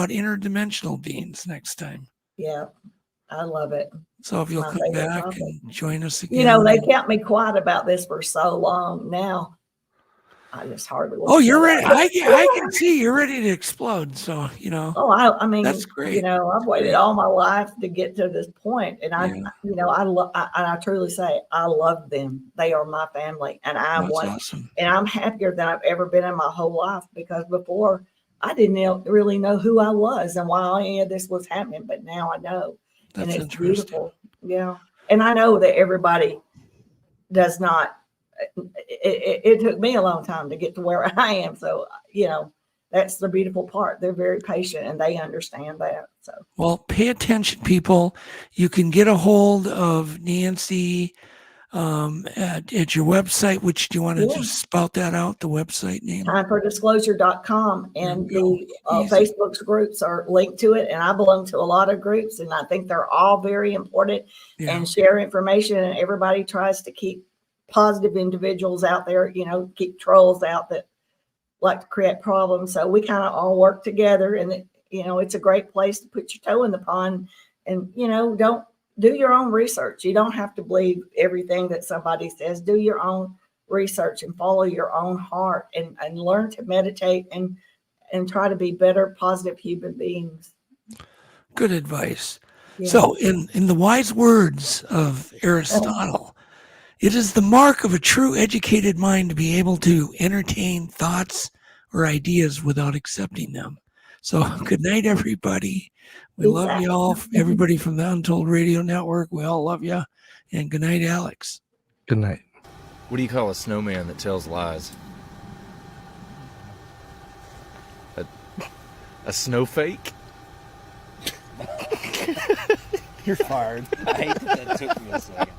interdimensional beings next time. Yeah, I love it. So if you'll come back and join us again. They kept me quiet about this for so long. Now I just hardly. Oh, you're ready. I can see you're ready to explode. So Oh, I mean, that's great. I've waited all my life to get to this point, and I truly say I love them. They are my family, and awesome. And I'm happier than I've ever been in my whole life, because before I didn't really know who I was and why any of this was happening, but now I know, and it's beautiful. Yeah, and I know that everybody does not. It took me a long time to get to where I am. So, that's the beautiful part. They're very patient and they understand that. So, well, pay attention, people. You can get a hold of Nancy at your website, which do you want to just spout that out, the website name? TimeForDisclosure.com, and the Facebook's groups are linked to it. And I belong to a lot of groups, and I think they're all very important and share information. And everybody tries to keep positive individuals out there, keep trolls out that like to create problems. So we kind of all work together, and it's a great place to put your toe in the pond, and don't do your own research. You don't have to believe everything that somebody says. Do your own research and follow your own heart, and learn to meditate and try to be better, positive human beings. Good advice. Yeah. So in the wise words of Aristotle, it is the mark of a true educated mind to be able to entertain thoughts or ideas without accepting them. So good night, everybody. We love you all. Everybody from the Untold Radio Network, we all love you. And good night, Alex. Good night. What do you call a snowman that tells lies? A snow fake? You're fired. I hate that took me a second.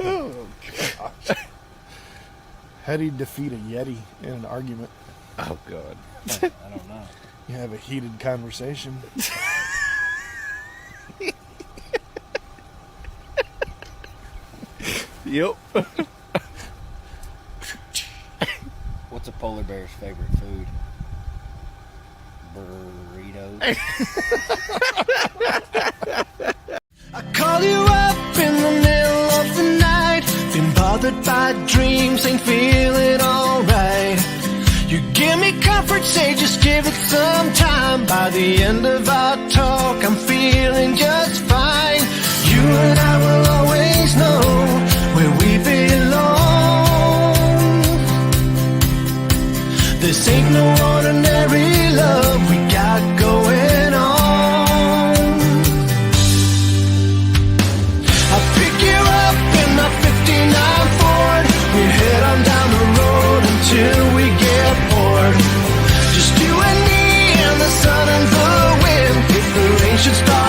Oh, gosh. How do you defeat a Yeti in an argument? Oh, God. I don't know. You have a heated conversation. Yep. What's a polar bear's favorite food? Burritos. I call you up in the middle of the night, been bothered by dreams, ain't feeling alright. You give me comfort. experts say just give it some time. By the end of our talk, I'm feeling just fine. You and I will always know where we belong. This ain't no ordinary love we got going on. I'll pick you up in my 59 Ford. We head on down the road until we get bored. Just you and me and the sun and the wind. If the rain should start